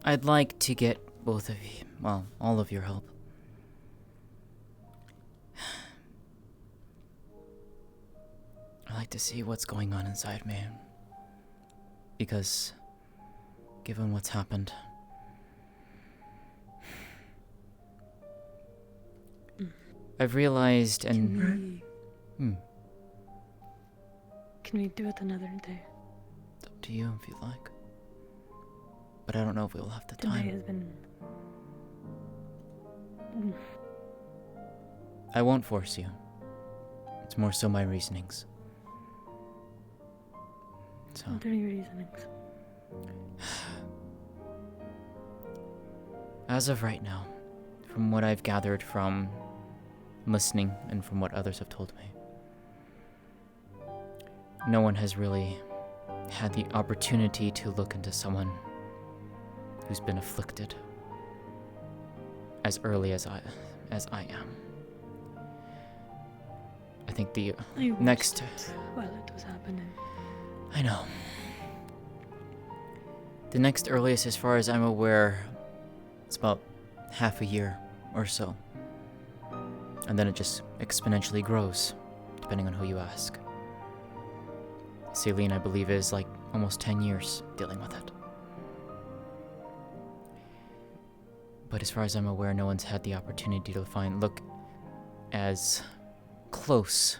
I'd like to get both of you, well, all of your help. I like to see what's going on inside me. Because, given what's happened, I've realized and... Can we do it another day? It's up to you if you like. But I don't know if we'll have the time. Today has been... I won't force you. It's more so my reasonings. So. What are your reasonings? As of right now, from what I've gathered from listening and from what others have told me, no one has really had the opportunity to look into someone who's been afflicted as early as I am. I think the next... While it was happening. I know. The next earliest, as far as I'm aware, it's about half a year or so. And then it just exponentially grows, depending on who you ask. Celine, I believe, is like almost 10 years dealing with it. But as far as I'm aware, no one's had the opportunity to look as close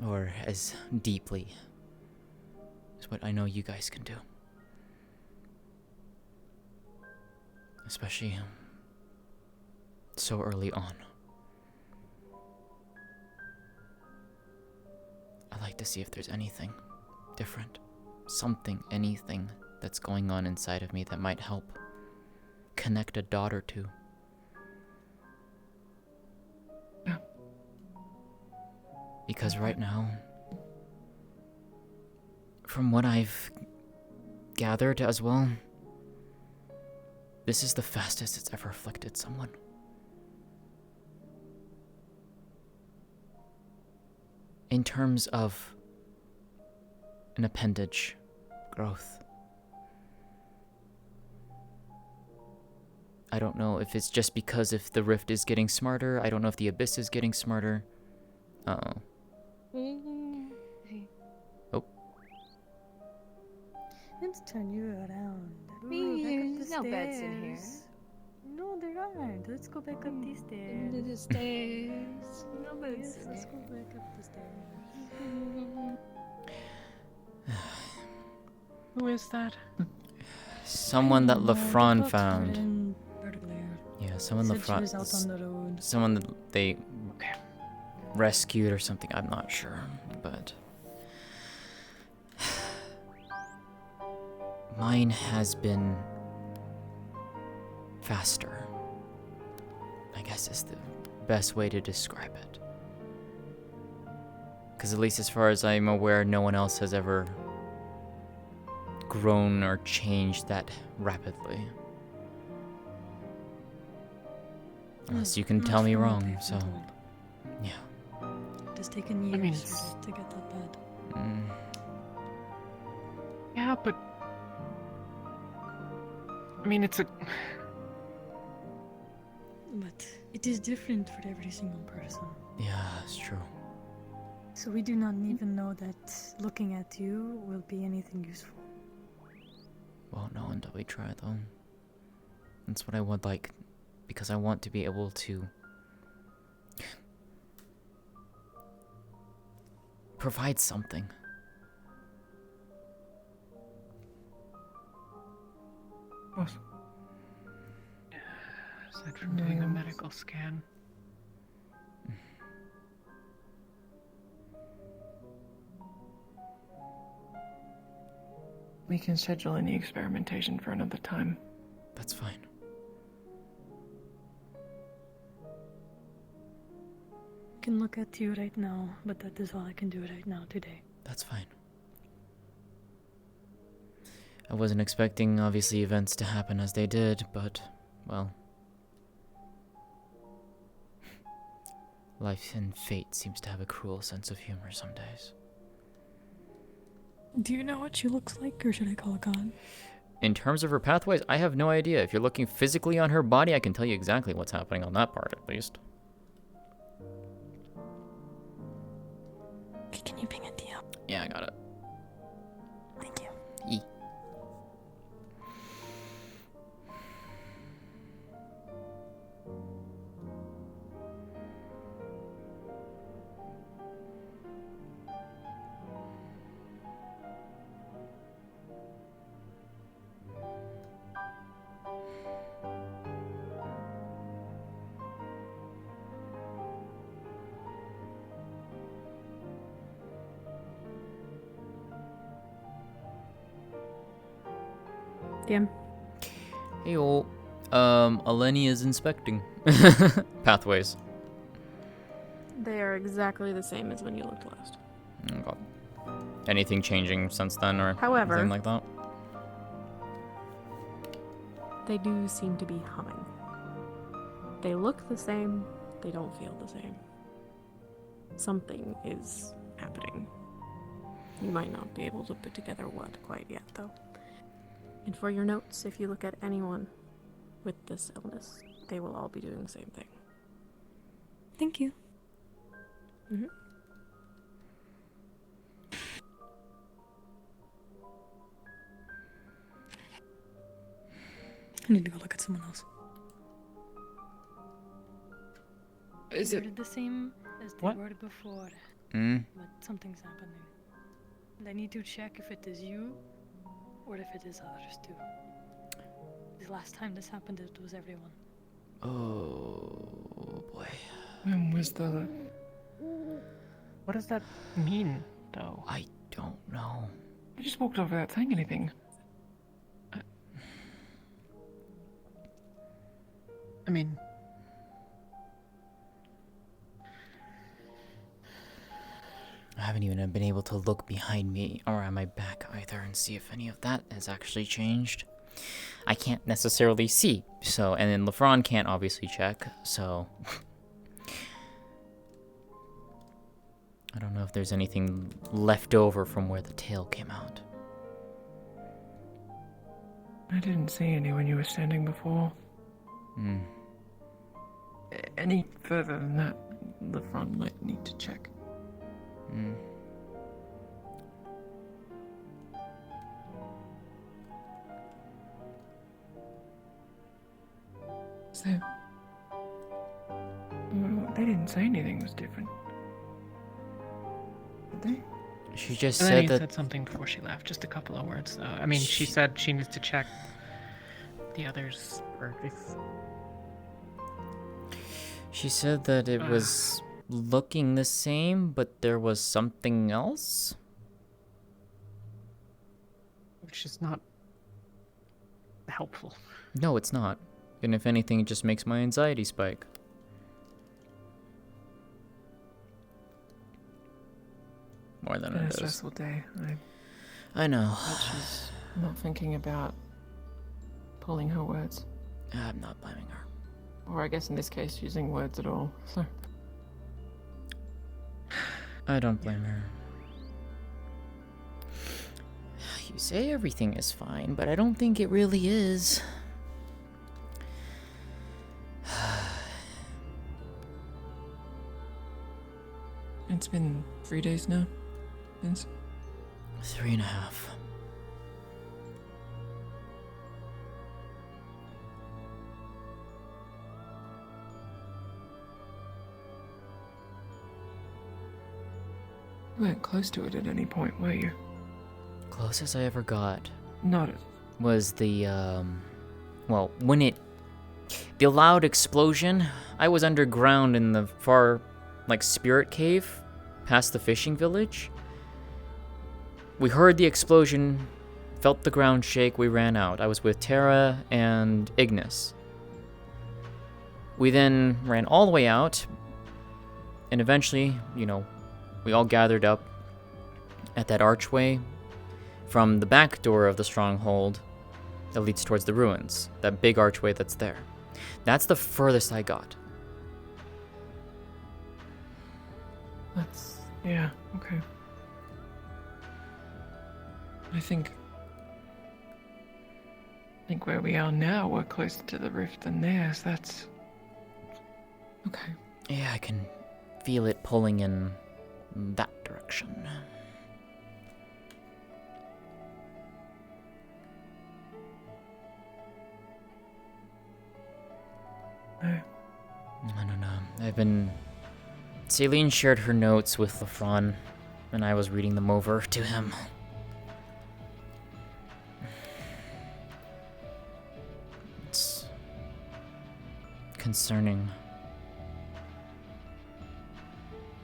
or as deeply as what I know you guys can do. Especially so early on. I'd like to see if there's anything different, anything that's going on inside of me that might help connect a dot or two. Because right now, from what I've gathered as well, this is the fastest it's ever afflicted someone. In terms of an appendage growth. I don't know if it's just because if the rift is getting smarter. I don't know if the abyss is getting smarter. Uh-oh. Oh. Let's turn you around. There's no beds in here. No, there aren't. Let's go back up these stairs. Under the stairs. No beds. Let's go back up the stairs. Who is that? Someone that Lafron found. Yeah, someone Said she was out on the road. Someone that they rescued or something. I'm not sure, but mine has been faster, I guess is the best way to describe it. Because at least as far as I'm aware, no one else has ever grown or changed that rapidly. Unless you can Not tell me from what wrong, I've been so... told. Yeah. It has taken years I mean, for it to get that bad. Yeah, but I mean, it's a. But it is different for every single person. Yeah, it's true. So we do not even know that looking at you will be anything useful. Won't know until we try, though. That's what I would like, because I want to be able to provide something. What? Aside from doing a medical scan. We can schedule any experimentation for another time. That's fine. I can look at you right now, but that is all I can do right now today. That's fine. I wasn't expecting, obviously, events to happen as they did, but, well... Life and fate seems to have a cruel sense of humor some days. Do you know what she looks like, or should I call a god? In terms of her pathways, I have no idea. If you're looking physically on her body, I can tell you exactly what's happening on that part, at least. Okay, can you ping a DM? Yeah, I got it. Thank you. E. DM. Hey, ol'. Eleni is inspecting pathways. They are exactly the same as when you looked last. Oh god. Anything changing since then, or However, anything like that? they do seem to be humming. They look the same, they don't feel the same. Something is happening. You might not be able to put together what quite yet, though. And for your notes, if you look at anyone with this illness, they will all be doing the same thing. Thank you. Mm-hmm. I need to go look at someone else. Is They it were the same as they what? were before, Mm. but something's happening. And I need to check if it is you or if it is others too. The last time this happened, it was everyone. Oh boy. When was the... What does that mean, though? I don't know. I just walked over without saying anything. I mean... I haven't even been able to look behind me or on my back either and see if any of that has actually changed. I can't necessarily see, so, and then LeFron can't obviously check, so... I don't know if there's anything left over from where the tail came out. I didn't see any when you were standing before. Hmm. Any further than that, the front might need to check. Hmm. So... Well, they didn't say anything was different. Did they? She just Eleni said that... said something before she left, just a couple of words, though. I mean, she said she needs to check the others for if... She said that it was looking the same, but there was something else? Which is not helpful. No, it's not. And if anything, it just makes my anxiety spike. more than Been a it is. stressful day. I know. But she's not thinking about pulling her words. I'm not blaming her. Or I guess in this case, using words at all. So. I don't blame her. You say everything is fine, but I don't think it really is. It's been 3 days now, Vince. 3.5. You weren't close to it at any point, were you? Closest I ever got Not was the, well, when the loud explosion, I was underground in the far, like, spirit cave, past the fishing village. We heard the explosion, felt the ground shake, we ran out. I was with Tara and Ignis. We then ran all the way out, and eventually, we all gathered up at that archway from the back door of the stronghold that leads towards the ruins. That big archway that's there. That's the furthest I got. Yeah, okay. I think where we are now, we're closer to the rift than theirs. That's okay. Yeah, I can feel it pulling in that direction. No. I don't know. Celine shared her notes with Lafron, and I was reading them over to him. It's concerning.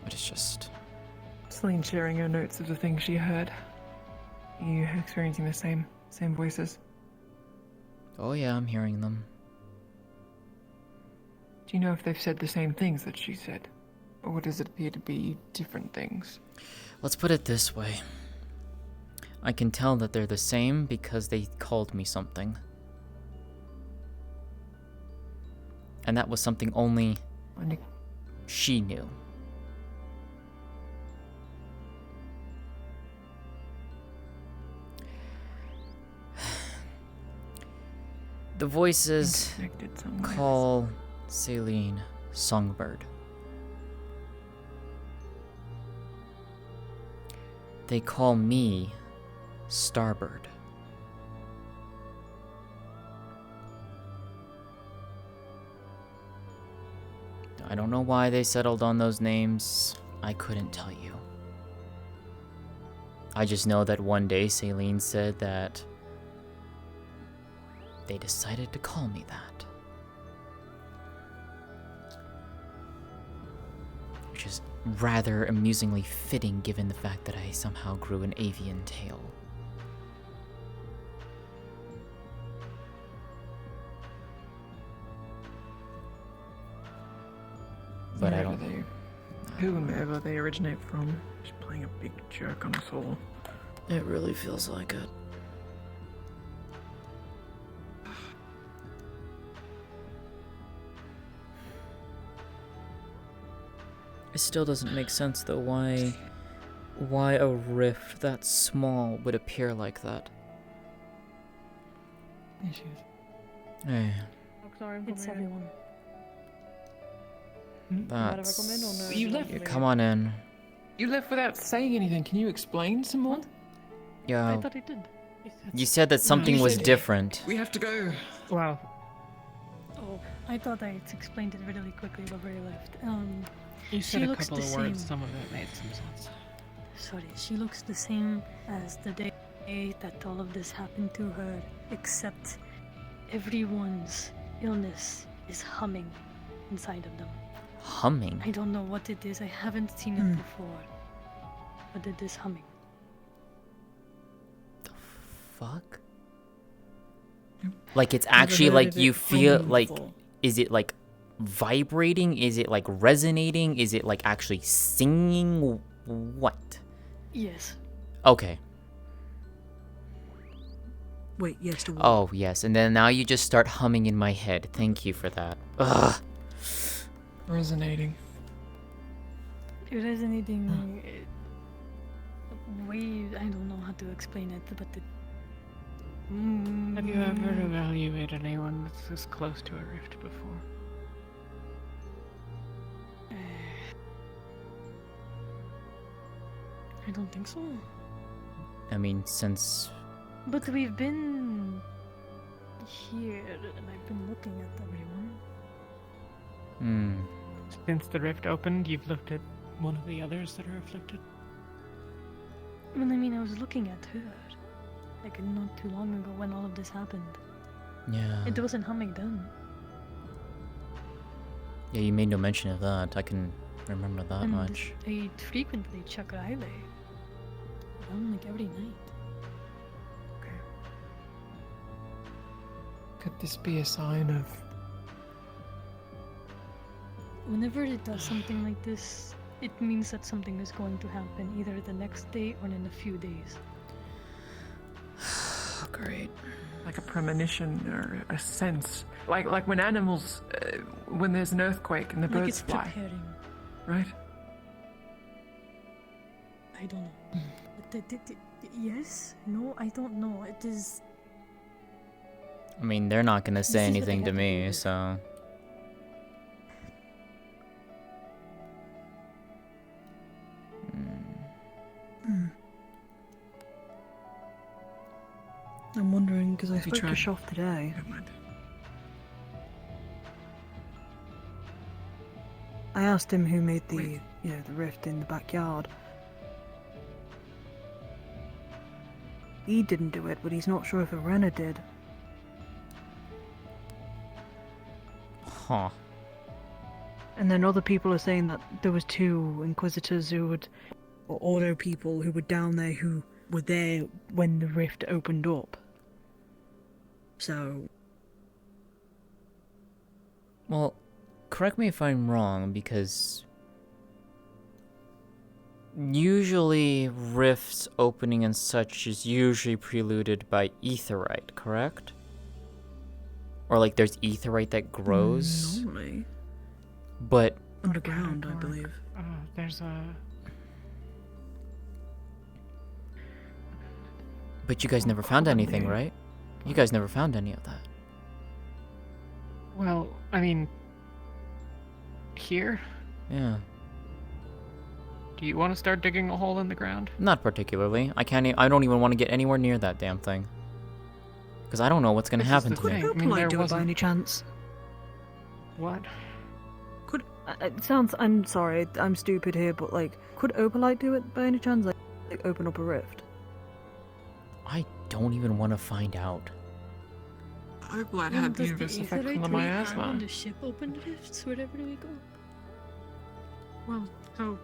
But it's just... Celine sharing her notes of the things she heard. You experiencing the same voices? Oh yeah, I'm hearing them. Do you know if they've said the same things that she said? Or does it appear to be different things? Let's put it this way. I can tell that they're the same because they called me something. And that was something only she knew. The voices call Celine Songbird. They call me Starbird. I don't know why they settled on those names. I couldn't tell you. I just know that one day Celine said that they decided to call me that. Which is rather amusingly fitting given the fact that I somehow grew an avian tail. But I don't... Whomever they originate from, just playing a big jerk on us all. It really feels like it. It still doesn't make sense though why a rift that small would appear like that. Hey, It's everyone. that's... You left. Yeah, come on in. You left without saying anything. Can you explain some more? Yeah. I thought he did. You said that something was different. We have to go. Wow. Oh, I thought I explained it really quickly before he left. You she said a looks couple the of same. words. Some of it made some sense. Sorry, she looks the same as the day that all of this happened to her, except everyone's illness is humming inside of them. Humming? I don't know what it is. I haven't seen it before, but it is humming. Fuck? Like it's actually like you feel like... Is it like vibrating? Is it like resonating? Is it like actually singing? What? Yes. Okay. Wait, yes to what? Oh, yes. And then now you just start humming in my head. Thank you for that. Ugh. Resonating. Resonating. Way, I don't know how to explain it, but the. Have you ever evaluated anyone that's this close to a rift before? I don't think so. I mean, since... But we've been here, and I've been looking at everyone. Since the rift opened, you've looked at one of the others that are afflicted? Well, I mean, I was looking at her. Like, not too long ago when all of this happened. Yeah. It wasn't humming then. Yeah, you made no mention of that. I can remember that And much. I frequently check Riley. Around, like, every night. Could this be a sign of... Whenever it does something like this, it means that something is going to happen either the next day or in a few days. Great. Like a premonition or a sense. Like when animals, when there's an earthquake and the Like birds it's fly. preparing. Right? I don't know. Yes? No, I don't know. It is... I mean, they're not gonna say This is what they anything to have to do me, with. so... I'm wondering, because I Have you spoke to tried- Shoff today. I asked him who made the, the rift in the backyard. He didn't do it, but he's not sure if Arena did. Huh. And then other people are saying that there was two Inquisitors or Ordo people who were down there who were there when the rift opened up. So... Well, correct me if I'm wrong, because... Usually, rifts opening and such is usually preluded by aetheryte, correct? Or like there's aetheryte that grows? Normally. But... Underground, I believe. There's a... But you guys never found anything, right? You guys never found any of that. Well, I mean... Here? Yeah. Do you want to start digging a hole in the ground? Not particularly. I can't. I don't even want to get anywhere near that damn thing. Because I don't know what's gonna happen to me. Could Opalite do it by any chance? What? Could it sounds? I'm sorry, I'm stupid here, but like, could Opalite do it by any chance? Like open up a rift? I don't even want to find out. Opalite had the universal effect on the miasma. When the ship opened rifts wherever we go. Well, so...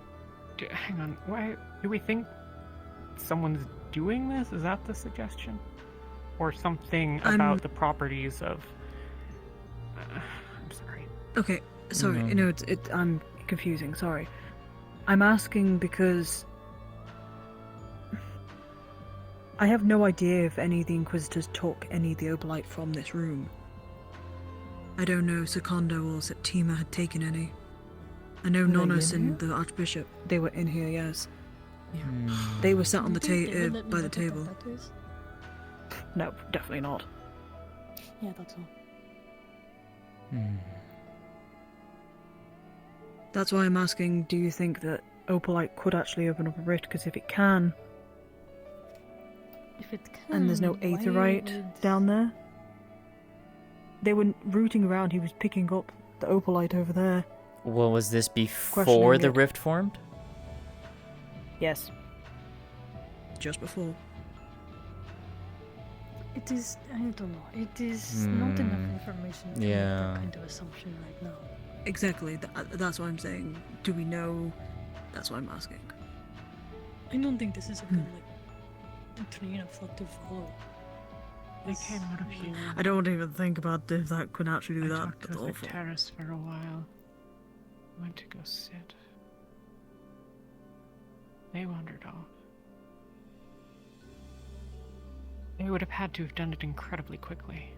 hang on, why... Do we think someone's doing this? Is that the suggestion? Or something about the properties of... I'm sorry. Okay, sorry. You know, I'm confusing. Sorry. I'm asking because I have no idea if any of the Inquisitors took any of the Opalite from this room. I don't know if Secondo or Septima had taken any. I know Were they Nonus in and the Archbishop, they were in here, yes. Yeah. They were sat on the They would let me by the look at table. what that is. No, definitely not. Yeah, that's all. That's why I'm asking, do you think that Opalite could actually open up a rift? Because if it can, If it can, and there's no why aetherite would- down there. They were rooting around, he was picking up the Opalite over there. Well, was this before Questioning the it. rift formed? Yes. Just before. It is, I don't know, it is not enough information to make Yeah. that kind of assumption right now. Exactly, that's what I'm saying. Do we know? That's what I'm asking. I don't think this is a good, like, train of thought to follow. They came out of here. I don't even think about if that could actually do I that. talked to That's the awful. terrace for a while. Went to go sit. They wandered off. We would have had to have done it incredibly quickly.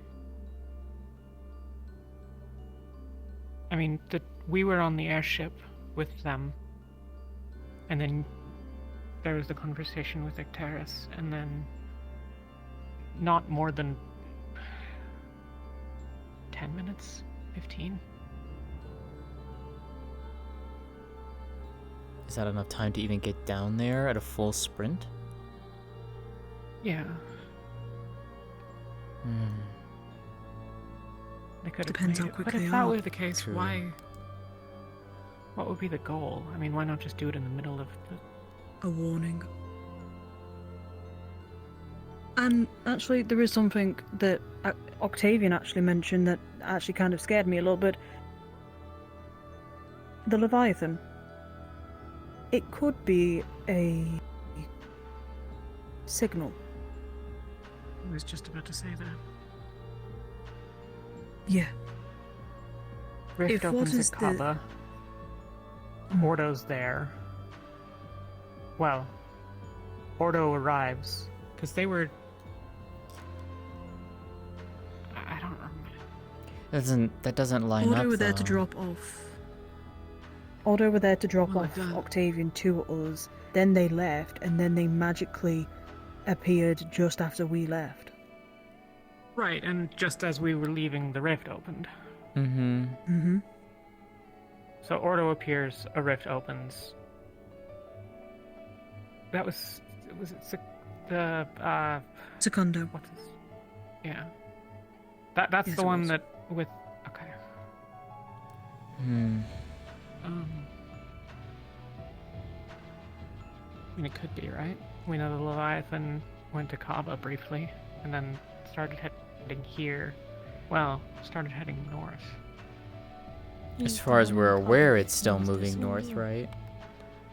I mean, we were on the airship with them, and then there was the conversation with Icterus, and then not more than 10 minutes, 15. Is that enough time to even get down there at a full sprint? Yeah. They could have Depends made how it. quick But they if that are. were the case, True. why? What would be the goal? I mean, why not just do it in the middle of the... A warning. And actually, there is something that Octavian actually mentioned that actually kind of scared me a little bit. The Leviathan. It could be a signal. I was just about to say that. Yeah. Rift If what opens is at the- Kaba. Ordo's there. Well, Ordo arrives because they were. I don't remember. That doesn't line up. Ordo were there to though. drop off. Ordo were there to drop Well, off it does- Octavian to us. Then they left, and then they magically appeared just after we left. Right, and just as we were leaving, the rift opened. Mm-hmm. Mm-hmm. So Ordo appears, a rift opens. That was it the Secondo. What's this? Yeah. That's Yes, the it one was. that with okay. Hmm. I mean, it could be, right? We know the Leviathan went to Kaba briefly, and then started heading here. Well, started heading north. As far as we're aware, it's still moving north, right?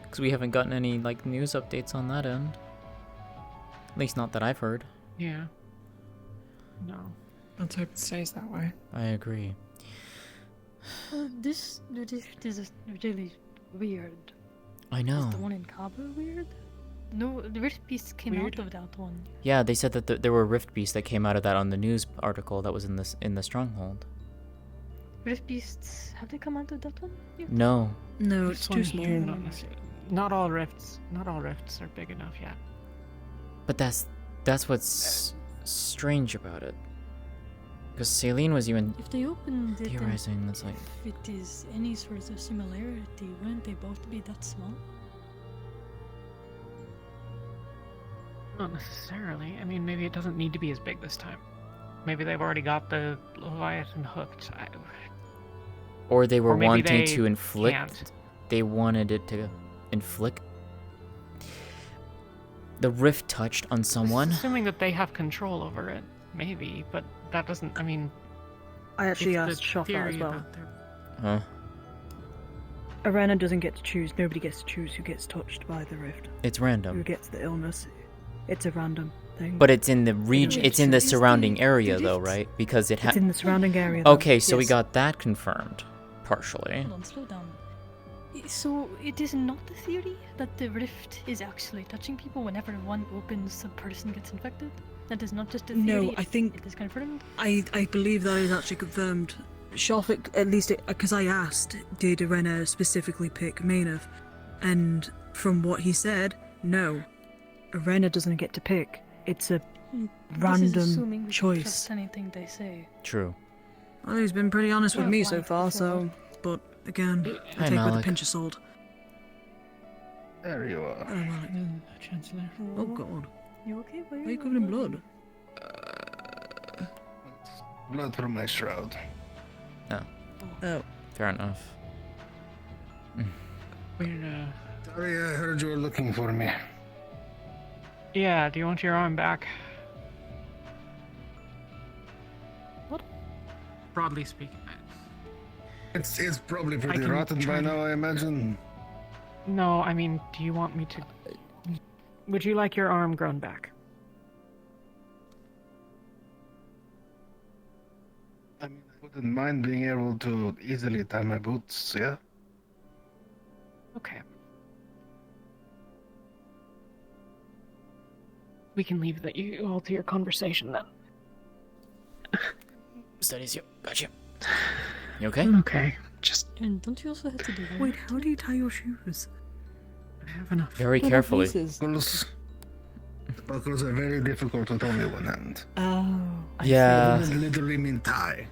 Because we haven't gotten any like news updates on that end. At least not that I've heard. Yeah. No. Let's hope it stays that way. I agree. This rift is really weird. I know. Is the one in Kaba weird? No, the rift beast came Weird. out of that one. Yeah, they said that there were rift beasts that came out of that on the news article that was in the stronghold. Rift beasts, have they come out of that one? yet? No. No, This it's too one small. here, not all rifts are big enough yet. But that's what's strange about it. Because Celine was even If they opened it, theorizing that's like if it is any sort of similarity, wouldn't they both be that small? Not necessarily. I mean, maybe it doesn't need to be as big this time. Maybe they've already got the Leviathan hooked. or they were Or maybe wanting they to inflict. can't. They wanted it to inflict. The rift touched on someone. Assuming that they have control over it, maybe, but that doesn't. I mean, I actually it's the asked Shoff that as theory well. about their- Huh? Arena doesn't get to choose. Nobody gets to choose who gets touched by the rift. It's Who random. gets the illness. It's a random thing. But it's in the region. It's in the Is the- surrounding area, the though, rift- right? Because it It's in had. the surrounding area. though, Okay, so we yes. got that confirmed, partially. Hold on, slow down. So it is not the theory that the rift is actually touching people whenever one opens, a person gets infected? That is not just a theory? No, I think it is confirmed? I believe that is actually confirmed. Shoff, at least because I asked, did Arena specifically pick Maeneth? And from what he said, no. Arena doesn't get to pick. It's a This is assuming random we can choice. trust anything they say. True. Well, he's been pretty honest with Well, me so like far, before. so. But again, Hi, I take it with a Malik. pinch of salt. There you are. Oh, Malik. Chancellor. Oh, God. You okay? Why are you covered in blood? Blood from my shroud. Oh. Oh. Fair enough. We're, Sorry, I heard you were looking for me. yeah, do you want your arm back? What? Broadly speaking. It's probably I pretty can rotten try by to- now, I imagine. No, I mean, do you want me to... Would you like your arm grown back? I mean, I wouldn't mind being able to easily tie my boots, yeah? Okay. we can leave you all to your conversation then. Studies you. Gotcha. You okay? Okay. Just And don't you also have to do that? Wait, how do you tie your shoes? I have enough. Very carefully. The buckles are very difficult with only one hand. Oh. Yeah. They literally mean tie.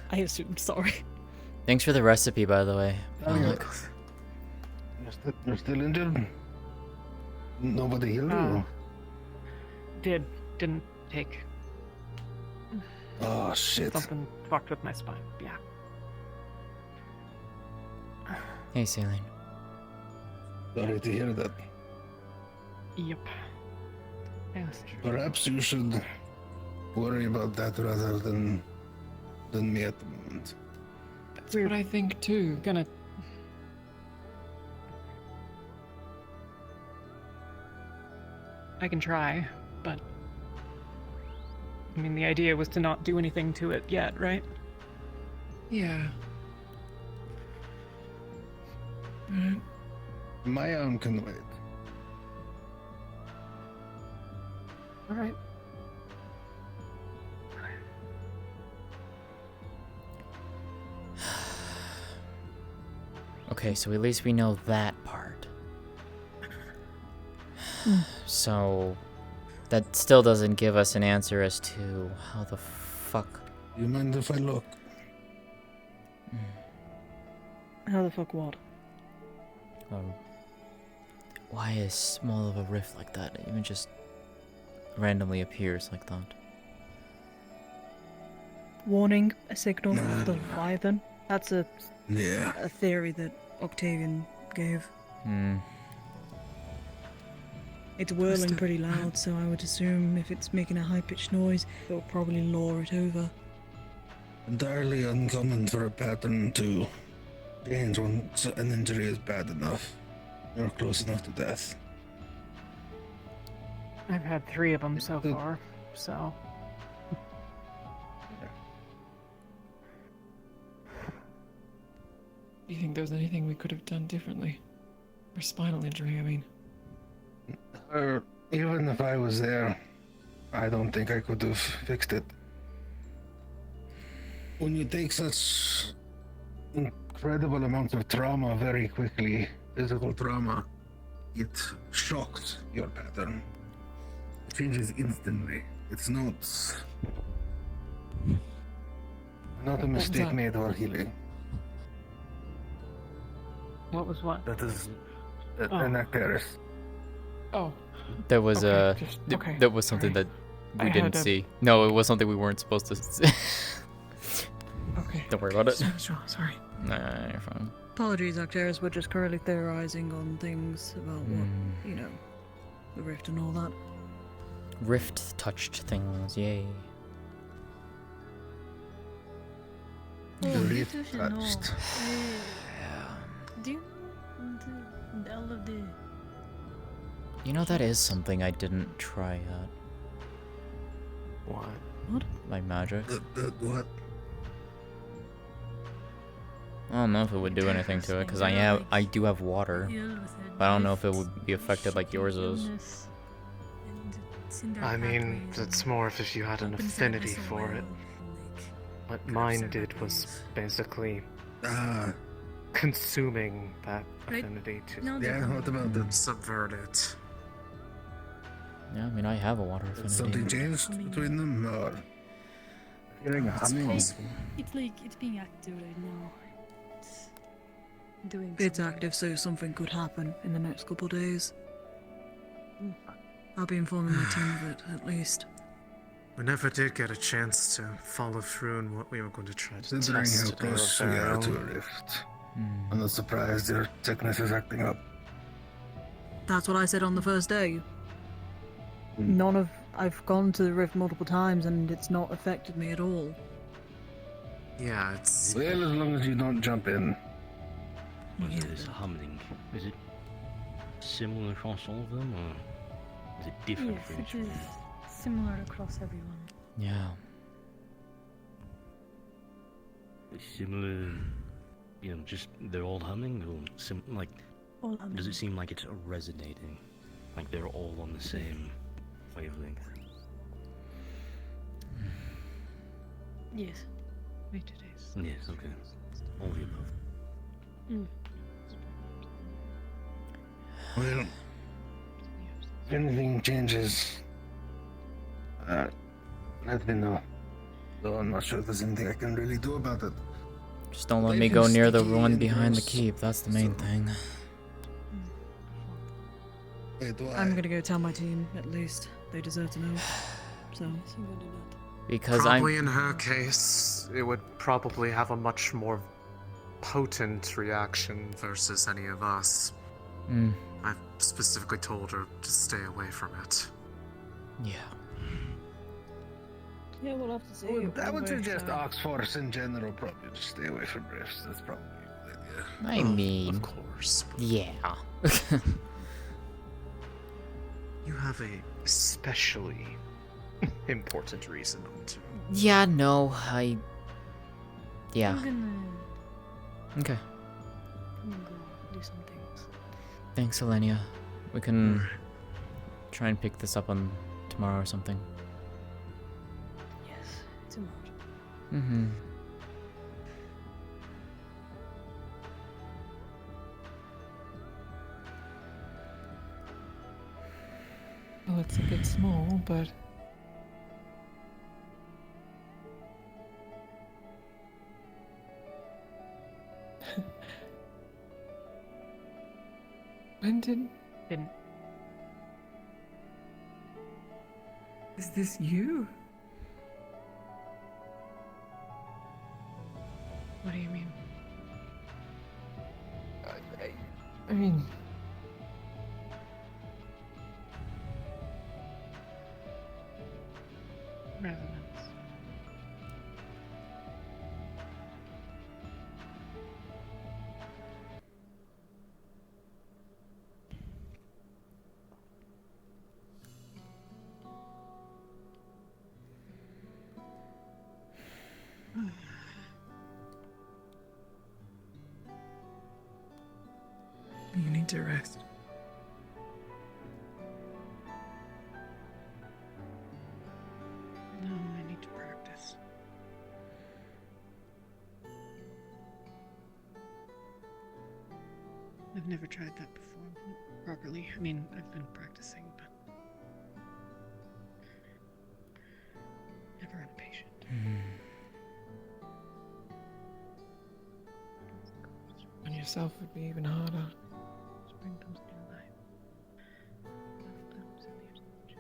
I assumed, sorry. Thanks for the recipe, by the way. Oh, Pollock. You're still injured? Nobody healed you? Didn't take. Oh, shit. Something fucked with my spine. Yeah. Hey, Celine. Sorry to hear that. Yep. Yes. Perhaps you should worry about that rather than me at the moment. That's what I think too. I can try, but I mean the idea was to not do anything to it yet, right? Yeah. My arm can wait. All right. Okay, so at least we know that part. So, that still doesn't give us an answer as to how the fuck. You mind if I look? How the fuck what? Why is small of a rift like that? It even just randomly appears like that. Warning, a signal for the Leviathan. That's a theory that Octavian gave. It's whirling pretty loud, so I would assume if it's making a high-pitched noise, it'll probably lure it over. Entirely uncommon for a pattern to change once an injury is bad enough. You're close enough to death. I've had 3 of them so far, so. Do you think there was anything we could have done differently? Or spinal injury, I mean. Even if I was there, I don't think I could have fixed it. When you take such incredible amounts of trauma very quickly, physical trauma, it shocks your pattern. It changes instantly. It's not a mistake made while healing. What was what? That is an Actaris. Oh. That was okay, that was something that we didn't see. No, it was something we weren't supposed to see. Okay. Don't worry about it. Sorry. Nah, you're fine. Apologies, Actaris, we're just currently theorizing on things about what, the rift and all that. Rift touched things, yay. Oh, The you rift two should know. touched. Do you know the all of the... You know, that is something I didn't try yet. What? What? My magic. What? I don't know if it would do anything to it, because I do have water. But I don't know if it would be affected like yours is. I mean, it's more if you had an affinity for it. What mine did was basically consuming that affinity to what about that? Subvert it. Yeah, I mean, I have a water affinity. Something changed between them, or hearing a humming? It's like, it's being active right now. It's doing It's something. active, so something could happen in the next couple of days. I'll be informing my team of it, at least. We never did get a chance to follow through on what we were going to try to Considering test how today close of we our are to a own. rift, I'm not surprised your sickness is acting up. That's what I said on the first day. I've gone to the rift multiple times and it's not affected me at all. Yeah, it's... Well, as long as you don't jump in. Yeah, this humming. Is it similar across all of them, or is it different Yes, for each it one? is similar across everyone. Yeah. It's similar, just they're all humming, or like, All does humming. it seem like it's resonating? Like they're all on the same wavelength. Yes. Wait 2 days. Yes, okay. All the above. Mm. Well, if anything changes, let me know. Though I'm not sure there's anything I can really do about it. Just don't let They've me been go near the sticky one and behind the gross, keep. That's the main thing. Wait, why? I'm gonna go tell my team, at least. They deserve to know. So. Because probably in her case, it would probably have a much more potent reaction versus any of us. Mm. I've specifically told her to stay away from it. Yeah. Yeah, we'll have to see. I would Anyway, suggest so- Oxforce in general probably just stay away from rifts. That's probably a good idea. I mean, of course. Yeah. You have a especially important reason not to. Yeah, no, Yeah. I'm gonna Okay. go do some things. Thanks, Elenia. We can try and pick this up on tomorrow or something. Yes, tomorrow. Mm-hmm. Well, it's a bit small, but when didn't. Is this you? What do you mean? I mean, Resonance. you need to rest. No, I need to practice. I've never tried that before properly. I mean, I've been practicing, but never impatient. On yourself would be even harder. Spring comes new life. Love blooms and leaves change.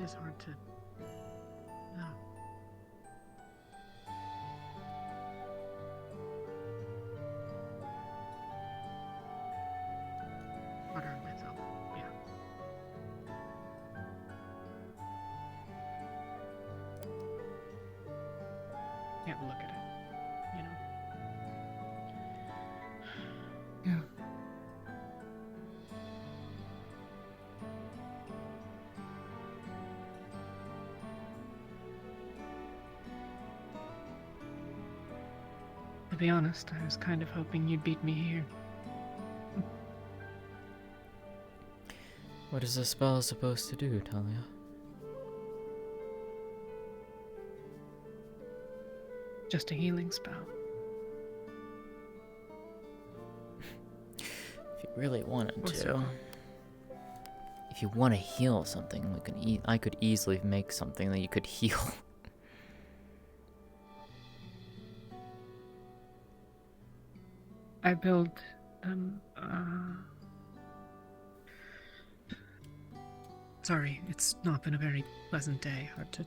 It is hard to know. Harder on myself, yeah. Can't look at it, you know? Yeah. To be honest, I was kind of hoping you'd beat me here. What is this spell supposed to do, Talia? Just a healing spell. If you really wanted What's to. wrong? If you want to heal something, we can I could easily make something that you could heal. I built Sorry, it's not been a very pleasant day. Hard to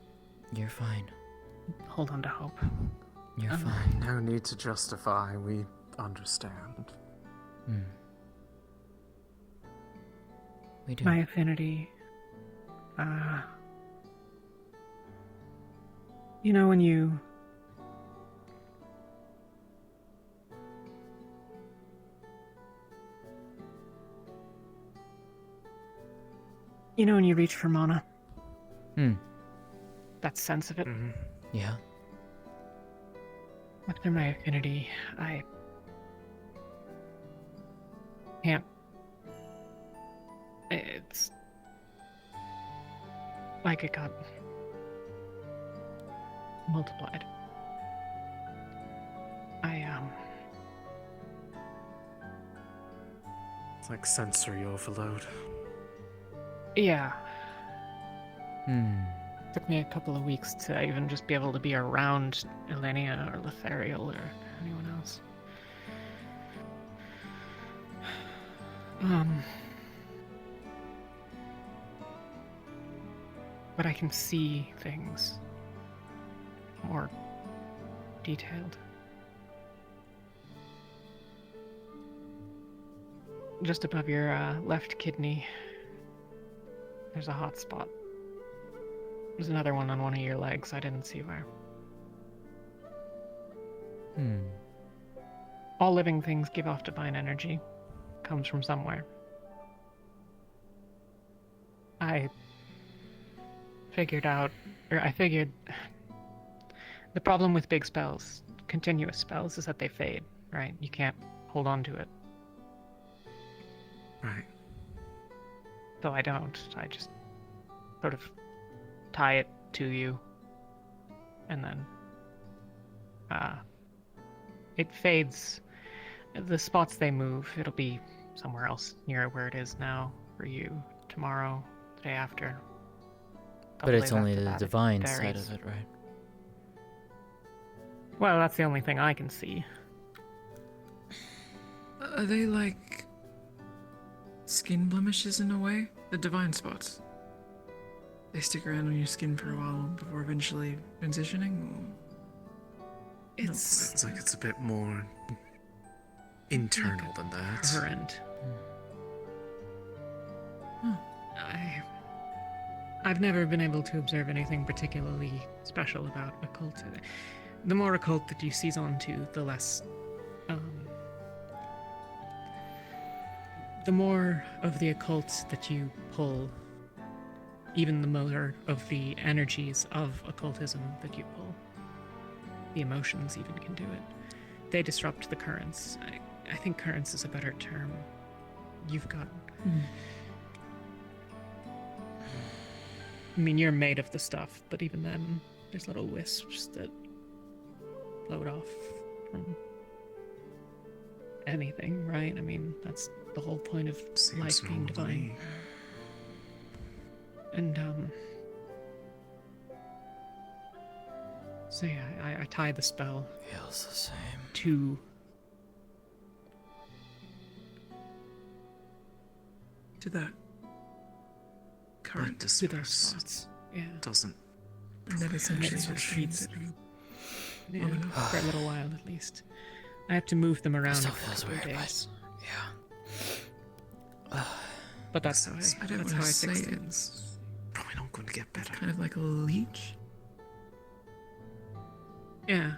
You're fine. hold on to hope. You're fine. No need to justify. We understand. Hmm. We do. My affinity. You know when you You know when you reach for mana? Hmm. That sense of it? Yeah. After my affinity, I can't. It's like it got multiplied. It's like sensory overload. Yeah. Hmm. Took me a couple of weeks to even just be able to be around Elenia or Lethariel or anyone else. But I can see things more detailed. Just above your left kidney, there's a hot spot. There's another one on one of your legs. I didn't see where. All living things give off divine energy. Comes from somewhere. I figured the problem with big spells, continuous spells, is that they fade, right? You can't hold on to it. Right. Though I don't. I just sort of tie it to you, and then it fades. The spots they move, it'll be somewhere else near where it is now for you tomorrow, the day after. But it's only the divine side of it, right? Well, that's the only thing I can see. Are they like skin blemishes in a way? The divine spots? They stick around on your skin for a while before eventually transitioning? Or... It's like it's a bit more internal than that. Current. I've never been able to observe anything particularly special about occult. The more occult that you seize onto, the less. The more of the occult that you pull, even the more of the energies of occultism that you pull. The emotions even can do it. They disrupt the currents. I think currents is a better term. You've got... I mean, you're made of the stuff, but even then, there's little wisps that float off from anything, right? I mean, that's the whole point of life being divine. And, so yeah, I tie the spell. Feels the same. To... to that current to their spots. Yeah. Doesn't. And that essentially retreats. Yeah, for a little while at least. I have to move them around Still for a feels couple of weird, days. Yeah. But that's how I don't that's want how to I say fixed it. it. It's probably not going to get better. kind of like a leech. Yeah.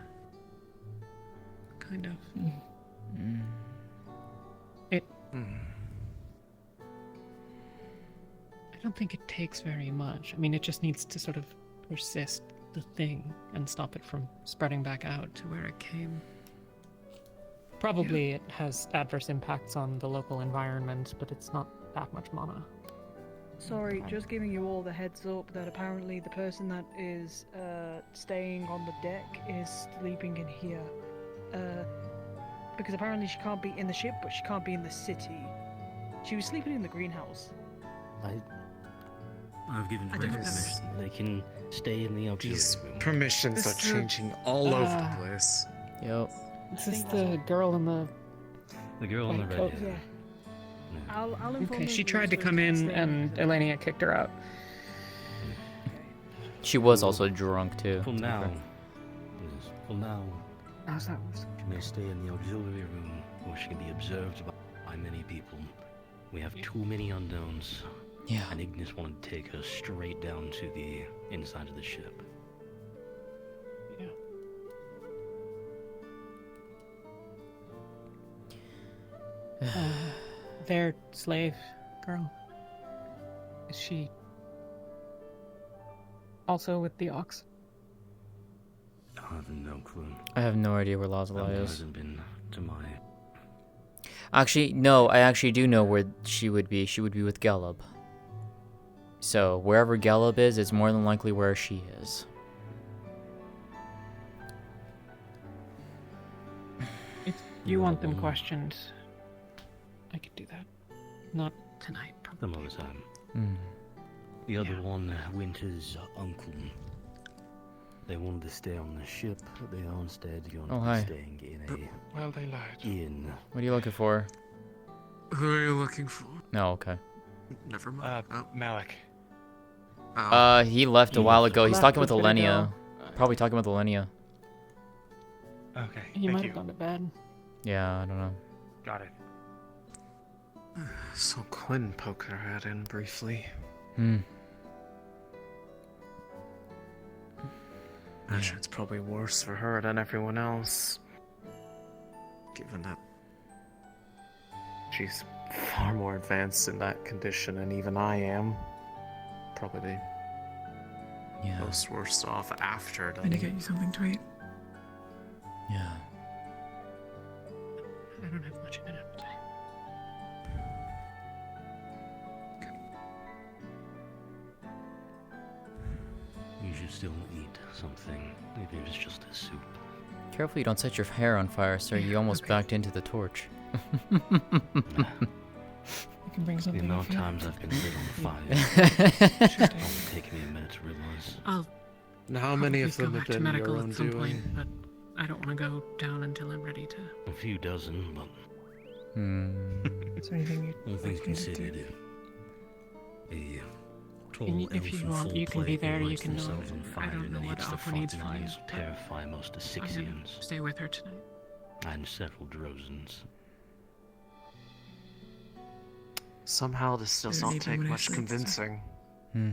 Kind of. It... I don't think it takes very much. I mean, it just needs to sort of persist the thing and stop it from spreading back out to where it came. Probably it has adverse impacts on the local environment, but it's not that much mana. Sorry, just giving you all the heads up that apparently the person that is staying on the deck is sleeping in here. Because apparently she can't be in the ship, but she can't be in the city. She was sleeping in the greenhouse. I've given I them don't know. permission. They can stay in the auxiliary These room. permissions are changing all over the place. Yep. This is the girl in the... The girl in the red. coat. Yeah. I'll inform Okay, the she tried to rules come for in staying and there. Elenia kicked her out. She was also drunk too. For now. Yes, for now. How's that? She may stay in the auxiliary room, where she can be observed by many people. We have too many unknowns. Yeah. And Ignis wanted to take her straight down to the inside of the ship. Yeah. Their slave girl. Is she also with the Ox? I have no clue. I have no idea where That Lazuli is. hasn't been to my. Actually, no, I actually do know where she would be. She would be with Gelub. So, wherever Gelub is, it's more than likely where she is. If you want them questioned, I could do that. Not tonight, Some probably. other time. Mm. The other one, Winter's uncle. They wanted to stay on the ship, but they are instead going Oh, to hi. be staying in a Well, they lied. inn. What are you looking for? Who are you looking for? No, okay. Never mind. Malik. He left a while ago. He's Left talking with a bit ago. Elenia. Probably talking with Elenia. Okay, He thank might you. have gone to bed. Yeah, I don't know. Got it. So Quinn poked her head in briefly. Hmm. Actually, it's probably worse for her than everyone else. Given that she's far more advanced in that condition than even I am. Probably Yeah. most worst off after I need to get you something to eat. Yeah. I don't have much of an appetite. You should still eat something, even if it's just a soup. Careful you don't set your hair on fire, sir. You almost backed into the torch. You can bring The something amount if of you times want. I've been lit on fire. It's only taken me a minute to realize. I'll How many of probably them go have back to been medical your at own some doing? point, but I don't want to go down until I'm ready to. A few dozen, but Is there anything you all things like me to do? considered, a tall And elf if you in want, full you can be plate there, who you lights can themselves on I fire don't and know then what hits the Aqua front needs from me, lines, but terrify most I'm Assixians, gonna stay with her tonight. and several Drozens. Somehow this does Better not leave take when I much sleep, so- convincing. Hmm.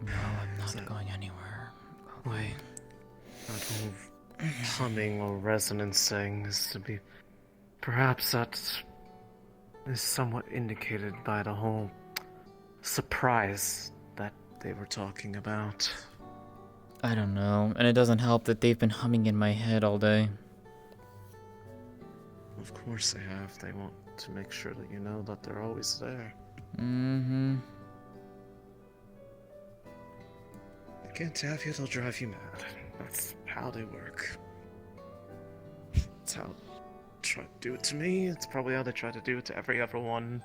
No, I'm not going anywhere. Wait. That whole humming or resonancing is to be. Perhaps that is somewhat indicated by the whole surprise that they were talking about. I don't know, and it doesn't help that they've been humming in my head all day. Of course they have. They want to make sure that you know that they're always there. Mm-hmm. They can't have you, they'll drive you mad. That's how they work. It's how they try to do it to me. It's probably how they try to do it to every other one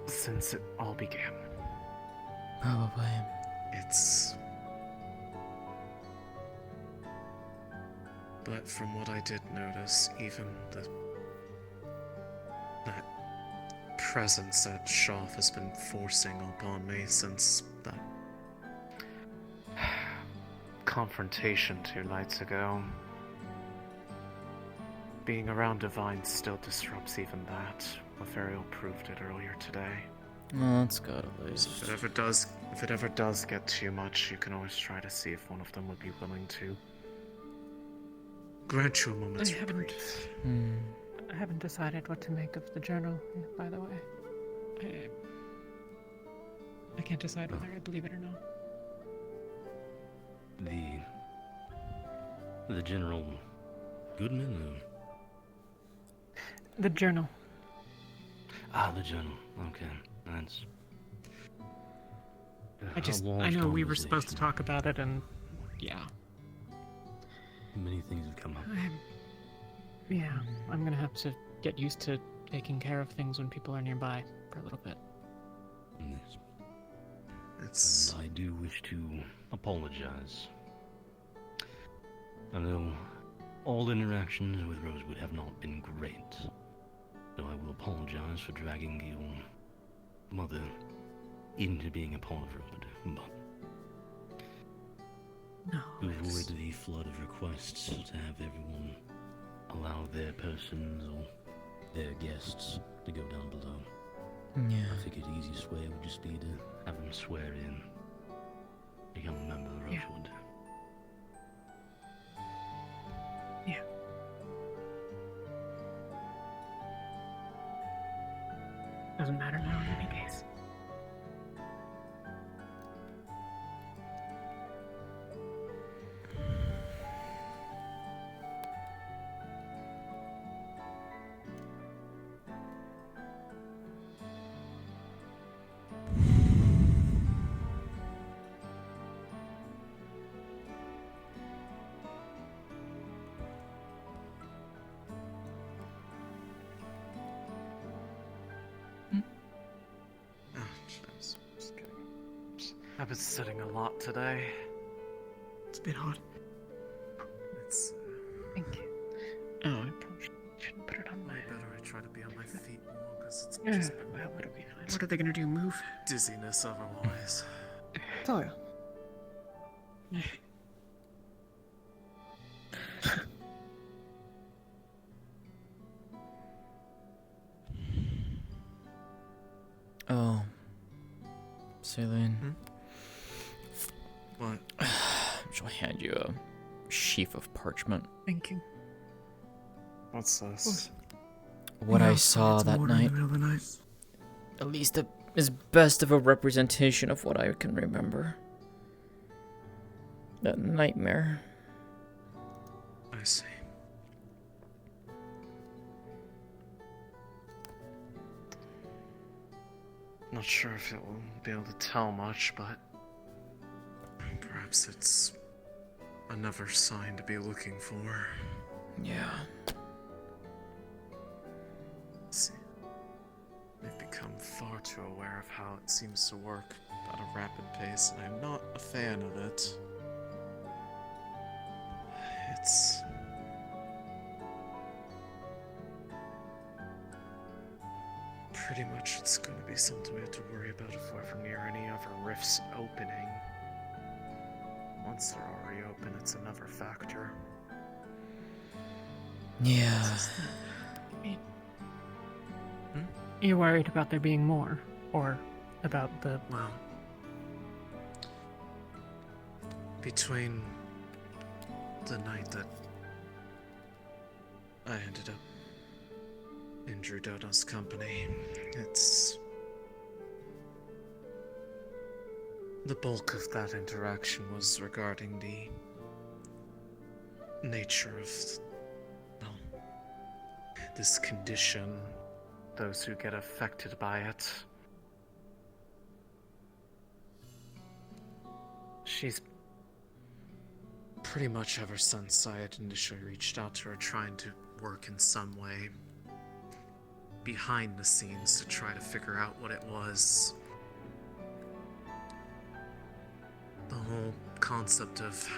since it all began. Probably. It's. But from what I did notice, even that presence that Shoff has been forcing upon me since that confrontation 2 nights ago. Being around Divine still disrupts even that. Lothario proved it earlier today. Oh, that's good at least. If it ever does get too much, you can always try to see if one of them would be willing to grant you a moment's reprieve. I haven't decided what to make of the journal, by the way. I can't decide whether I believe it or not. The General Goodman? The journal. The journal. Okay, that's. I know we were supposed to talk about it, and yeah. Many things have come up. Yeah, I'm gonna have to get used to taking care of things when people are nearby for a little bit. Yes. It's. And I do wish to apologize. I know all interactions with Rosewood have not been great, so I will apologize for dragging your mother into being a part of Rosewood, but to avoid the flood of requests to have everyone allow their persons or their guests to go down below. Yeah. I figured the easiest way would just be to have them swear in, become a member of Rosewood. I've been sitting a lot today. It's a bit hot. It's. Thank you. Oh, I probably shouldn't put it on my. Better I try to be on my feet more because it's Yeah, just well, it'll be fine. What are they gonna do? Move? dizziness otherwise. Oh, yeah. Oh. Celine. What? Shall I hand you a sheaf of parchment? Thank you. What's this? What I saw that night. At least it is best of a representation of what I can remember. That nightmare. I see. Not sure if it will be able to tell much, but perhaps it's another sign to be looking for. Yeah. See, I've become far too aware of how it seems to work at a rapid pace, and I'm not a fan of it. It's... pretty much it's going to be something we have to worry about if we're ever near any other rifts opening. Once they're already open, it's another factor. Yeah. You worried about there being more? Or about the... Well... between the night that I ended up in Drew Dodo's company, it's... the bulk of that interaction was regarding the nature of, well, this condition, those who get affected by it. She's pretty much ever since I had initially reached out to her trying to work in some way behind the scenes to try to figure out what it was. The whole concept of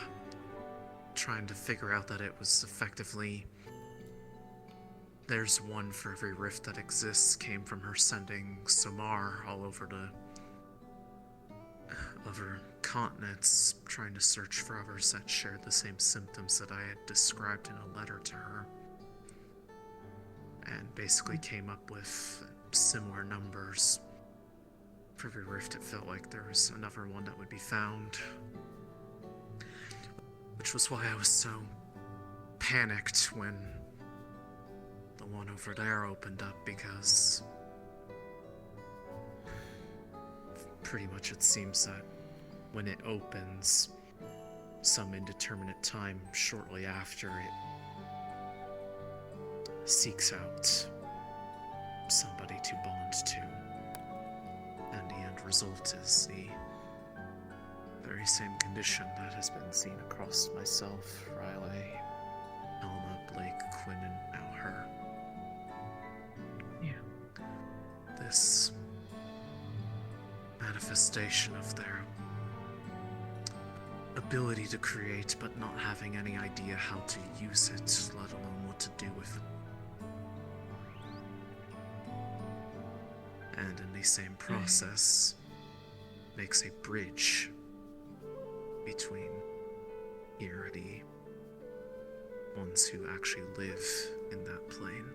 trying to figure out that it was effectively there's one for every rift that exists came from her sending Samar all over the other continents, trying to search for others that shared the same symptoms that I had described in a letter to her. And basically came up with similar numbers. For every rift, it felt like there was another one that would be found. Which was why I was so panicked when the one over there opened up, because pretty much it seems that when it opens, some indeterminate time shortly after, it seeks out somebody to bond to. And the end result is the very same condition that has been seen across myself, Riley, Elma, Blake, Quinn, and now her. Yeah. This manifestation of their ability to create, but not having any idea how to use it, let alone what to do with it. And in the same process, makes a bridge between here, the ones who actually live in that plane.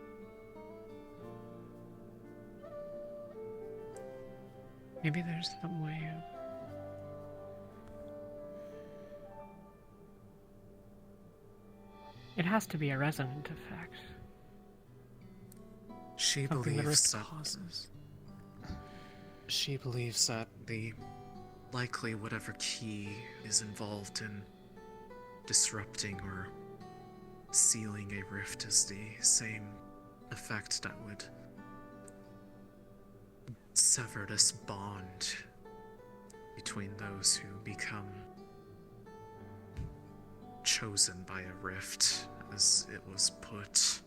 Maybe there's some way of... It has to be a resonant effect. She Something the believes rift that causes. she believes that the likely whatever key is involved in disrupting or sealing a rift is the same effect that would sever this bond between those who become chosen by a rift, as it was put.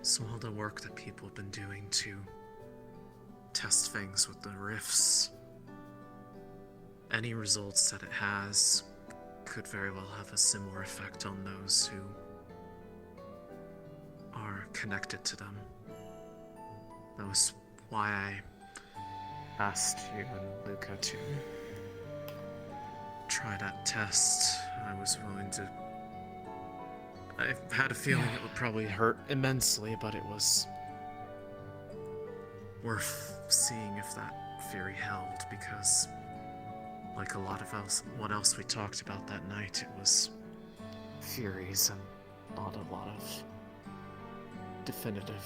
So all the work that people have been doing to test things with the rifts. Any results that it has could very well have a similar effect on those who are connected to them. That was why I asked you and Luca to try that test. I was willing to... I had a feeling it would probably hurt immensely, but it was worth seeing if that theory held, because like a lot of what else we talked about that night, it was theories and not a lot of definitive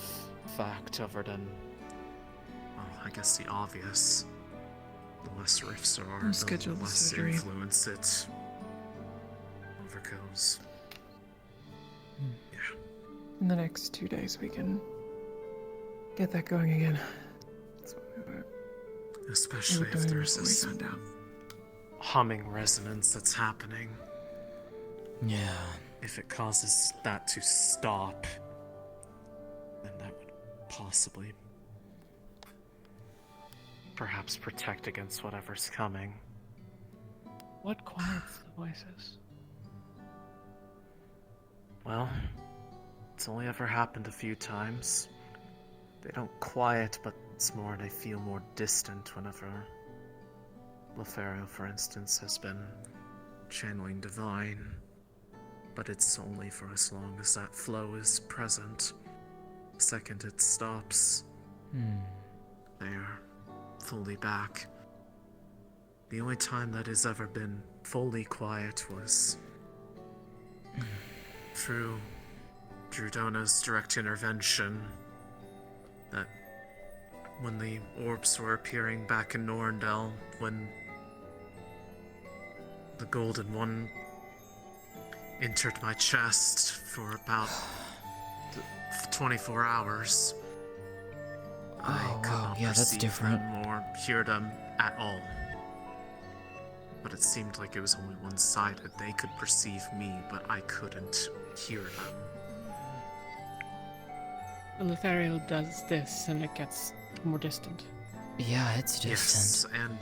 fact other than, well, I guess the obvious. The less rifts there are, the less influence it overgoes. Yeah. In the next 2 days, we can get that going again. That's what we were. Especially if there's this humming resonance that's happening. Yeah. If it causes that to stop, then that would possibly perhaps protect against whatever's coming. What quiets the voices? Well, it's only ever happened a few times. They don't quiet, but it's more they feel more distant whenever Lothario, for instance, has been channeling divine. But it's only for as long as that flow is present. The second it stops, they're fully back. The only time that has ever been fully quiet was through Drudona's direct intervention. That when the orbs were appearing back in Norndel, when the golden one entered my chest for about 24 hours. I could not perceive them or hear them at all. But it seemed like it was only one-sided. They could perceive me, but I couldn't hear them. Lothario does this, and it gets more distant. Yeah, it's distant. Yes, and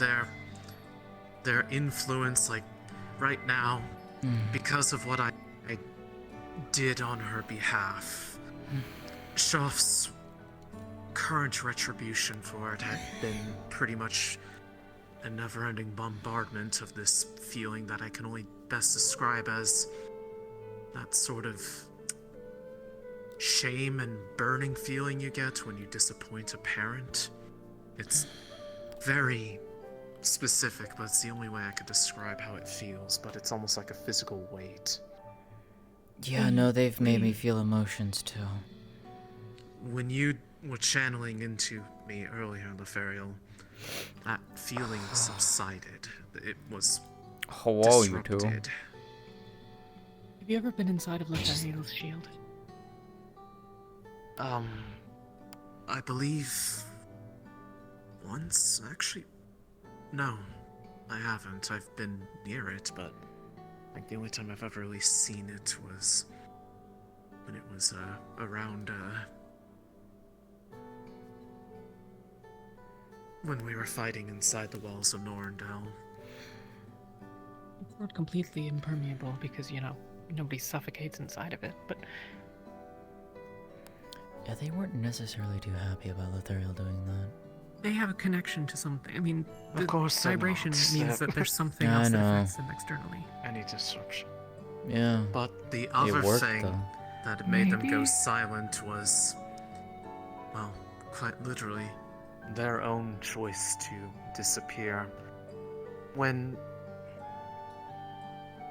their influence, like right now, because of what I did on her behalf, Shoff's current retribution for it had been pretty much a never-ending bombardment of this feeling that I can only best describe as that sort of shame and burning feeling you get when you disappoint a parent. It's very specific, but it's the only way I could describe how it feels, but it's almost like a physical weight. Yeah, no, they've made me feel emotions too. When you were channeling into me earlier, Lothario, that feeling subsided. It was Hello, you disrupted. two. Have you ever been inside of Lothario's shield? I believe once, actually. No, I haven't. I've been near it, but like the only time I've ever really seen it was when it was around when we were fighting inside the walls of Norndel. It's not completely impermeable because, you know, nobody suffocates inside of it, but... Yeah, they weren't necessarily too happy about Lothario doing that. They have a connection to something. I mean, Of the course they're vibration not. means that there's something I else that know. affects them externally. Any disruption. Yeah. But the It other worked, thing though. that made them go Maybe. silent was, well, quite literally, their own choice to disappear.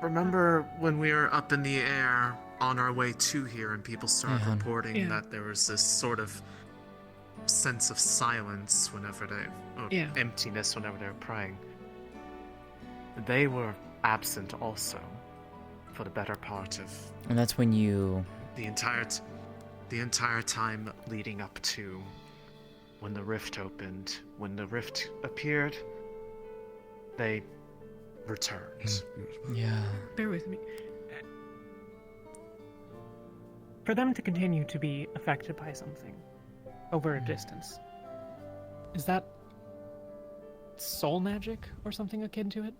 Remember when we were up in the air on our way to here and people started Yeah. reporting Yeah. that there was this sort of sense of silence whenever Yeah. emptiness whenever they were praying. They were absent also for the better part of And that's when you... the entire time leading up to when the rift opened. When the rift appeared, they returned. Yeah. Bear with me. For them to continue to be affected by something over a distance, Is that soul magic or something akin to it?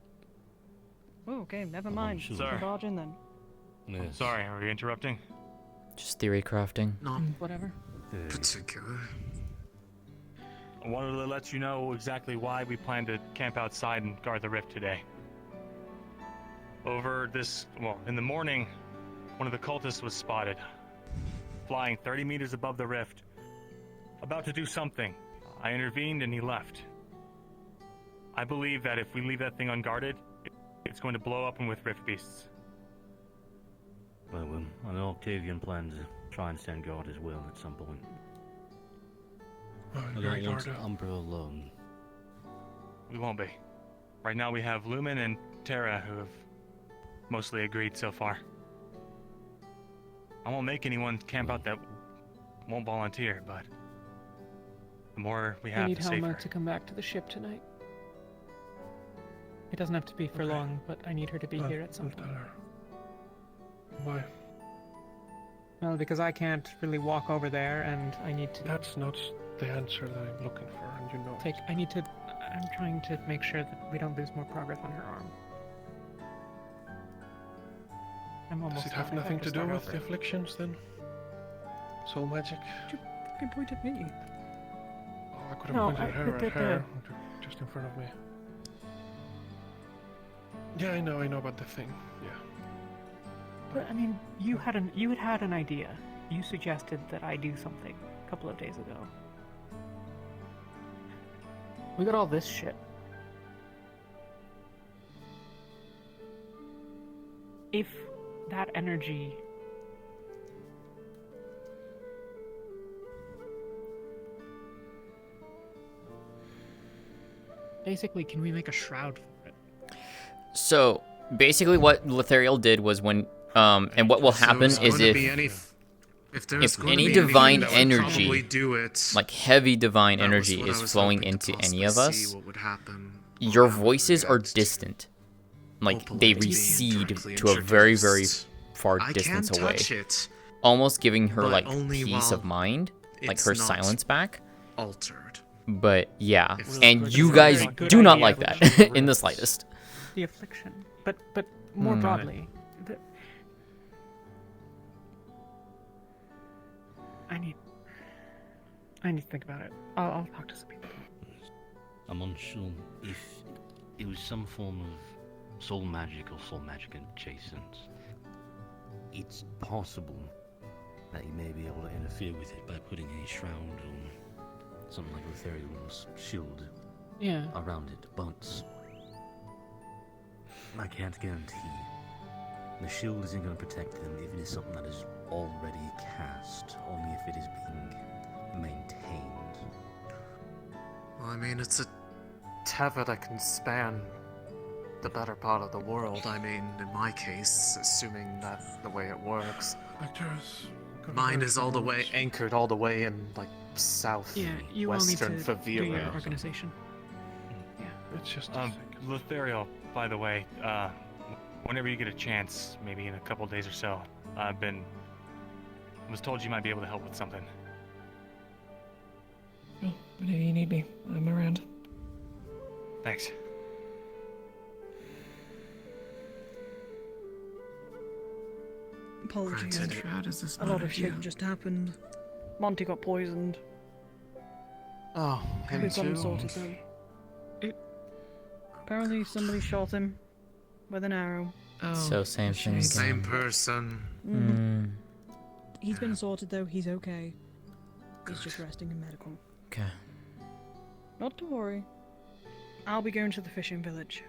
Oh, okay, never mind. sure. We'll barge in then. I'm sorry, are we interrupting? Just theory crafting. Not Whatever. particular. I wanted to let you know exactly why we plan to camp outside and guard the rift today. In the morning, one of the cultists was spotted, flying 30 meters above the rift, about to do something. I intervened and he left. I believe that if we leave that thing unguarded, it's going to blow up and with rift beasts. Well, I know Octavian plans to try and stand guard as well at some point. I don't want Umbra alone. We won't be. Right now we have Lumen and Terra who have mostly agreed so far. I won't make anyone camp out that won't volunteer, but the more we have, I need the safer. Helma to come back to the ship tonight. It doesn't have to be for long, but I need her to be here at some point. Why? Well, because I can't really walk over there, and I need to. That's not the answer that I'm looking for, and you know. I'm trying to make sure that we don't lose more progress on her arm. I'm almost. Does it have nothing to do with the afflictions then? Soul magic? You can point at me. Oh, I could have pointed at her just in front of me. Yeah, I know about the thing. Yeah. But I mean, you had an idea. You suggested that I do something a couple of days ago. We got all this shit. If that energy basically, can we make a shroud for it? So basically, what Lethariel did was when, and what will happen is if any divine energy, like heavy divine energy, is flowing into any of us, your voices are distant. Like they recede to a very, very far distance away, almost giving her like peace of mind, like her silence back. Altered. But yeah, and you guys do not like that in the slightest. The affliction, but more broadly, I need to think about it. I'll talk to some people. I'm unsure if it was some form of soul magic or soul magic adjacent. It's possible that you may be able to interfere with it by putting a shroud or something like Lethariel's shield around it, but I can't guarantee. The shield isn't going to protect them if it is something that is already cast, only if it is being maintained. Well, I mean, it's a tether that can span the better part of the world. I mean, in my case, assuming that's the way it works. Mine is all the way anchored all the way in like southwestern do your Favira. organization. Yeah. It's just Lethariel, by the way, whenever you get a chance, maybe in a couple days or so, I was told you might be able to help with something. Well, whenever you need me, I'm around. Thanks. Apologies. A A lot of shit just happened. Monty got poisoned. Oh, him We've got him too. sorted though. Apparently somebody shot him with an arrow. So same thing again. Same person. He's been sorted though, he's okay. He's just resting in medical. Okay. Not to worry. I'll be going to the fishing village.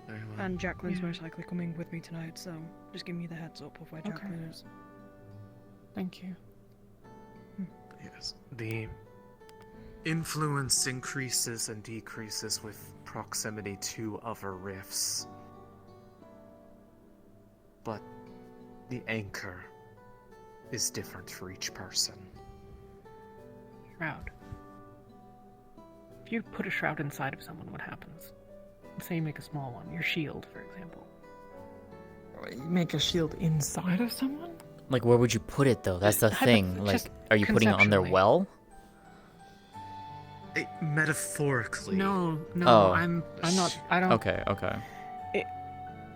Very well. And Jacqueline's most likely coming with me tonight, so just give me the heads up of where Jacqueline is. Thank you. Yes. The influence increases and decreases with proximity to other rifts. But the anchor is different for each person. Shroud. If you put a shroud inside of someone, what happens? Say you make a small one, your shield, for example. Make a shield inside of someone? Like, where would you put it though? That's the thing. Like, just are you putting it on their conceptually. well? Metaphorically. No, Oh. I'm not. I don't. Okay.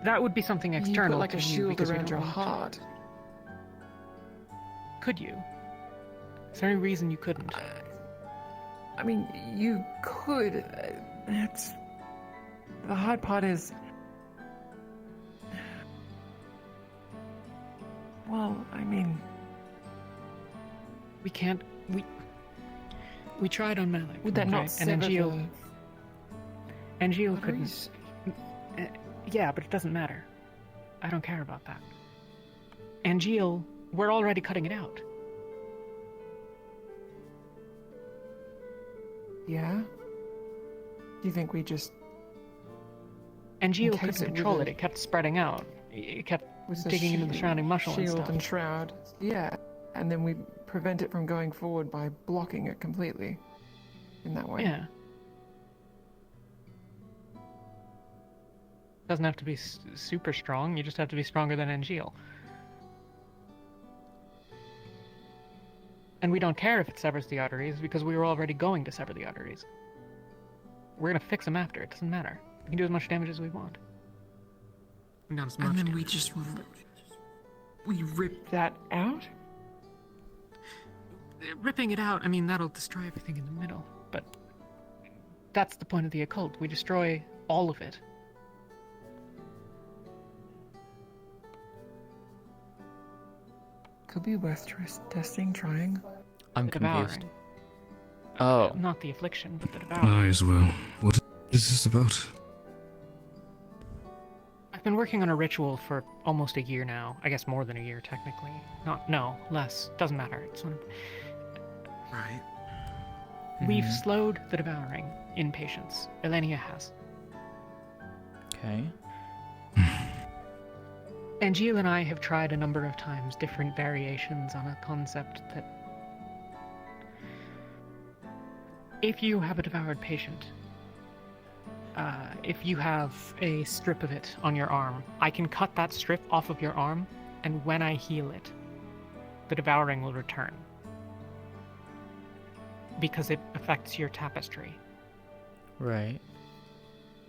That would be something You external put like to a you shield because we around don't your want heart. to. Could you? Is there any reason you couldn't? I mean, you could. It's the hard part is. Well, I mean, We can't. We tried on Malik. would that not and sever Angeal. Angeal the couldn't. Yeah, but it doesn't matter. I don't care about that. Angeal, we're already cutting it out. Yeah? Do you think we just... Angeal encase couldn't it with control a- it. It kept spreading out. It kept with the digging into the surrounding muscle and shield stuff. and shroud? Yeah. And then we prevent it from going forward by blocking it completely. In that way. Yeah. Doesn't have to be super strong. You just have to be stronger than Angeal. And we don't care if it severs the arteries because we were already going to sever the arteries. We're gonna fix them after. It doesn't matter. We can do as much damage as we want. Not as much. And then we damage. just... we rip that out? Ripping it out, I mean, that'll destroy everything in the middle. But that's the point of the occult. We destroy all of it. Could be worth testing, trying. I'm The confused. devouring. Oh. Not the affliction, but the devouring. I as well. What is this about? I've been working on a ritual for almost a year now. I guess more than a year, technically. No, less. Doesn't matter. It's not... Right. We've slowed the devouring in patients. Elenia has. Okay. Angeal and I have tried a number of times different variations on a concept that if you have a devoured patient, if you have a strip of it on your arm, I can cut that strip off of your arm, and when I heal it, the devouring will return. Because it affects your tapestry. Right.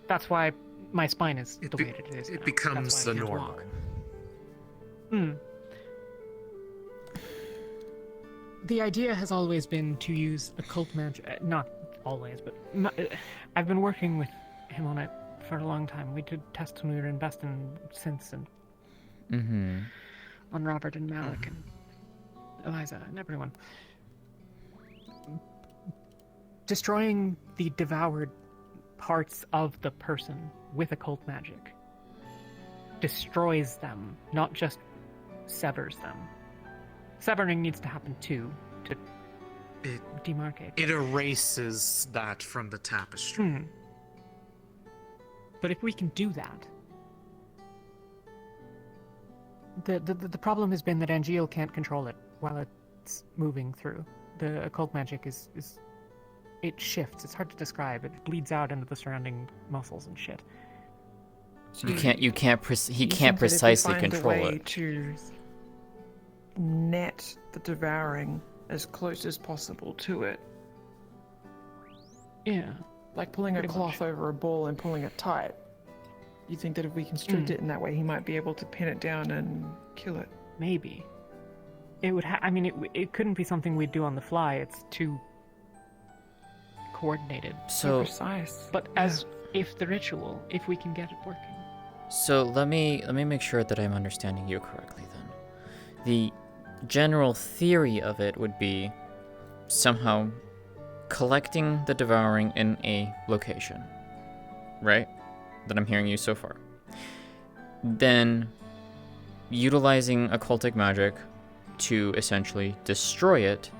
That's why my spine is the way it is. It now. becomes That's why I the can't normal. walk. The idea has always been to use occult magic. Not always, but I've been working with him on it for a long time. We did tests when we were in Beston since, and on Robert and Malik and Eliza and everyone. Destroying the devoured parts of the person with occult magic destroys them, not just severs them. Severing needs to happen too, to demarcate. It erases that from the tapestry. But if we can do that, the problem has been that Angeal can't control it while it's moving through. The occult magic is it shifts. It's hard to describe. It bleeds out into the surrounding muscles and shit. He can't think precisely that if we find control a way it. to net the devouring as close as possible to it. Yeah. Like pulling a Pretty cloth much. over a ball and pulling it tight. You think that if we constrict it in that way, he might be able to pin it down and kill it? Maybe. It would. I mean, it couldn't be something we'd do on the fly. It's too coordinated. So precise. But if we can get it working. So let me make sure that I'm understanding you correctly then. The general theory of it would be somehow collecting the devouring in a location. Right? That I'm hearing you so far. Then utilizing occultic magic to essentially destroy it,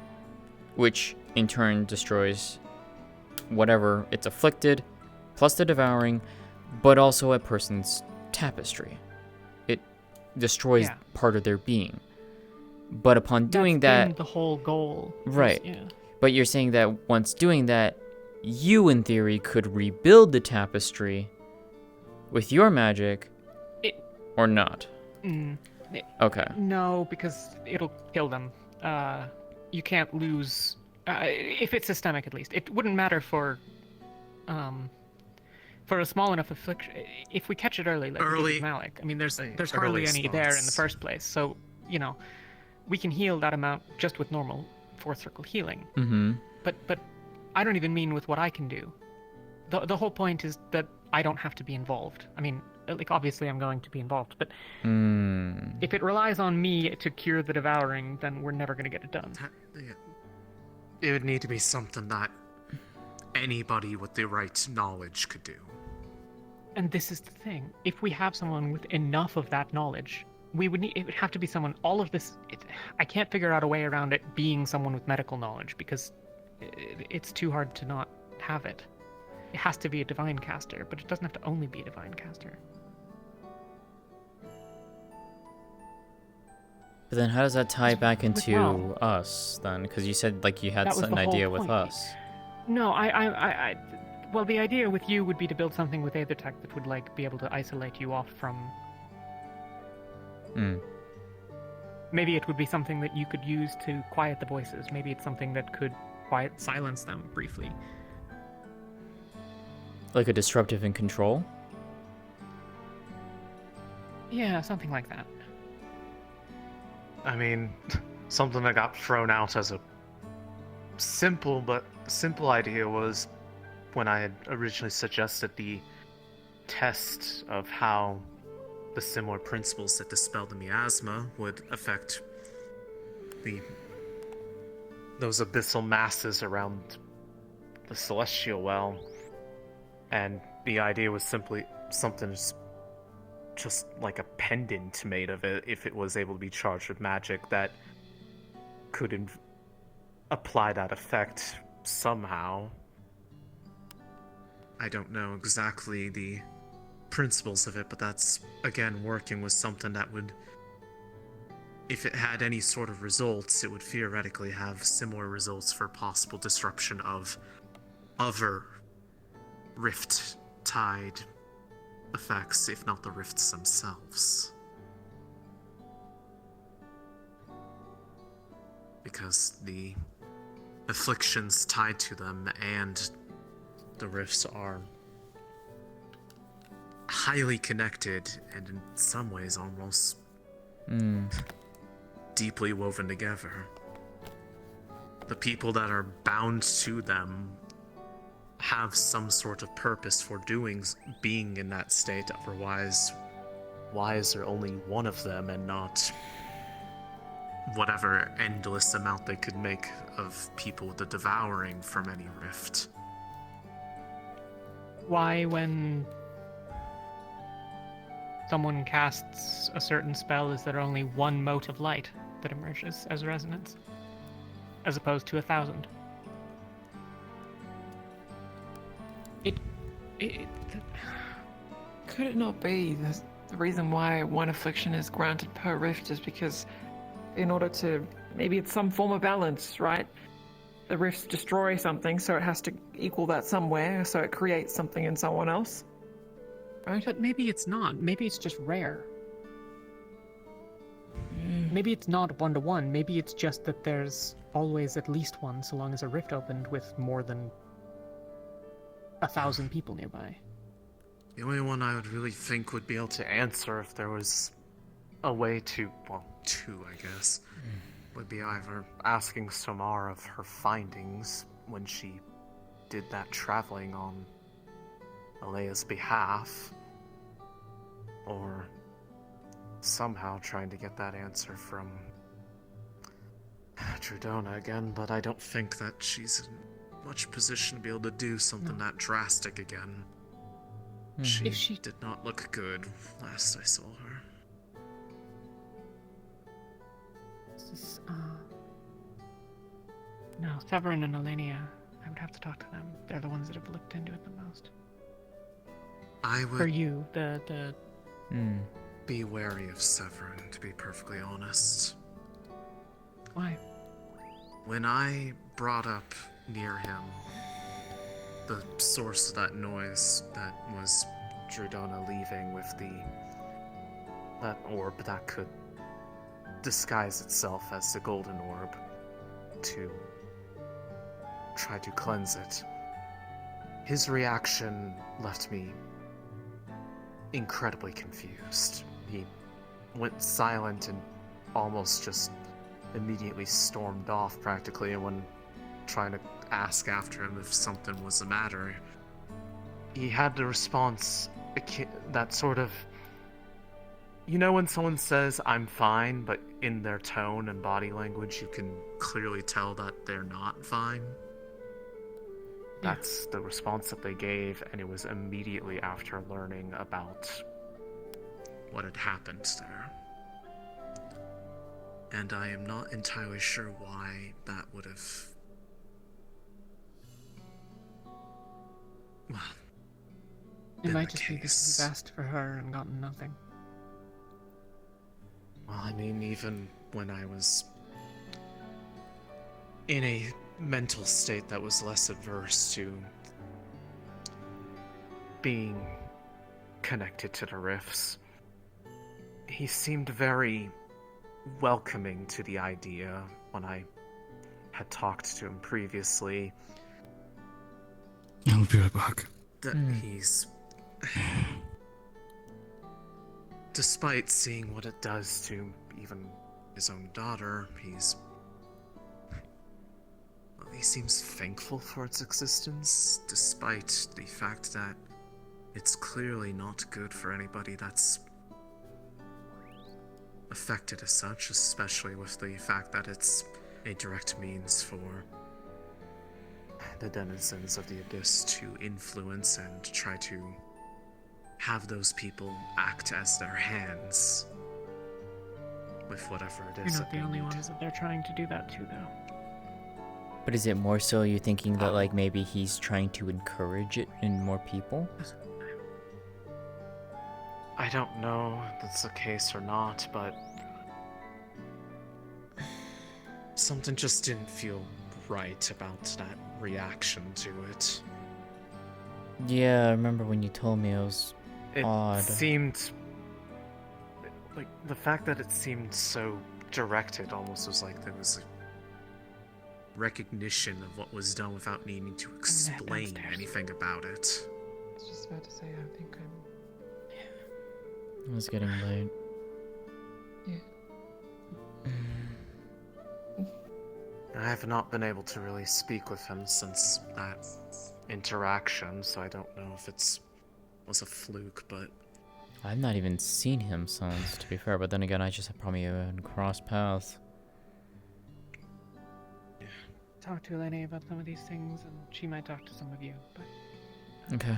which in turn destroys whatever it's afflicted, plus the devouring, but also a person's tapestry. It destroys Yeah. part of their being. But upon doing That's been that, the whole goal. right? Yeah. But you're saying that once doing that, you in theory could rebuild the tapestry with your magic, or not. It- Okay. No, because it'll kill them. You can't lose If it's systemic, at least. It wouldn't matter for a small enough affliction. If we catch it early, like Early- Malik, I mean, there's early hardly any there in the spots. first place. So, you know, we can heal that amount just with normal fourth circle healing. Mm-hmm. But I don't even mean with what I can do. The whole point is that I don't have to be involved. I mean, like, obviously I'm going to be involved, but if it relies on me to cure the devouring, then we're never going to get it done. It would need to be something that anybody with the right knowledge could do. And this is the thing. If we have someone with enough of that knowledge, it would have to be someone, all of this, I can't figure out a way around it being someone with medical knowledge, because it's too hard to not have it. It has to be a divine caster, but it doesn't have to only be a divine caster. But then how does that tie back with into Rom. us, then? Because you said, like, you had That was an the whole idea with point. us. No, well, the idea with you would be to build something with Aethertech that would, like, be able to isolate you off from... Maybe it would be something that you could use to quiet the voices. Maybe it's something that could silence them briefly. Like a disruptive in control? Yeah, something like that. I mean, something that got thrown out as a simple idea was when I had originally suggested the test of how the similar principles that dispel the miasma would affect those abyssal masses around the celestial well. And the idea was simply something just like a pendant made of it, if it was able to be charged with magic, that could apply that effect somehow. I don't know exactly the principles of it, but that's, again, working with something that would, if it had any sort of results, it would theoretically have similar results for possible disruption of other rift tide effects, if not the rifts themselves. Because the afflictions tied to them and the rifts are highly connected and in some ways almost deeply woven together. The people that are bound to them have some sort of purpose for being in that state. Otherwise, why is there only one of them and not whatever endless amount they could make of people with the devouring from any rift? Why, when someone casts a certain spell, is there only one mote of light that emerges as resonance, as opposed to 1,000? Could it not be the reason why one affliction is granted per rift is because in order to, maybe it's some form of balance, right? The rifts destroy something, so it has to equal that somewhere, so it creates something in someone else. Right? But maybe it's not. Maybe it's just rare. Maybe it's not 1-to-1. Maybe it's just that there's always at least one, so long as a rift opened with more than 1,000 people nearby. The only one I would really think would be able to answer if there was a way to, well, two, I guess, would be either asking Samar of her findings when she did that traveling on Alea's behalf, or somehow trying to get that answer from Trudona again, but I don't think that she's in much position to be able to do something that drastic again. She did not look good last I saw her. No, Severin and Elenia, I would have to talk to them. They're the ones that have looked into it the most. I would... For you, be wary of Severin, to be perfectly honest. Why? When I brought up near him the source of that noise that was Drudona leaving with that orb that could disguise itself as the golden orb to tried to cleanse it. His reaction left me incredibly confused. He went silent and almost just immediately stormed off practically, and when trying to ask after him if something was the matter, he had the response that sort of, you know, when someone says I'm fine, but in their tone and body language you can clearly tell that they're not fine. That's the response that they gave, and it was immediately after learning about what had happened there. And I am not entirely sure why that would have... Well, It might just be because you've asked for her and gotten nothing. Well, I mean, even when I was in a mental state that was less adverse to being connected to the rifts, he seemed very welcoming to the idea when I had talked to him previously. I'll be right back. That he's... Despite seeing what it does to even his own daughter, he's... Well, he seems thankful for its existence, despite the fact that it's clearly not good for anybody that's affected as such, especially with the fact that it's a direct means for the denizens of the Abyss to influence and try to have those people act as their hands with whatever it is. You're not the only ones that they're trying to do that to, though. But is it more so you're thinking that, like, maybe he's trying to encourage it in more people? I don't know if that's the case or not, but something just didn't feel right about that reaction to it. Yeah, I remember when you told me it was odd. It seemed like the fact that it seemed so directed almost was like there was a recognition of what was done without needing to explain anything about it. I was just about to say, I think I'm... It was getting late. Yeah. I have not been able to really speak with him since that interaction, so I don't know if was a fluke, but... I've not even seen him since, to be fair, but then again, I just probably crossed paths. Talk to Eleni about some of these things, and she might talk to some of you, but... Okay.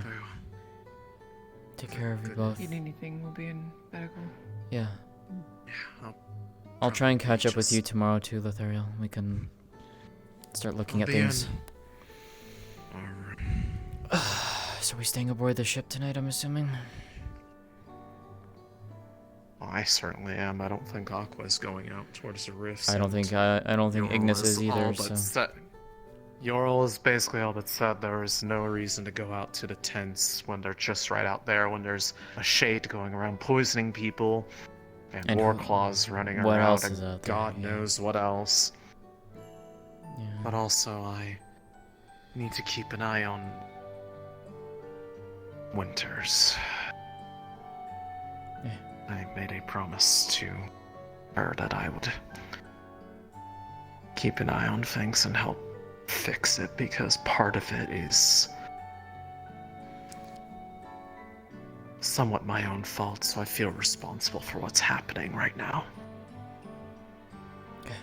Take care of you both. If you need anything, we'll be in medical. Yeah. Yeah, I'll try and catch up with you tomorrow too, Lothariel. We can start looking at things. So we staying aboard the ship tonight, I'm assuming? Well, I certainly am. I don't think Aqua's going out towards the rifts. I don't think Ignis is either, so... Yorl is basically all but said there is no reason to go out to the tents when they're just right out there, when there's a shade going around poisoning people, and war claws running what around, else and is out there? God knows what else. Yeah. But also, I need to keep an eye on Winters. Yeah. I made a promise to her that I would keep an eye on things and help fix it, because part of it is somewhat my own fault, so I feel responsible for what's happening right now. Okay.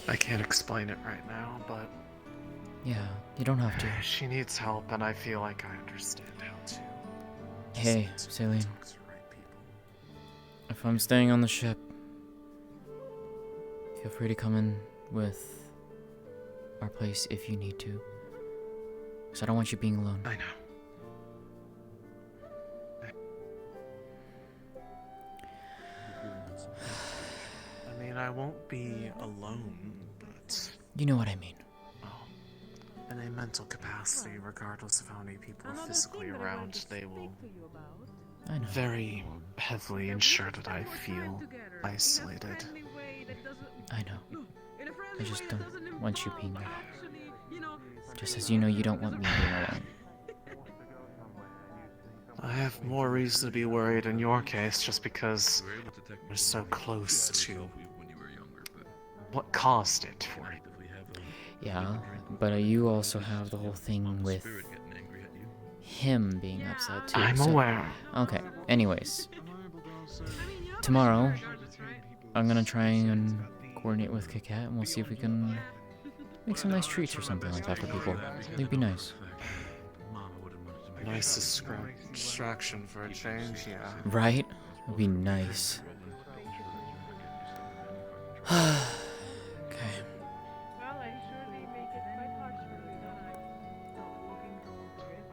I can't explain it right now, but Yeah, you don't have to. she needs help, and I feel like I understand how to. Hey, Celine. If I'm staying on the ship, feel free to come in with our place if you need to. Because I don't want you being alone. I know. I mean, I won't be alone, but... You know what I mean. In a mental capacity, regardless of how many people are physically around, they will I know. very heavily ensure that I feel isolated. I know. I just don't want you being alone. Just as you know you don't want me being alone. I have more reason to be worried in your case just because we're so close to what caused it for you. Yeah, but you also have the whole thing with him being upset too. I'm so- aware. Okay, anyways. Tomorrow, I'm gonna try and coordinate with Kikat and we'll see if we can make some nice treats or something like that for people. It'd be nice. Nice distraction for a change, yeah. Right? It'd be nice. Okay. I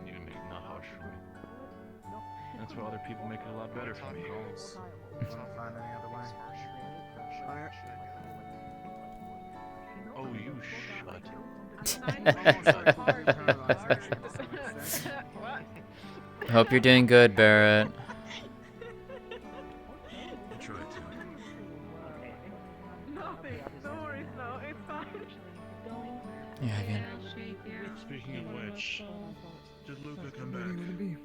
need to make it not harsh for me. That's why other people make it a lot better for me. Find any other way? Oh, you shut. Hope you're doing good, Barrett. Yeah, again. Speaking of which, did Luca come back?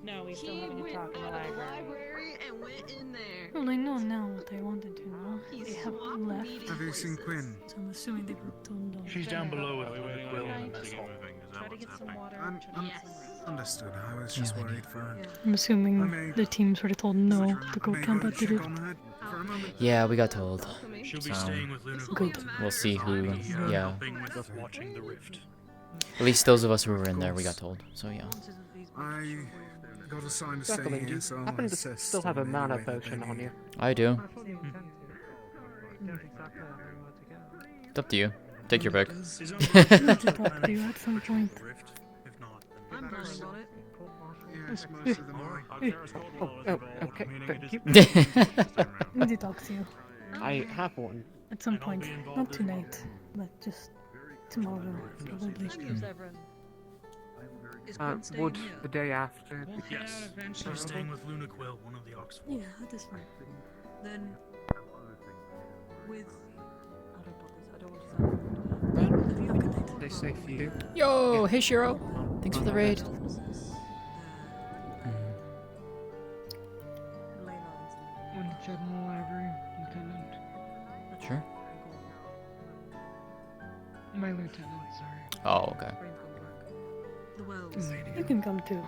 No, we still haven't talked in the library. And went in there. Well, I know now what I wanted to know. They have left. Have you seen Quinn? So I'm assuming they were told no. She's down below with Will and Try to get some water. Understood. I was just worried for. I'm assuming the team sort of told no to go camp out the rift. Yeah, we got told. She'll be So, staying with Luna. good. We'll see who, yeah. Helping with us watching the rift. At least those of us who were in there, we got told. So yeah. I got assigned to stay Jacqueline, here, so you I'll happen to assist still have a in any mana way that potion they on need. you. I do. It's up to you. Take your pick. I need to talk to you at some point. I'm planning on it. Yes, most of them are. Oh, okay, thank you. I need to talk to you. I have one. At some point. Not tonight, but just tomorrow, probably. Would the day after? Yes, she's staying with Luna Quill, one of the Oxford. Yeah, that is fine. Then, with. I don't want to sound. They say for you. Yo, hey Shiro. Thanks for the raid. Want to check in the library, Lieutenant? Sure. My lieutenant, sorry. Oh, okay. The wells. You can come too.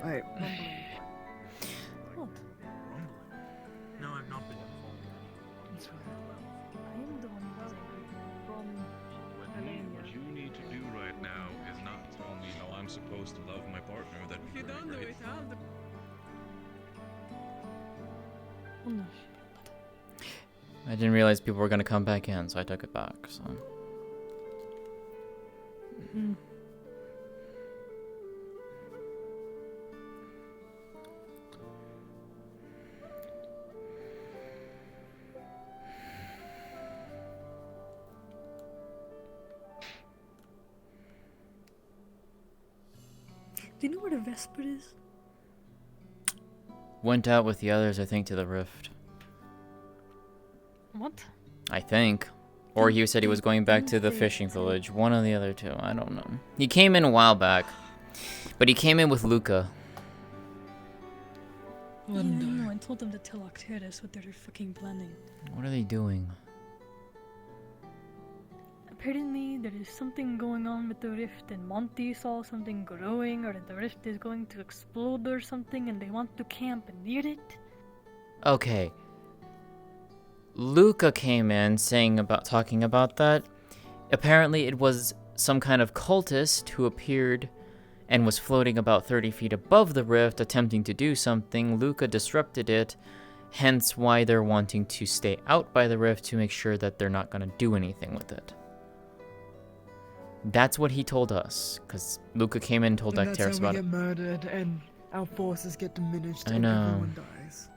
Wait. What? No, I've not been It's fine. I am the one who's from What you need to do right now is not tell me how I'm supposed to love my partner. That'd be very great. Oh no. I didn't realize people were gonna come back in, so I took it back. So. Mm. Do you know where the Vesper is? Went out with the others, I think, to the rift. What? I think. Or he said he was going back to the fishing village. One or the other two. I don't know. He came in a while back. But he came in with Luca. Yeah, I know. I told them to tell Octaris what they're fucking planning. What are they doing? Apparently, there is something going on with the rift, and Monty saw something growing, or that the rift is going to explode or something, and they want to camp near it. Okay. Luca came in talking about that. Apparently it was some kind of cultist who appeared and was floating about 30 feet above the rift attempting to do something. Luca disrupted it, hence why they're wanting to stay out by the rift to make sure that they're not going to do anything with it. That's what he told us, because Luca came in and told And that's Octaris how we about get it. murdered and our forces get diminished I and know. everyone dies.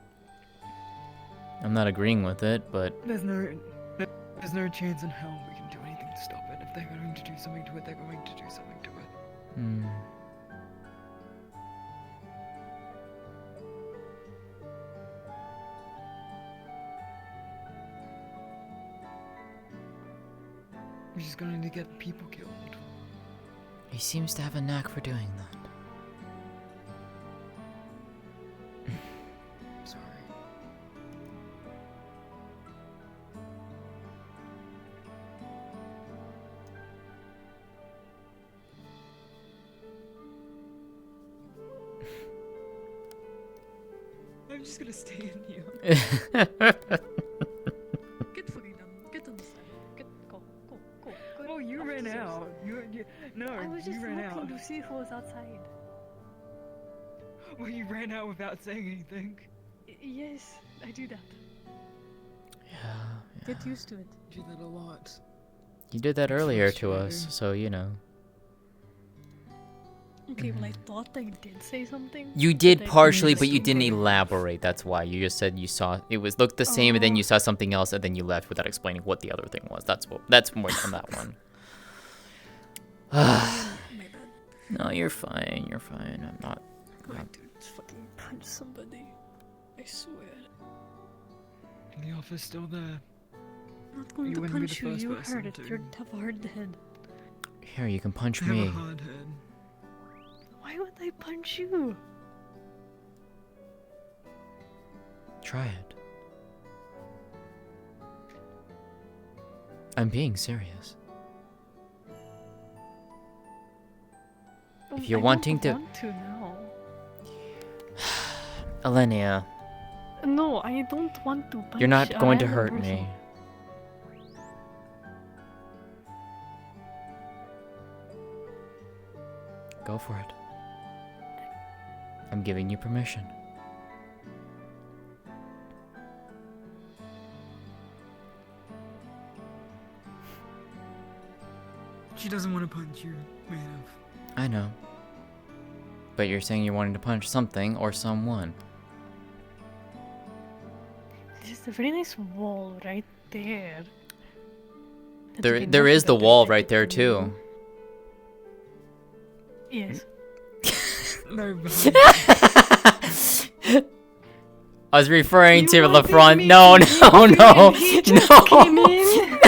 I'm not agreeing with it, but There's no chance in hell we can do anything to stop it. If they're going to do something to it, they're going to do something to it. going to get people killed. He seems to have a knack for doing that. Sorry. I'm just gonna stay in here. Get fucking done. Get on the side. Go. Oh, you ran out. No, I was just you ran looking out. to see who was outside. Well, you ran out without saying anything. Yes, I do that. Yeah. Get used to it. You do that a lot. You did that earlier to us, so you know. Okay, well, I thought I did say something. You did but I partially, missed but you didn't something. elaborate. That's why you just said you saw it looked the same, and then you saw something else, and then you left without explaining what the other thing was. That's more than that one. No, you're fine. You're fine. I'm not. I'm going to fucking punch somebody. I swear. The offer's still there. I'm not going to wouldn't be the punch you. first You person heard it. to. You have a hard head. Here, you can punch I have me. a hard head. Why would I punch you? Try it. I'm being serious. If you're wanting to... I don't want to now. Alenia, No, I don't want to punch you're not a going to random hurt person. me. Go for it. I'm giving you permission. She doesn't want to punch you, Maeneth. I know. But you're saying you're wanting to punch something or someone. There's a very nice wall right there. That There, would be there much is the better wall if right there you- too. Yes. No, I was referring to wanted LaFront. me No, to no, hit no, him, he just came in.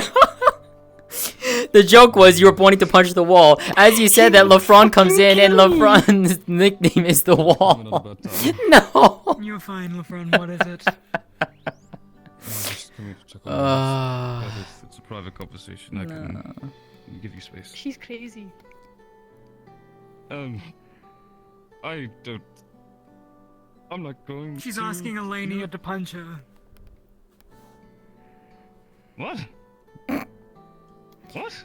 The joke was you were pointing to punch the wall. As you said that, LaFront comes in and LaFront's nickname is the wall. No. You're fine, LaFron. What is it? Just coming to check on you. It's a private conversation. I can give you space. She's crazy. I don't. I'm not going. She's to... asking Elenia to punch her. What? What?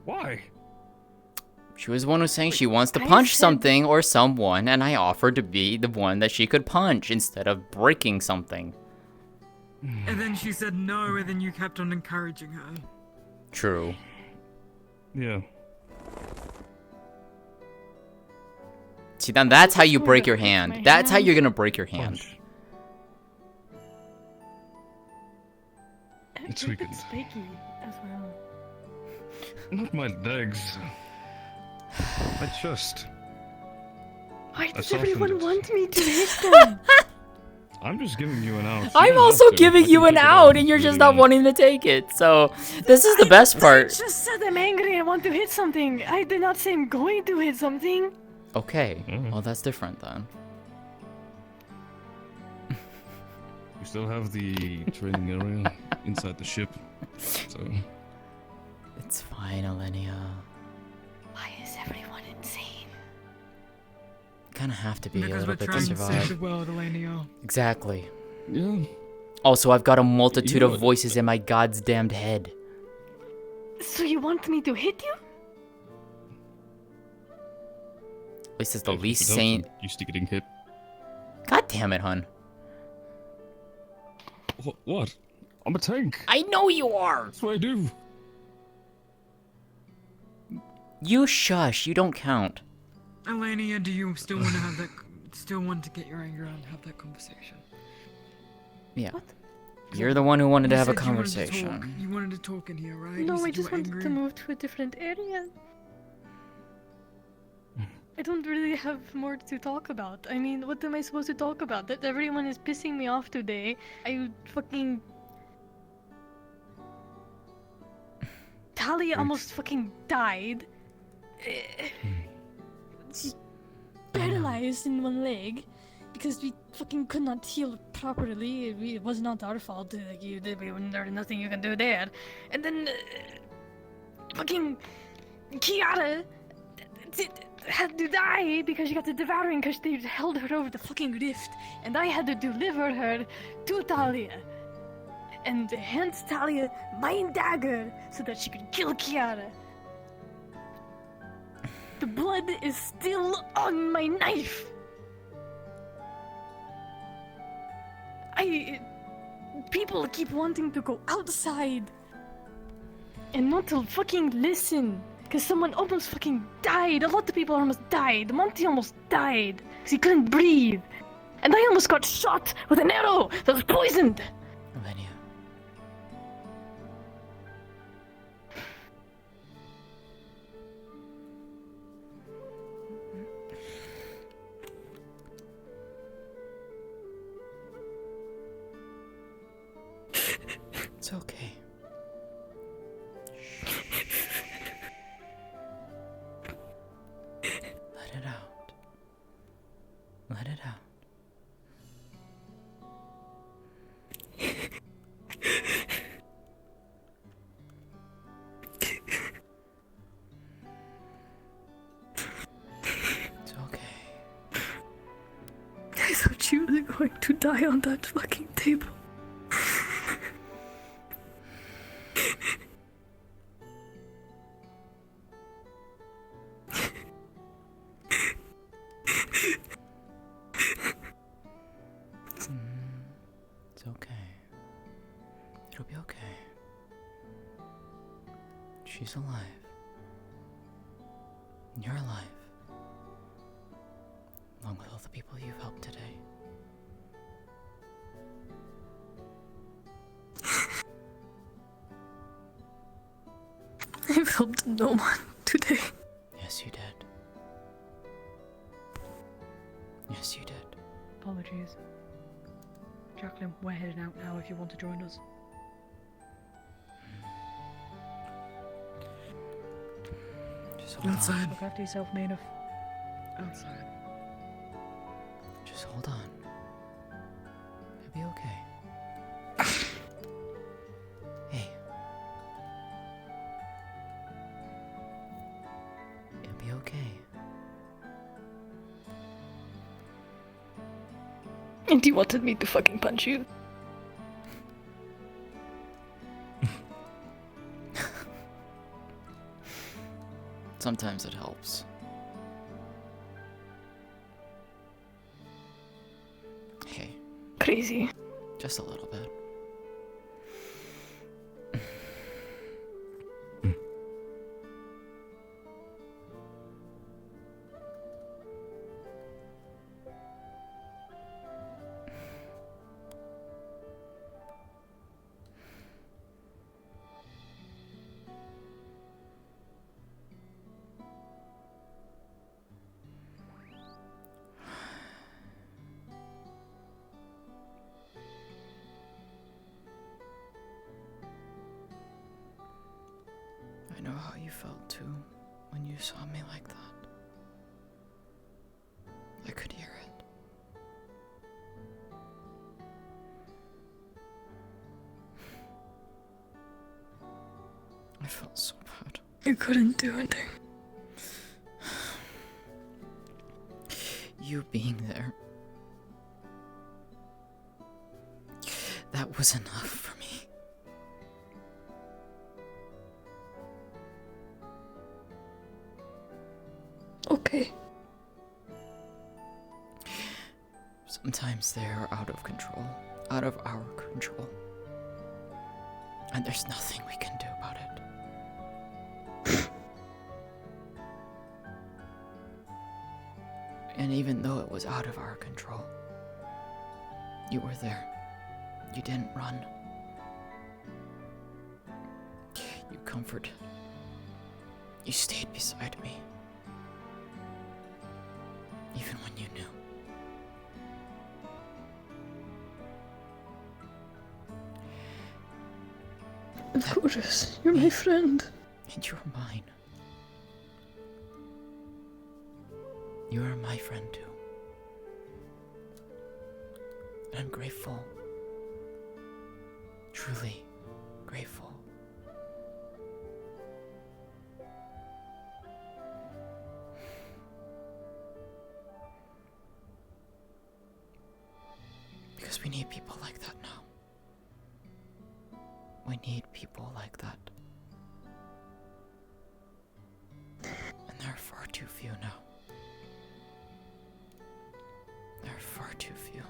Why? She was the one who's saying she wants to punch something or someone, and I offered to be the one that she could punch instead of breaking something. And then she said no, and then you kept on encouraging her. True. Yeah. See, then that's how you break your hand. That's how you're gonna break your hand. It's weakened. Spiky as well. Not my legs. My chest. Why I does softened everyone it. want me to hit them? I'm just giving you an out. You I'm don't also have to. giving I you can an take it out, off and you're if you just really not want. wanting to take it. So, this is the best I part. just said I'm angry. I want to hit something. I did not say I'm going to hit something. Okay, well, that's different then. We still have the training area inside the ship, so It's fine, Alenia. Why is everyone insane? Kinda have to be a Because little we're bit to trying to save the survive. world, Elenia. Exactly. yeah. Also, I've got a multitude You of know- voices in my god's damned head. So you want me to hit you? At least it's the If least it helps, sane. I'm used to getting hit. God damn it, hun. What? I'm a tank. I know you are. That's what I do. You shush. You don't count. Elenia, do you still want to have that? Still want to get your anger out and have that conversation? Yeah. You're the one who wanted to You have a said you wanted to talk. conversation. You wanted to talk in here, right? No, You I said you just were wanted angry. to move to a different area. I don't really have more to talk about. I mean, what am I supposed to talk about? That everyone is pissing me off today. I fucking... Talia almost fucking died. She's paralyzed in one leg because we fucking could not heal properly. It was not our fault. Like, there's nothing you can do there. And then fucking Kiara had to die because she got the devouring because they held her over the fucking rift, and I had to deliver her to Talia and hand Talia my dagger so that she could kill Kiara. The blood is still on my knife. People keep wanting to go outside and not to fucking listen. Because someone almost fucking died. A lot of people almost died. Monty almost died because he couldn't breathe. And I almost got shot with an arrow that was poisoned. Olenia. It's okay. Let it out. Let it out. It's okay. I thought you were going to die on that fucking table. It's okay. It'll be okay. She's alive. You're alive. Along with all the people you've helped today. I've helped no one today. Yes, you did. Yes, you did. Apologies. Jacqueline, we're heading out now if you want to join us. Just hold Outside. Look after yourself, Maeneth. Outside. Just hold on. It'll be okay. Hey. It'll be okay. And you wanted me to fucking punch you? Sometimes it helps. Hey. Crazy. Just a little bit. I know how you felt too when you saw me like that. I could hear it. I felt so bad. You couldn't do anything. You being there. That was enough for me. Okay. Sometimes they're out of control. Out of our control. And there's nothing we can do about it. And even though it was out of our control, you were there. You didn't run. You comforted. You stayed beside me. Even when you knew. Of course, you're my friend. And you're mine. You are my friend too. And I'm grateful. Truly grateful. Because we need people like that now. We need people like that. And there are far too few now. There are far too few.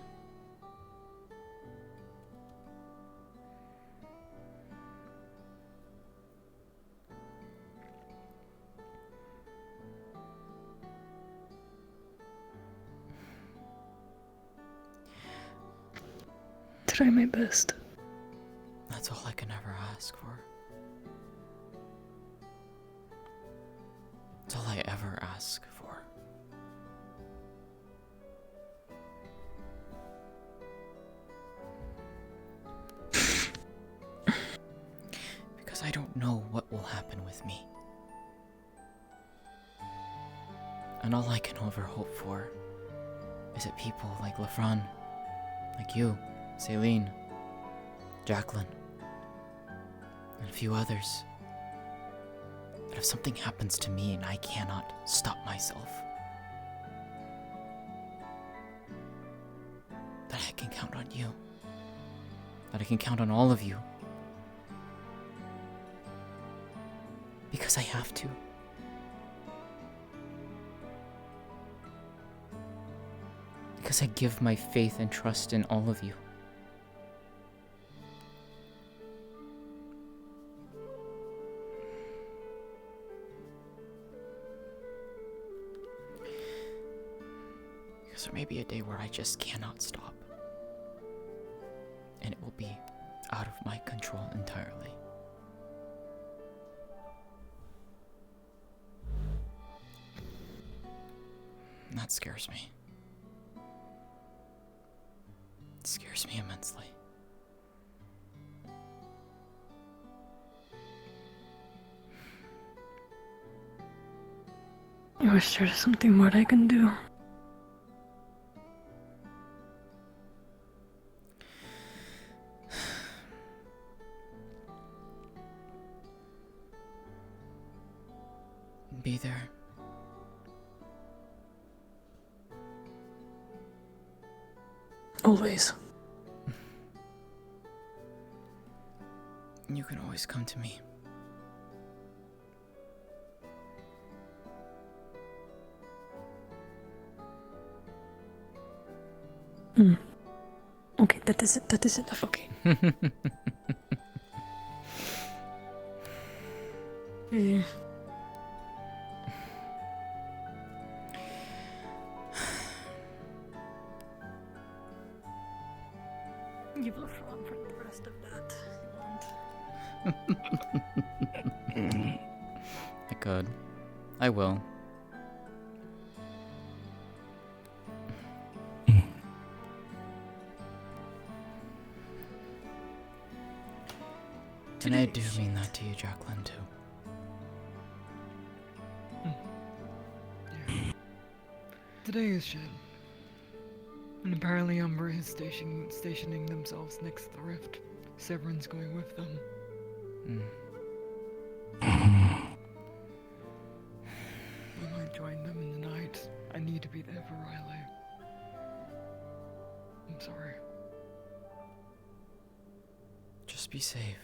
Try my best. That's all I can ever ask for. That's all I ever ask for. Because I don't know what will happen with me. And all I can ever hope for is that people like Lafran, like you, Celine, Jacqueline, and a few others, that if something happens to me and I cannot stop myself, that I can count on you. That I can count on all of you. Because I have to. Because I give my faith and trust in all of you. Because there may be a day where I just cannot stop. And it will be out of my control entirely. And that scares me. It scares me immensely. I wish there was something more I can do. Be there. Always. You can always come to me. Okay, that is it. That is enough. Okay. Yeah. Give Lafron for the rest of that. I could. I will. And I do mean that to you, Jacqueline, too. Today is Shed. And apparently Umbra is stationing themselves next to the rift. Severin's going with them. I might join them in the night. I need to be there for Riley. I'm sorry. Just be safe.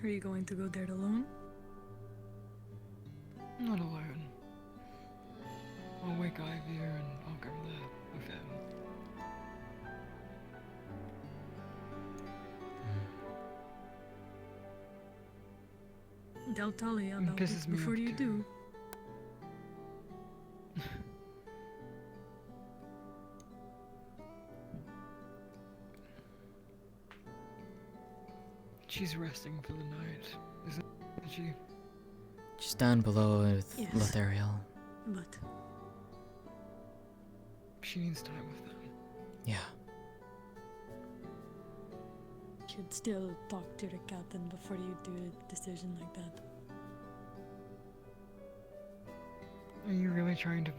Are you going to go there alone? Not alone. I'll wake Ivy and I'll go there with him. Tell Talia about pisses it me before off you too. do. She's resting for the night, isn't she? She's down below with Yes. Lothariel. But She needs time with them. Yeah. should still talk to the captain before you do a decision like that. Are you really trying to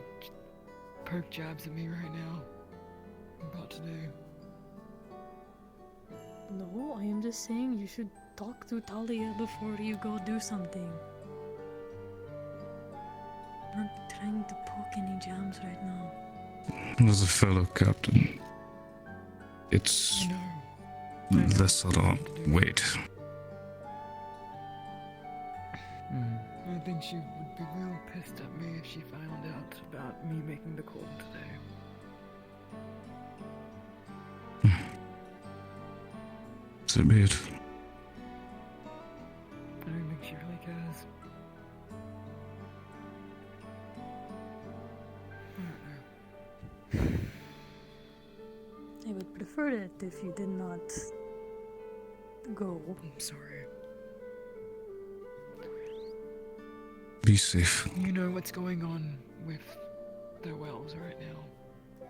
poke jabs at me right now? I'm about to do. No, I am just saying you should talk to Talia before you go do something. I'm not trying to poke any jams right now. As a fellow captain, it's less a lot. Wait. I think she would be real pissed at me if she found out about me making the call today. So be it. I don't think she really cares. I don't know. I would prefer it if you did not go. I'm sorry. Be safe. You know what's going on with the wells right now.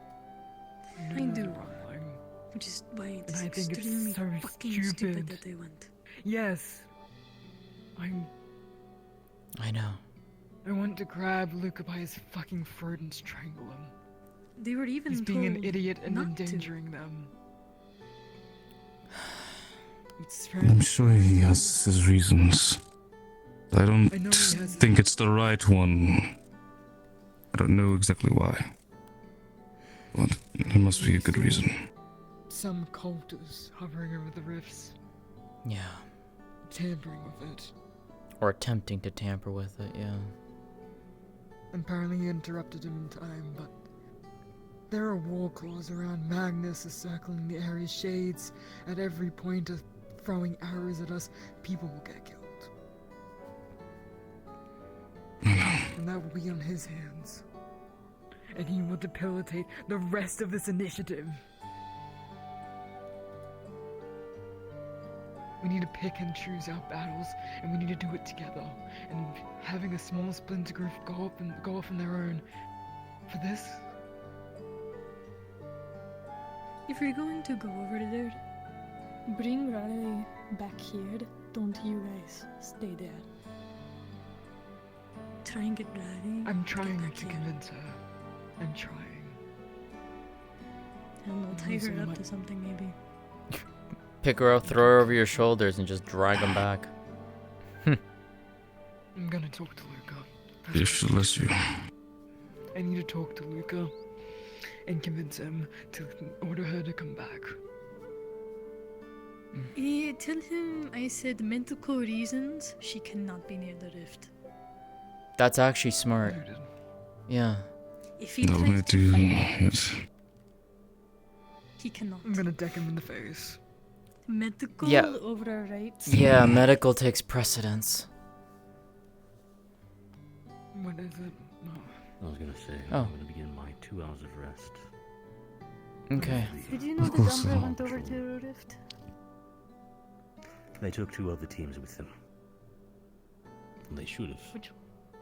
You know I they're do. rumbling. Which is why And it's I think extremely it's so fucking stupid that they went. Yes. I know. I want to grab Luca by his fucking throat and strangle him. They were even He's being an told idiot and not to. endangering them. It's I'm sure he has his reasons. I don't I know he has think it's the right one. I don't know exactly why. But there must be a good reason. some cultists hovering over the rifts, Yeah. tampering with it. Or attempting to tamper with it, yeah. Apparently he interrupted him in time, but there are war claws around. Magnus is circling the area's shades at every point of throwing arrows at us. People will get killed. And that will be on his hands. And he will debilitate the rest of this initiative. We need to pick and choose our battles, and we need to do it together. And having a small splinter group go off on their own. For this, If you're going to go over there, bring Riley back here. Don't you guys stay there. Try and get Riley. I'm trying to convince her. I'm trying. I don't know, tie her up to something maybe. Pick her up, throw her over your shoulders, and just drag them back. I'm gonna talk to Luca. If she lets you. I need to talk to Luca and convince him to order her to come back. Tell him I said medical reasons she cannot be near the rift. That's actually smart. Yeah. If he No, tries I to do fight, it. he cannot. I'm gonna deck him in the face. Medical Yeah. over our rights. Yeah, medical takes precedence. What is it? No. I was gonna say, Oh. I'm gonna begin my 2 hours of rest. Okay. Did you know that Umbra went over to the rift? They took 2 other teams with them. They should have. Which?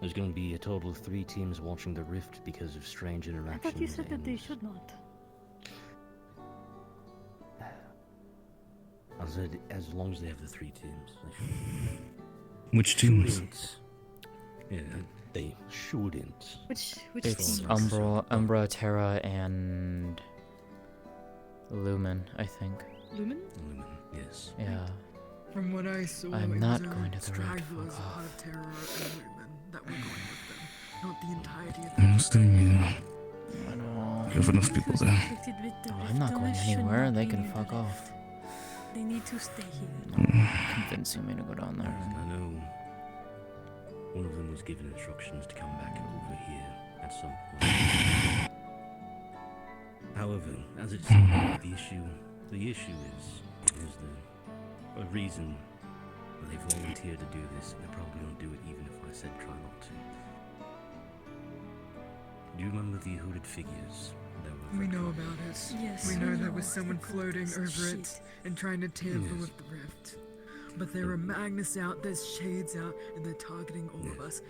There's going to be a total of 3 teams watching the rift because of strange I interactions. thought you said that and- they should not. I said, as long as they have the 3 teams. They should. Which teams? Shouldn't. Yeah, they shouldn't. Which It's team? Umbra, Terra, and Lumen, I think. Lumen? Lumen, yes. Yeah. From what I saw, I'm it not was going to the rift. stragglers Fuck part off. of Terror and Lumen that were going with them, not the entirety of I'm staying here. I know. We have enough people there. Affected with the Oh, rift I'm not going should anywhere. not They be can near the fuck off. rift. They need to stay here. Convincing me to go down there. I know one of them was given instructions to come back over here at some point. However, as it's the issue is the reason they volunteered to do this, and they're probably going to do it even if I said try not to. Do you remember the hooded figures that were We know about it. Yes, we we know know there was it's someone the floating cultists. over it Shit. and trying to tamper Yes. with the rift. But there are Magnus out, there's Shades out, and they're targeting all of us.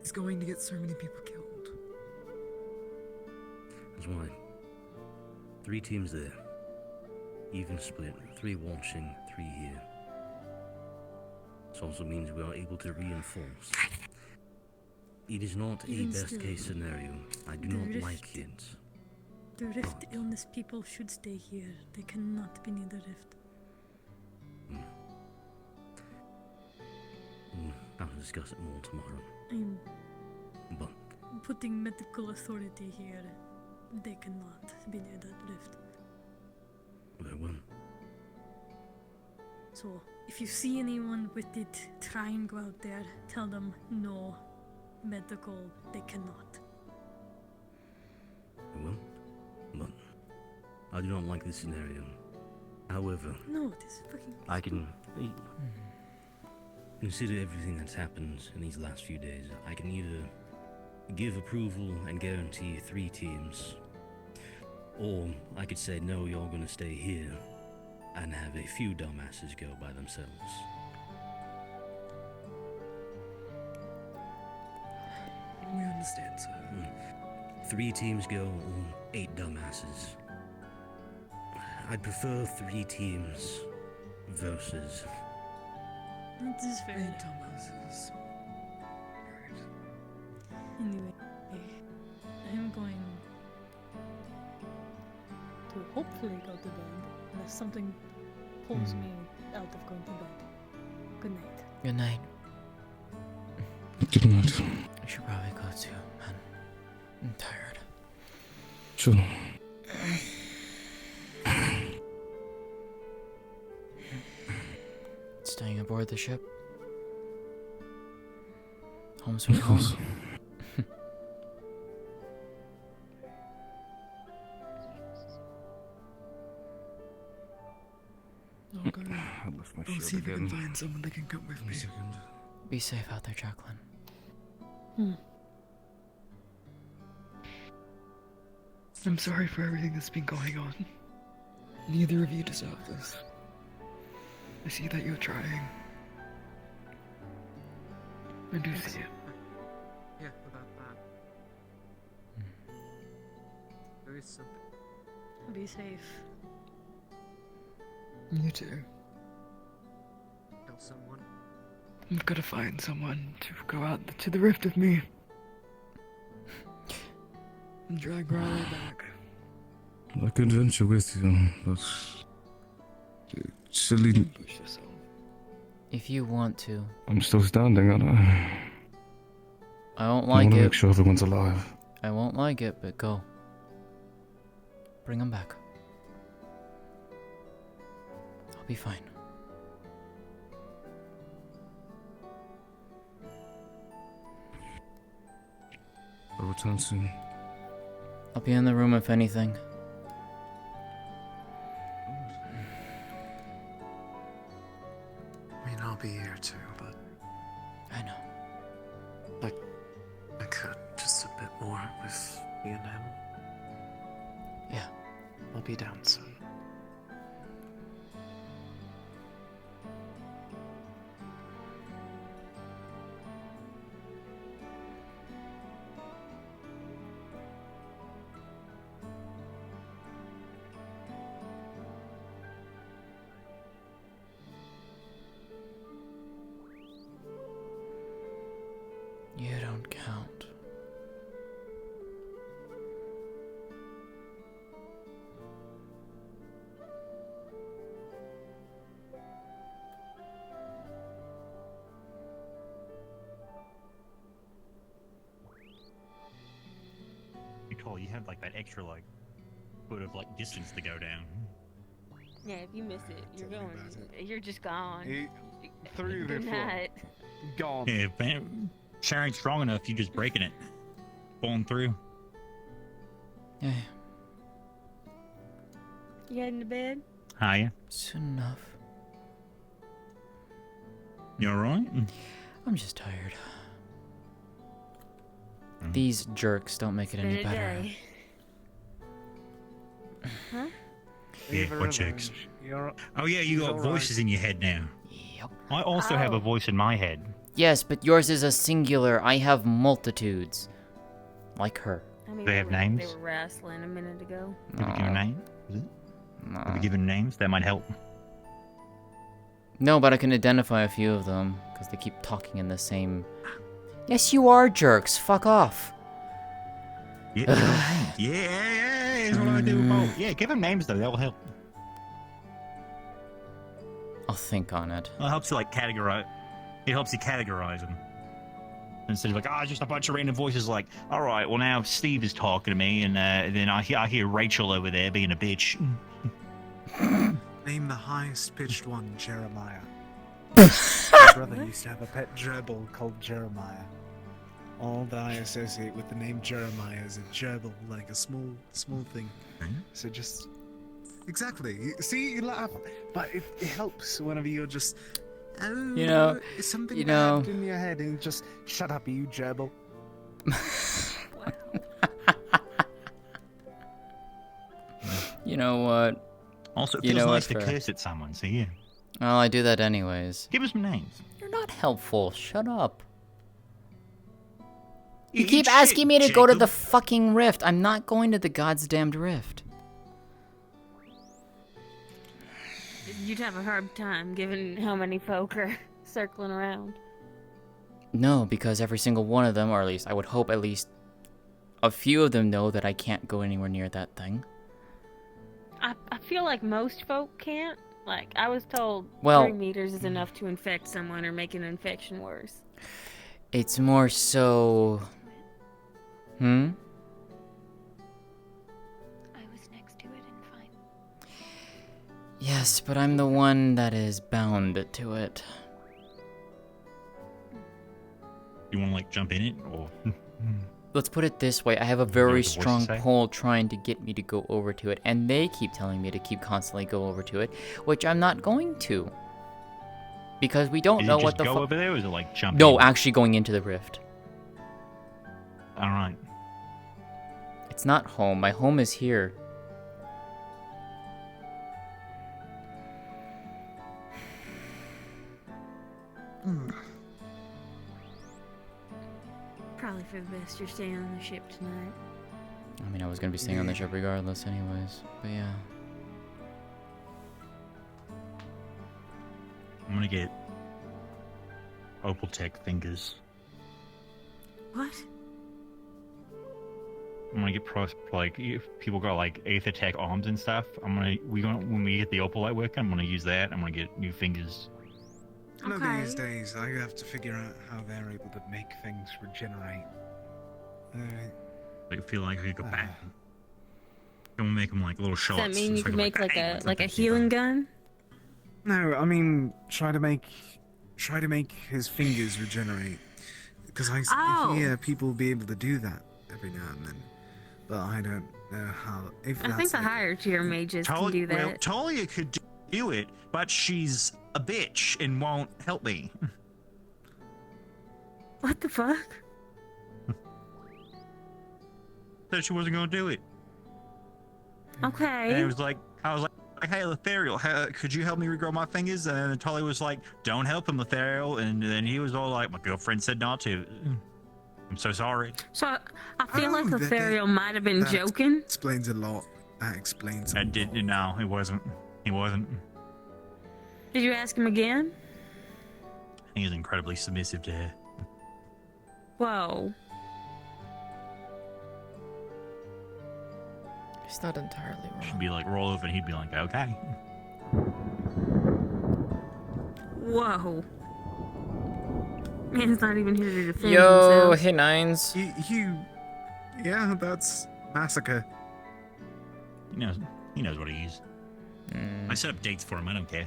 He's going to get so many people killed. That's why 3 teams there, even split, 3 watching, 3 here. This also means we are able to reinforce. It is not a Even best still, case scenario. I do the not rift- like it. The Rift illness people should stay here. They cannot be near the Rift. I'll discuss it more tomorrow. I'm But putting medical authority here. They cannot be near that Rift. very well. So, if you see anyone with it, try and go out there. Tell them no. Medical, they cannot. Very well. But I do not like this scenario. However, No, this fucking. I can consider everything that's happened in these last few days. I can either give approval and guarantee 3 teams, or I could say, no, you're gonna stay here and have a few dumbasses go by themselves. We understand, sir. 3 teams go, or 8 dumbasses. I'd prefer 3 teams versus. This is fair. Dumbasses. Anyway, I'm going to hopefully go to bed unless something pulls me out of going to bed. Good night. Good night. Good night. I should probably go too, man. I'm tired. Sure. Staying aboard the ship. Home sweet home. I'll go. I'll see if I can find someone that can come with me. Be safe out there, Jacqueline. I'm sorry for everything that's been going on. Neither of you deserve this. I see that you're trying. I do see it. Yeah, about that. There is something. Be safe. You too. Tell someone. I've got to find someone to go out to the rift with me. And drag Riley back. I could venture with you, but silly. Push yourself. If you want to. I'm still standing, aren't I? I won't I like want to it. make sure everyone's alive. I won't like it, but go. Bring him back. I'll be fine. I'll return soon. I'll be in the room if anything. I mean, I'll be here too, but I know. I could just a bit more with me and him. Yeah. I'll be down soon. You don't count. Nicole, you have like that extra like foot of like distance to go down. Yeah, if you miss it, you're going. You're just gone. Through You're the not. Gone. Yeah, sharing's strong enough, you just breaking it, pulling through. Yeah. You heading to bed? Hiya. Soon enough. You alright? I'm just tired. These jerks don't make it Been any a better. day. Huh? Yeah, what chicks? Oh yeah, you got voices in your head now. Yep. I also have a voice in my head. Yes, but yours is a singular. I have multitudes. Like her. I mean, They have names? They were wrestling a minute ago. Have you given names? Is it? Have you given names? That might help. No, but I can identify a few of them, because they keep talking in the same... Yes, you are jerks. Fuck off. Yeah, give 'em names. Yeah, is what I do about. Yeah, give them names though. That'll help. I'll think on it. Well, it helps you like categorize. It helps you categorize them. Instead of like, just a bunch of random voices. Like, all right, well now Steve is talking to me, and then I hear Rachel over there being a bitch. Name the highest pitched one, Jeremiah. My brother used to have a pet gerbil called Jeremiah. All that I associate with the name Jeremiah is a gerbil, like a small thing. So just exactly. See, you laugh, but it helps whenever you're just. Oh, You know, is something you know- bad in your head, and just shut up, you gerbil. You know what? Also, it You feels know nice what, to fair. curse at someone. So yeah, Well, I do that anyways. give us some names. You're not helpful. Shut up. You Eat keep shit, asking me to go to the Jacob. fucking rift. I'm not going to the God's damned rift. You'd have a hard time given how many folk are circling around. No, because every single one of them, or at least I would hope at least a few of them know that I can't go anywhere near that thing. I feel like most folk can't. Like, I was told Well- 3 meters is enough to infect someone or make an infection worse. It's more so... Hmm? I was next to it and fine. Yes, but I'm the one that is bound to it. You want to like jump in it, or Let's put it this way, I have a what very the voices strong say? pull trying to get me to go over to it, and they keep telling me to keep constantly go over to it, which I'm not going to. Because we don't is know it what just the go fuck... over there, or is it like jump? No, in? actually going into the rift. All right. It's not home, my home is here. Probably for the best you're staying on the ship tonight. I mean, I was gonna be staying on the ship regardless anyways, but yeah. I'm gonna get Opal Tech fingers. What? I'm gonna get like if people got like Aether Tech arms and stuff. When we get the Opalite working, I'm gonna use that. I'm gonna get new fingers. One of these days, I have to figure out how they're able to make things regenerate. I feel like I could go back. I'm gonna make them like little Does shots. that mean you so I can make like bang, a healing gun? No, I mean try to make his fingers regenerate. Because I hear people be able to do that every now and then, but I don't know how. If I that's think the like- higher tier mages can do that. Well, Talia could do it, but she's a bitch and won't help me. What the fuck? Said she wasn't gonna do it. Okay. And I was like, hey, Lethariel, could you help me regrow my fingers? And then Talia was like, don't help him, Lethariel. And then he was all like, my girlfriend said not to. I'm so sorry. So I feel like that- Lothario might have been that joking. Explains a lot. That explains. I did. No, it wasn't. He wasn't. Did you ask him again? He was incredibly submissive to her. Whoa. It's not entirely wrong. She'd be like, roll over, and he'd be like, okay. Whoa. Man's not even here to defend Yo, himself. hey Nines. Yeah, that's massacre. He knows what he is. I set up dates for him. I don't care.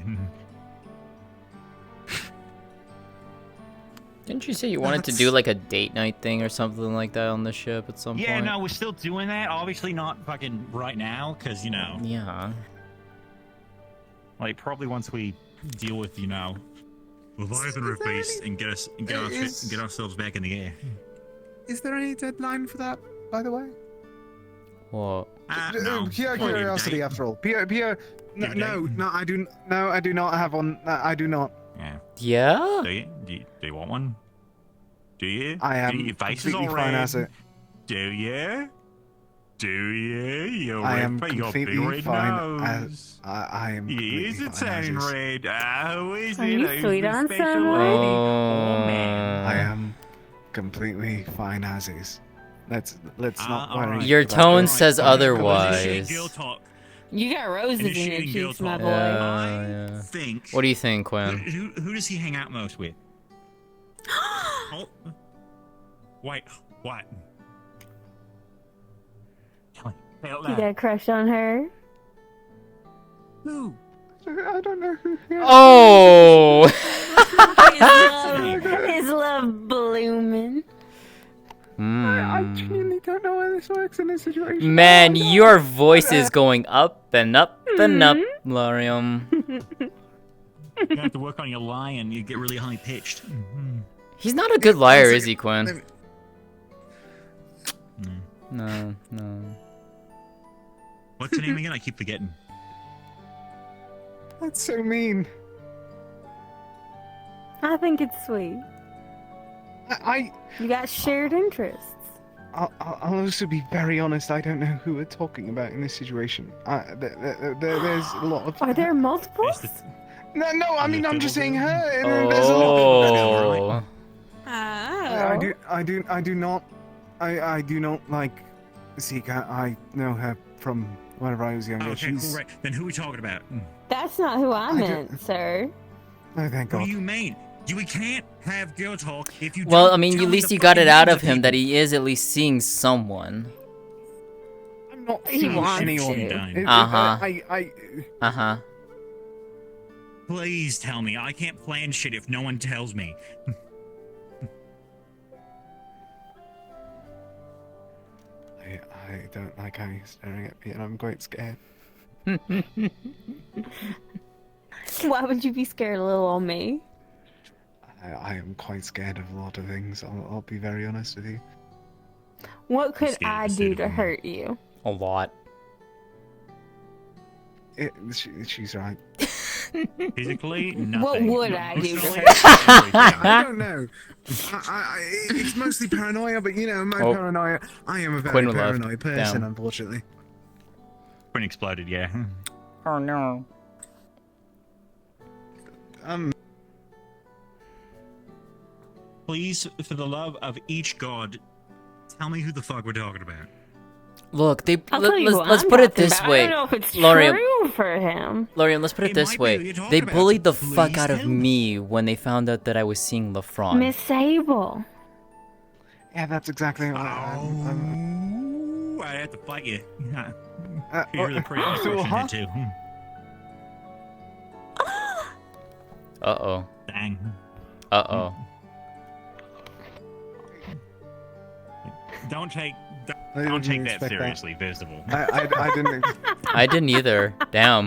Didn't you say you wanted to do like a date night thing or something like that on the ship at some Yeah, point? no, we're still doing that. Obviously not fucking right now, because, Yeah. Like, probably once we deal with, Leviathan replace and get ourselves back in the air. Is there any deadline for that, by the way? What? No. Pure curiosity, after all. Pure. No, I do not have one. I do not. Yeah. Yeah? Do you want one? Do you? I am Your face is all completely fine red. as it. Do you? Do you? You're I red, am but you got big completely red fine. nose. I am. He is completely fine as turning is. red. Who is Are it? you Who's sweet the on special someone? lady? Oh, man. I am completely fine as is. Let's not worry. Your about tone this. says Come on, otherwise. Girl talk. You got roses in your Initiating girl cheeks, my talk. boy. Yeah. Think. What do you think, Quinn? Who does he hang out most with? Oh. Wait, what? Tell me. Say it You loud. got a crush on her? Who? I don't know who. Oh! His love blooming. I genuinely don't know how this works in this situation. Man, your voice is going up and up and up, Lorium. You have to work on your lie and you get really high pitched. He's not a good liar, is he, Quinn? No. What's your name again? I keep forgetting. That's so mean. I think it's sweet. You got shared interests. I'll also be very honest. I don't know who we're talking about in this situation. There's a lot of. Are there multiples? No. I mean, I'm just saying her. Oh. There's a lot. Oh. I do not like Zika. I know her from whenever I was younger. Okay, She's. cool, right. Then who are we talking about? That's not who I meant, sir. Oh, thank What God. do you mean? We can't have girl talk if you Well, don't I mean, tell at me least the you got fucking it out names of him people. that he is at least seeing someone. I'm not He seeing wants anyone. to. Uh-huh. Please tell me. I can't plan shit if no one tells me. I don't like how you're staring at me, and I'm quite scared. Why would you be scared of little old me? I am quite scared of a lot of things. I'll be very honest with you. What could scared I of do to hurt you? A lot. She's right. Physically, nothing. What would I do to Emotionally, hurt you? I don't know. It's mostly paranoia, but you know, my Oh. paranoia. I am a very Quinn left. paranoid person, Damn. unfortunately. Quinn exploded, yeah. Oh no. Please, for the love of each god, tell me who the fuck we're talking about. Look, I'll tell you who let's I'm put it talking this about. way. I don't know if it's Lorium, true for him. Lorium, let's put it It this might be way. who you're talking They about, bullied so the fuck please out of tell me when they found out that I was seeing LeFron. Miss Sable. Yeah, that's exactly what Ooh, I have to fight you. You're really pretty so, unfortunate huh? too. Uh-oh. Dang. Uh-oh. Don't take I don't didn't take that expect that. seriously, Visible. I didn't. I didn't either. Damn.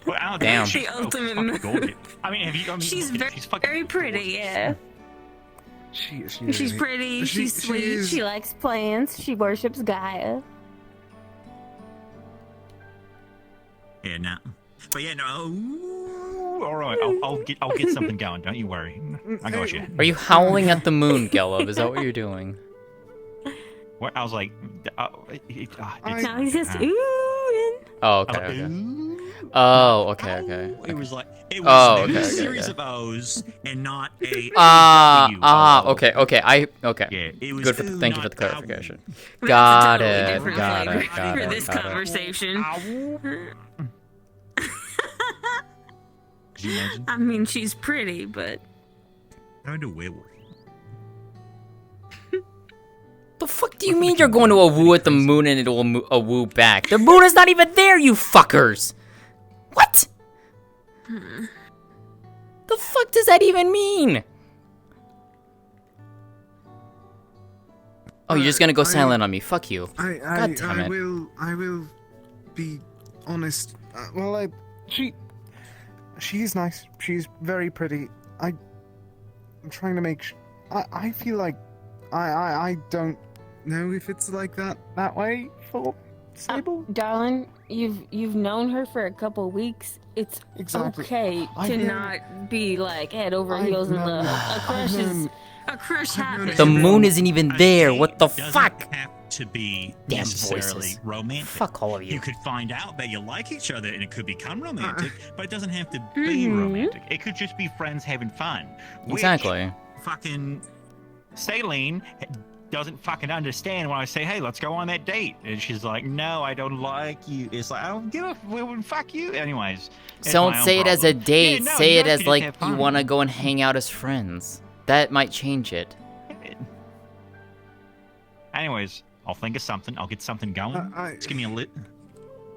Well, I don't Damn. think she's The so ultimate fucking move. gorgeous. I mean, have you? I mean, She's she's fucking very pretty, yeah. She's She's pretty, she's sweet, is- she likes plants, she worships Gaia. Yeah, no. But yeah, no. Ooh, all right, I'll get something going. Don't you worry. I got you. Are you howling at the moon, Gelov? Is that what you're doing? What? I was like, Now he's just ooh. Oh, okay, okay. Oh, okay. It was like it was Oh, a okay, series okay. of O's and not a okay. Yeah, it was Good for ooh, thank you for not the clarification. That's Got a totally it. different Got flavor it. Got for it. this Got it. conversation. Could you imagine? I mean, she's pretty, but Kind of werewolf. The fuck do you mean you're going to a woo at the moon and it'll a woo back? The moon is not even there, you fuckers! What? The fuck does that even mean? Oh, you're just gonna go silent on me. Fuck you. God damn it. I will be honest. She's nice. She's very pretty. I'm trying to make. I feel like I don't know if it's like that way for Sable. darling, you've known her for a couple weeks. It's Exactly. okay I've to known- not be like head over I've heels in known- love. A crush I've is known- A crush happens. The moon isn't even there. What the Doesn't fuck? have to be Damn necessarily voices. romantic. Fuck all of you. You could find out that you like each other and it could become romantic, but it doesn't have to be romantic. It could just be friends having fun. Which Exactly. fucking Saline doesn't fucking understand when I say, hey, let's go on that date. And she's like, no, I don't like you. It's like, I don't give a fuck you. Anyways. it's Don't my own say it as a problem. date. Yeah, no, say you it guys as could just like have you fun. want to go and hang out as friends. That might change it. Anyways, I'll think of something. I'll get something going. Just give me a lit.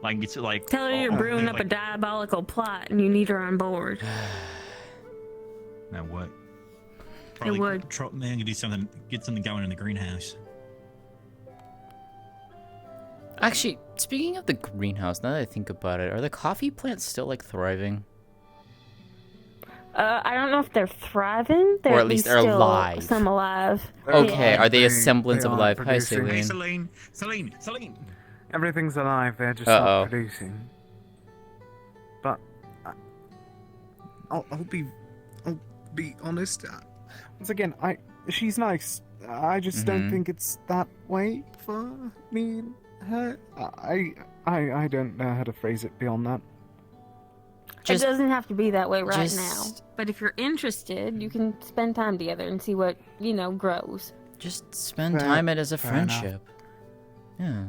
Like, it's like. Tell her you're brewing up a diabolical plot and you need her on board. Now what? It would. Man, do something. Get something going in the greenhouse. Actually, speaking of the greenhouse, now that I think about it, are the coffee plants still like thriving? I don't know if they're thriving. They're Or at least they're still alive. Some alive. Okay, are they a They- semblance they of are life? Hi, producing. Celine. Celine. Everything's alive. They're just Uh-oh. not producing. But I'll be honest. Once again, she's nice. I just don't Mhm. think it's that way for me and her. I don't know how to phrase it beyond that. It doesn't have to be that way right just- now. But if you're interested, you can spend time together and see what, grows. Just spend Fair- time it as a fair enough. friendship. Yeah.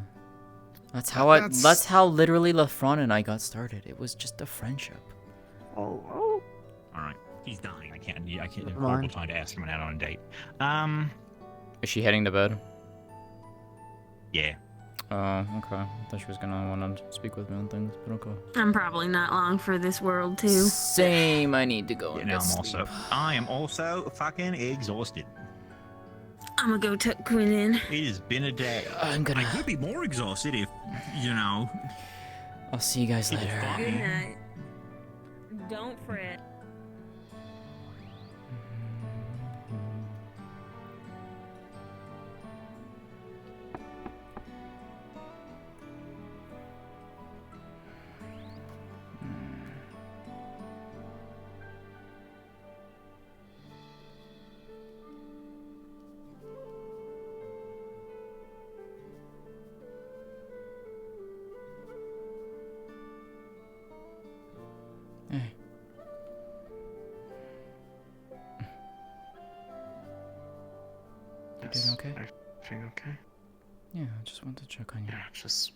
That's how literally LaFron and I got started. It was just a friendship. Oh. All right, he's dying. I can't. Never Horrible mind. time to ask him out on a date. Is she heading to bed? Yeah. Oh, okay. I thought she was gonna want to speak with me on things, but okay. I'm probably not long for this world, too. Same. I need to go and Now get I am also fucking exhausted. I'm gonna go tuck Quinn in. It has been a day. I could be more exhausted if, I'll see you guys later. Good night. Don't fret. Hey. You doing okay? Everything okay? Yeah, I just wanted to check on you. Yeah, just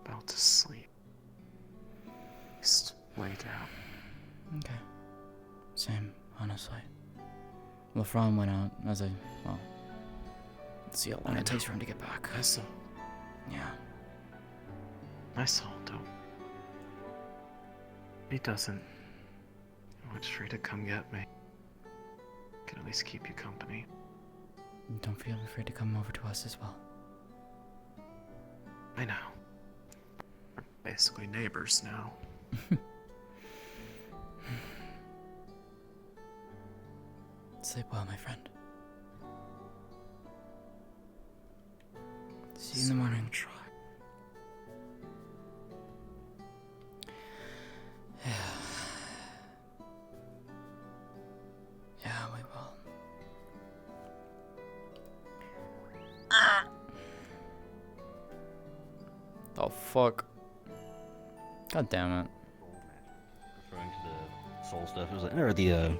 about to sleep. Just lay down. Okay. Same, honestly. LaFron went out as let's see how long it takes for him to get back. I saw. Yeah. I saw, don't. He doesn't. He went free to come get me. Can at least keep you company. Don't feel afraid to come over to us as well. I know. We're basically neighbors now. Sleep well, my friend. See you in the morning. Try. Yeah, we will. Oh fuck. God damn it. Referring to the soul stuff, it was like, or the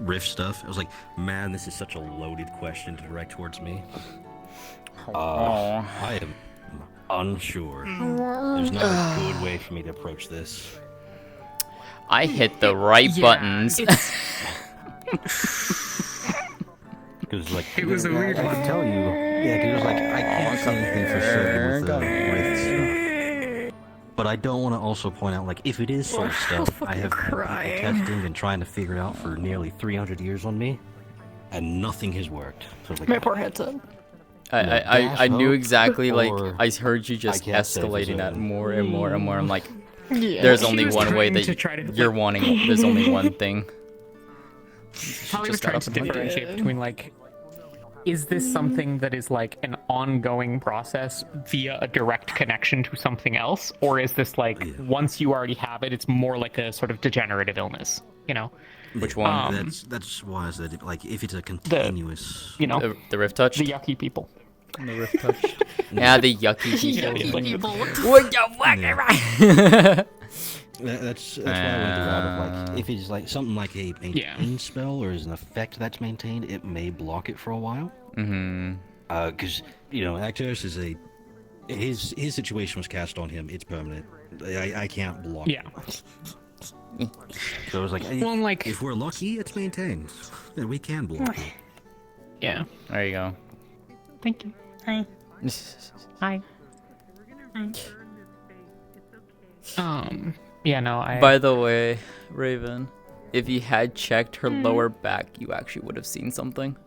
rift stuff. It was like, man, this is such a loaded question to direct towards me. I am unsure. There's not a good way for me to approach this. I hit the right buttons. Because like It was a weird I one. can tell you, yeah, because it was like I can't say anything for certain with the rift stuff. But I don't want to also point out, like, if it is soul stuff, I have had people testing and trying to figure it out for nearly 300 years on me, and nothing has worked. So it's like, My poor headset. I knew exactly, like, or I heard you just I can't say if it's escalating that a- more and more and more. I'm like, Yeah, there's she only was one way trying that to try to, you're like- wanting. There's only one thing. Holly was just got trying up to and went. differentiate between like is this something that is like an ongoing process via a direct connection to something else, or is this like once you already have it, it's more like a sort of degenerative illness? You know, Which one? That's why I said like if it's a continuous, the rift touch, the yucky people. The rift touch. Yeah, the yucky people. What the fuck? That's why I went the route of like if it's like something like a maintained spell or is an effect that's maintained, it may block it for a while. Mm-hmm. Because Actaris is his situation was cast on him. It's permanent. I can't block. Yeah. It. So it was like, well, like if we're lucky, it's maintained. Then we can block it. Yeah. There you go. Thank you. Hi. Hi. Yeah, no, By the way, Raven, if you had checked her lower back, you actually would have seen something.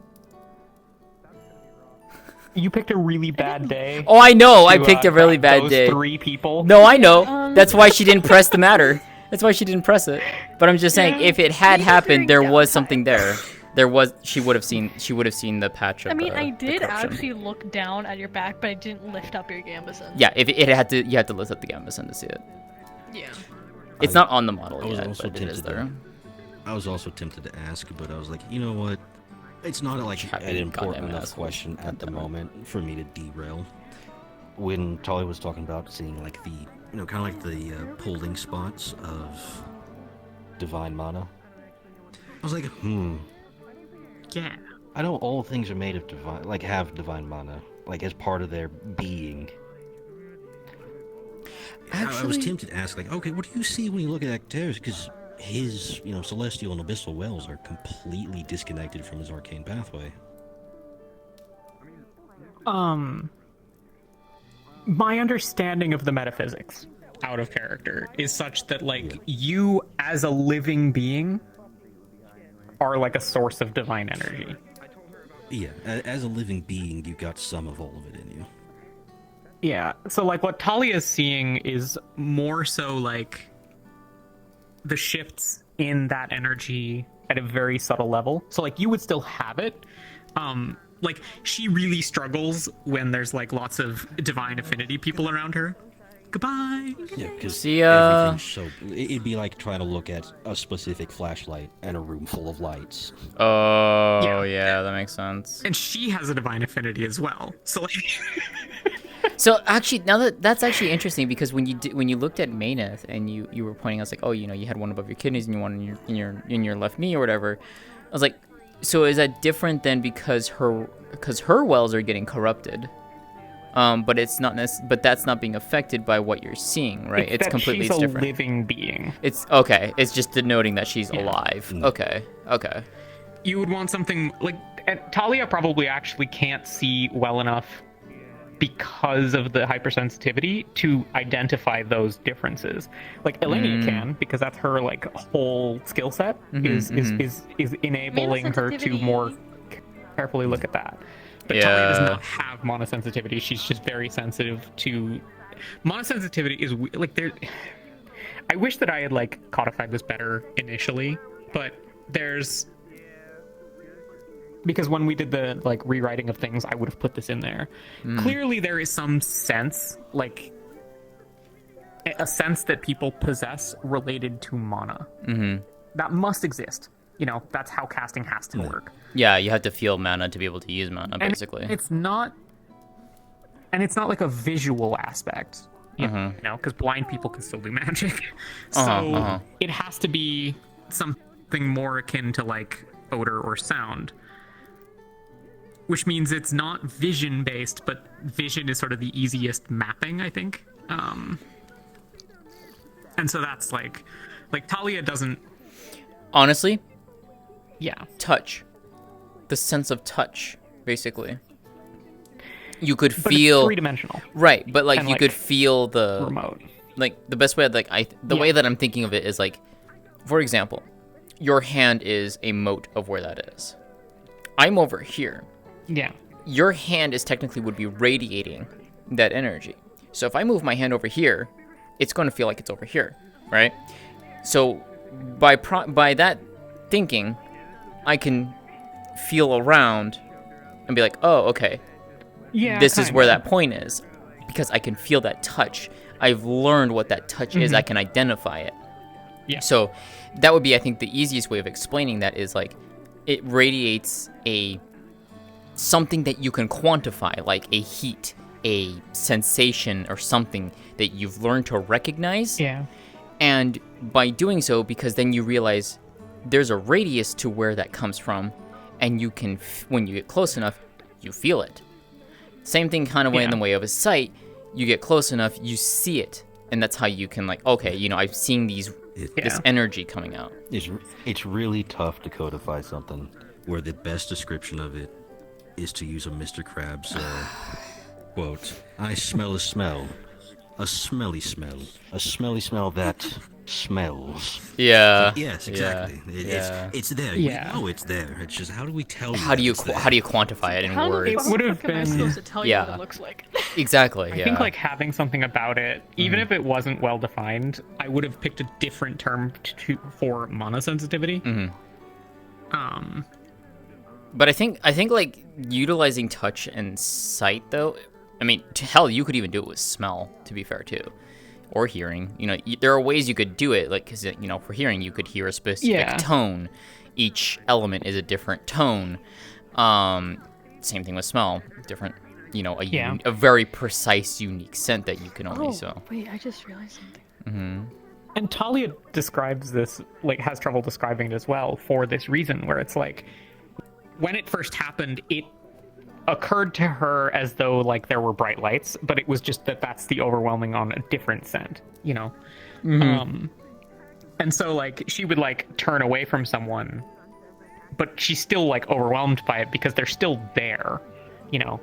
You picked a really bad day. Oh, I know. I picked a really bad those day. 3 people. No, I know. That's why she didn't press the matter. That's why she didn't press it. But I'm just saying, if it had happened, there was something there. She would have seen the patch of I mean, the I did corruption. actually look down at your back, but I didn't lift up your gambeson. Yeah, if it had to, you had to lift up the gambeson to see it. Yeah. It's not on the model I was yet, also but it is there. I was also tempted to ask, but I was like, you know what? It's not like an important enough question at the moment for me to derail. When Tali was talking about seeing like the, kind of like the pooling spots of divine mana, I was like, Yeah. I know all things are made of divine, like have divine mana, like as part of their being. I was tempted to ask, like, okay, what do you see when you look at Actaris? Because his, celestial and abyssal wells are completely disconnected from his arcane pathway. My understanding of the metaphysics out of character is such that like you as a living being are like a source of divine energy. Yeah, as a living being, you've got some of all of it in you. Yeah, so like what Talia is seeing is more so like the shifts in that energy at a very subtle level. So like you would still have it. Like she really struggles when there's like lots of divine affinity people around her. Goodbye. Yeah, because See ya. everything's so it'd be like trying to look at a specific flashlight and a room full of lights. Oh, yeah, that makes sense. And she has a divine affinity as well. So like So actually, now that's actually interesting because when you looked at Maeneth and you were pointing out like, oh, you had one above your kidneys and you one in your left knee or whatever, I was like, so is that different than because her wells are getting corrupted? But it's not but that's not being affected by what you're seeing, right? It's completely she's different. A living being. It's okay. It's just denoting that she's alive. Okay. You would want something like Talia probably actually can't see well enough because of the hypersensitivity to identify those differences. Like Elenia can, because that's her like whole skill set is enabling her to more carefully look at that. But Talia does not have monosensitivity. She's just very sensitive to monosensitivity. Is like there. I wish that I had like codified this better initially, but there's. Because when we did the like rewriting of things, I would have put this in there. Clearly, there is some sense, like a sense that people possess related to mana. That must exist. That's how casting has to work. Yeah, you have to feel mana to be able to use mana, And basically. it's not like a visual aspect, you know, because blind people can still do magic. So it has to be something more akin to like odor or sound. Which means it's not vision based, but vision is sort of the easiest mapping, I think. And so that's like Talia doesn't. Honestly, yeah, touch, the sense of touch, basically. You could But feel it's three-dimensional, right? But like and, you like, could feel the remote. Like the best way, way that I'm thinking of it is like, for example, your hand is a mote of where that is. I'm over here. Yeah. Your hand would be radiating that energy. So if I move my hand over here, it's going to feel like it's over here, right? So by that thinking, I can feel around and be like, oh, okay, Yeah, this is where kinda. that point is, because I can feel that touch. I've learned what that touch is. I can identify it. Yeah. So that would be, I think, the easiest way of explaining that is like it radiates something that you can quantify, like a heat, a sensation, or something that you've learned to recognize. Yeah. And by doing so, because then you realize there's a radius to where that comes from, and you can, when you get close enough, you feel it. Same thing kind of way in the way of a sight. You get close enough, you see it, and that's how you can like, okay, you know, I'm seeing this energy coming out. It's really tough to codify something where the best description of it is to use a Mr. Krabs quote. I smell a smell. A smelly smell. A smelly smell that smells. Yeah. Yes, exactly. It's there. Yeah. We know it's there. It's just how do we tell you? How do you quantify it in words? It would have been. supposed to tell you what it looks like? Exactly. I think like having something about it, even if it wasn't well defined, I would have picked a different term for monosensitivity. But I think like utilizing touch and sight though. I mean, to hell, you could even do it with smell. To be fair, too, or hearing. You know, there are ways you could do it. Like, because you know, for hearing, you could hear a specific tone. Each element is a different tone. Same thing with smell. Different. You know, a very precise, unique scent that you can only so. Wait, I just realized something. And Talia describes this, like, has trouble describing it as well for this reason, where it's like, when it first happened, it occurred to her as though, like, there were bright lights, but it was just that's the overwhelming on a different scent, you know? And so, like, she would, like, turn away from someone, but she's still, like, overwhelmed by it because they're still there, you know?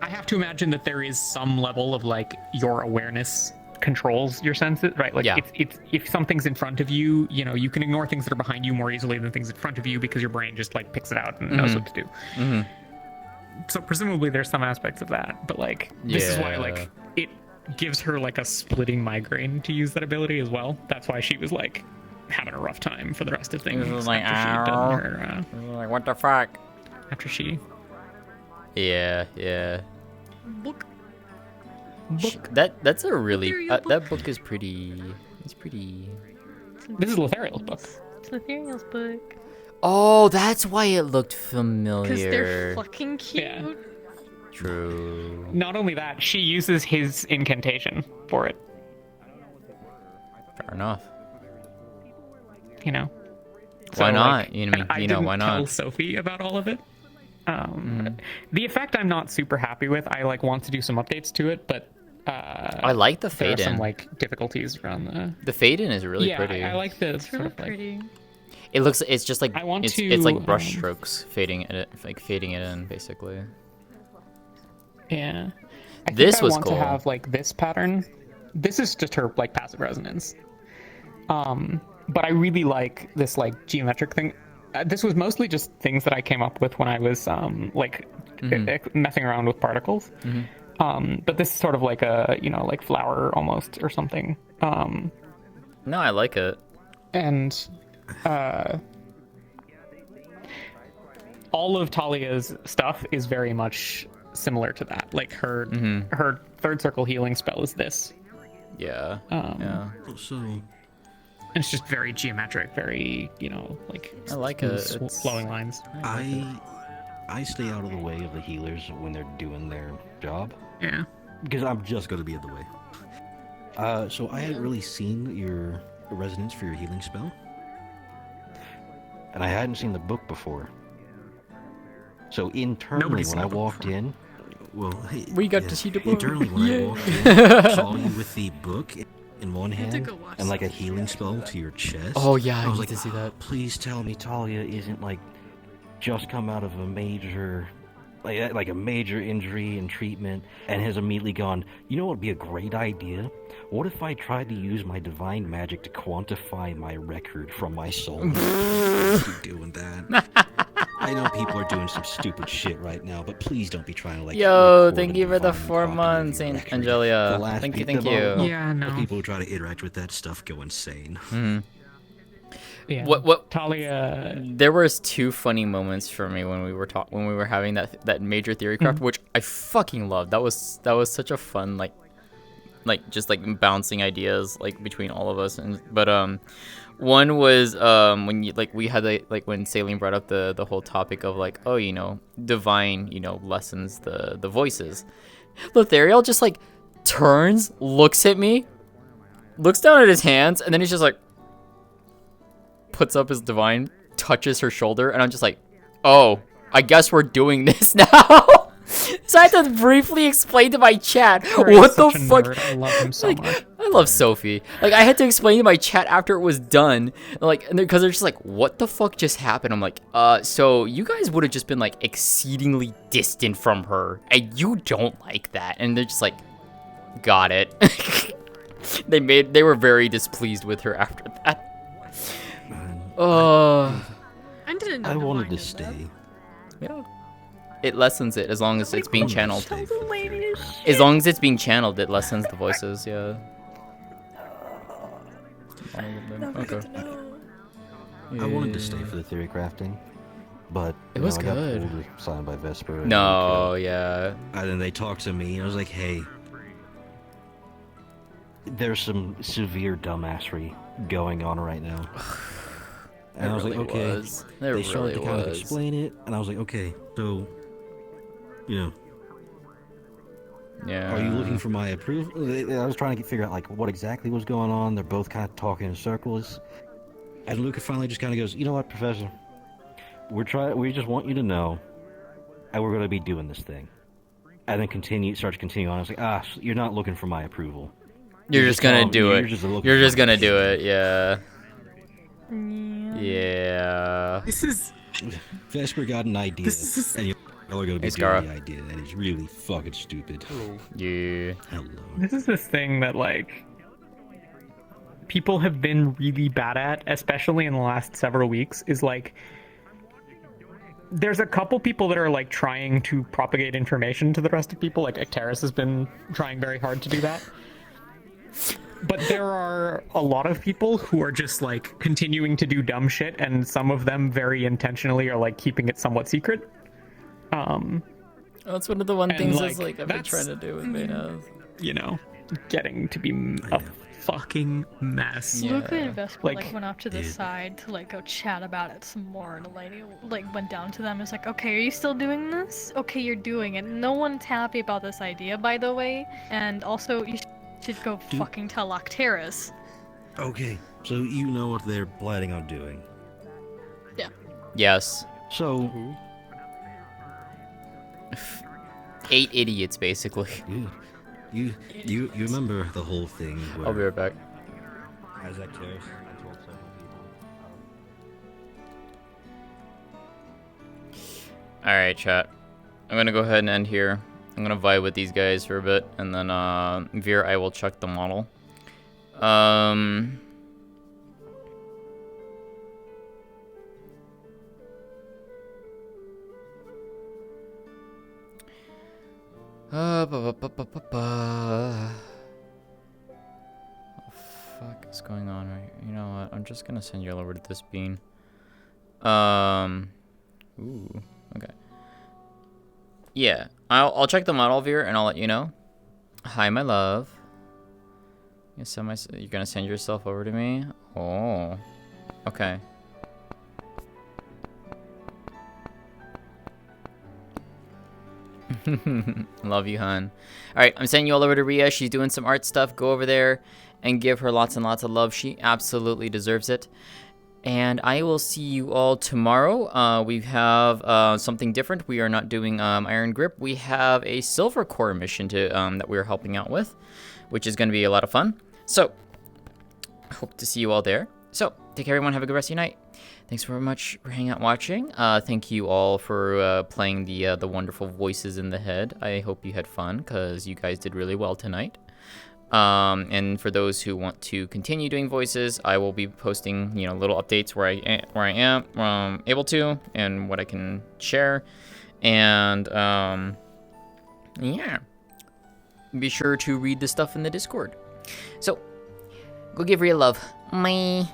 I have to imagine that there is some level of, like, your awareness controls your senses, right? Like, it's if something's in front of you, you know, you can ignore things that are behind you more easily than things in front of you because your brain just, like, picks it out and knows what to do. So presumably there's some aspects of that, but, like, this is why, like, it gives her, like, a splitting migraine to use that ability as well. That's why she was, like, having a rough time for the rest of things. Like, after she'd done her, like, what the fuck? After she... Yeah. Book. That's a really... that book is pretty... It's pretty... This is Lothariel's book. It's Lothariel's book. Oh, that's why it looked familiar. Because they're fucking cute. Yeah. True. Not only that, she uses his incantation for it. Fair enough. You know? Why So, not? like, You know, I didn't why tell not? Sophie about all of it. The effect I'm not super happy with. I, like, want to do some updates to it, but I like the there are fade in. some, like, difficulties around the fade in is really yeah, pretty. I like the It's sort really of, like, pretty. It looks. It's just like it's like brush um, strokes fading it, like fading it in, basically. Yeah. I think This I was want cool. to have, like, this pattern. This is just her, like, passive resonance. But I really like this, like, geometric thing. This was mostly just things that I came up with when I was, like, messing around with particles. But this is sort of like a, you know, like, flower almost or something. No, I like it. And all of Talia's stuff is very much similar to that. Like, her her third circle healing spell is this. Yeah. So and it's just very geometric, very, you know, like, I like it. smooth, flowing lines. I stay out of the way of the healers when they're doing their job. Yeah. Because I'm just going to be in the way. So I hadn't really seen your resonance for your healing spell. And I hadn't seen the book before. So internally, when I walked in, well, hey, we got to see the book. Internally, when I walked in, I saw you with the book in one hand and, like, a healing spell to your chest. Oh yeah, I was need like, to see that. Please tell me Talia isn't, like, just come out of a major, like a major injury and treatment, and has immediately gone, you know what would be a great idea? What if I tried to use my divine magic to quantify my record from my soul? Keep doing that. I know people are doing some stupid shit right now, but please don't be trying to, like... Yo, thank you for the 4 months, Angelia. Thank you. People who try to interact with that stuff go insane. Yeah. What Talia? There was two funny moments for me when we were having that major theory craft, which I fucking loved. That was such a fun just like bouncing ideas like between all of us. But one was when we had when Saline brought up the whole topic of like, oh, divine lessens the voices. Lothariel just like turns, looks at me, looks down at his hands, and then he's just like puts up his divine, touches her shoulder, and I'm just like, oh, I guess we're doing this now. So I had to briefly explain to my chat what the fuck. I love him so much. I love Sophie. Like, I had to explain to my chat after it was done, because they're just like, what the fuck just happened? I'm like, so you guys would have just been like exceedingly distant from her, and you don't like that, and they're just like, got it. They were very displeased with her after that. I didn't know I wanted to Divine did stay. Yeah. It lessens it as long as it's being channeled. that. As long as it's being channeled, it lessens the voices, yeah. Okay. I wanted to stay for the theory crafting, but It was I got good. pulled aside by Vesper. and No, Luca. yeah. And then they talked to me, and I was like, hey, there's some severe dumbassery going on right now. And I was really like, okay. was. There They started to really kind of was. explain it, and I was like, okay, so, Yeah. are you looking for my approval? I was trying to figure out like what exactly was going on. They're both kind of talking in circles, and Luca finally just kind of goes, "You know what, Professor? We just want you to know, and we're going to be doing this thing." And then starts to continue on. I was like, so you're not looking for my approval. You're just gonna do it. You're just gonna do it. it, yeah. Yeah. This is Vesper got an idea, and you're going to be Hey, doing Scara. the idea, and it's really fucking stupid. Yeah. Hello. This is this thing that like people have been really bad at, especially in the last several weeks, is like there's a couple people that are like trying to propagate information to the rest of people. Like Ecteris has been trying very hard to do that. But there are a lot of people who are just like continuing to do dumb shit, and some of them very intentionally are like keeping it somewhat secret. That's one of the things like, is like I've been trying to do with Maeneth. Getting to be a fucking mess. Luca and Vesper Like, went off to the side to go chat about it some more, and the lady went down to them and was like, okay, are you still doing this? Okay, you're doing it. No one's happy about this idea, by the way, and also you should go fucking tell Octeris. Okay, so you know what they're planning on doing. Yeah. Yes. So 8 idiots basically. You remember the whole thing where I'll be right back. as Ecteris, I told several people. Alright, chat. I'm gonna go ahead and end here. I'm gonna vibe with these guys for a bit, and then Veer, I will check the model. What the fuck is going on right here? You know what? I'm just gonna send you all over to this bean. Ooh, okay. Yeah, I'll check the model, Veer, and I'll let you know. Hi, my love. You're gonna send yourself over to me? Oh, okay. Love you, hun. Alright, I'm sending you all over to Rhea. She's doing some art stuff. Go over there and give her lots and lots of love. She absolutely deserves it. And I will see you all tomorrow. We have something different. We are not doing Iron Grip. We have a Silver Core mission to that we're helping out with, which is going to be a lot of fun. So, hope to see you all there. So, take care, everyone. Have a good rest of your night. Thanks very much for hanging out watching. Thank you all for playing the wonderful voices in the head. I hope you had fun, because you guys did really well tonight. And for those who want to continue doing voices, I will be posting, little updates where I am able to, and what I can share. And yeah, be sure to read the stuff in the Discord. So, go give Rhea love. Bye.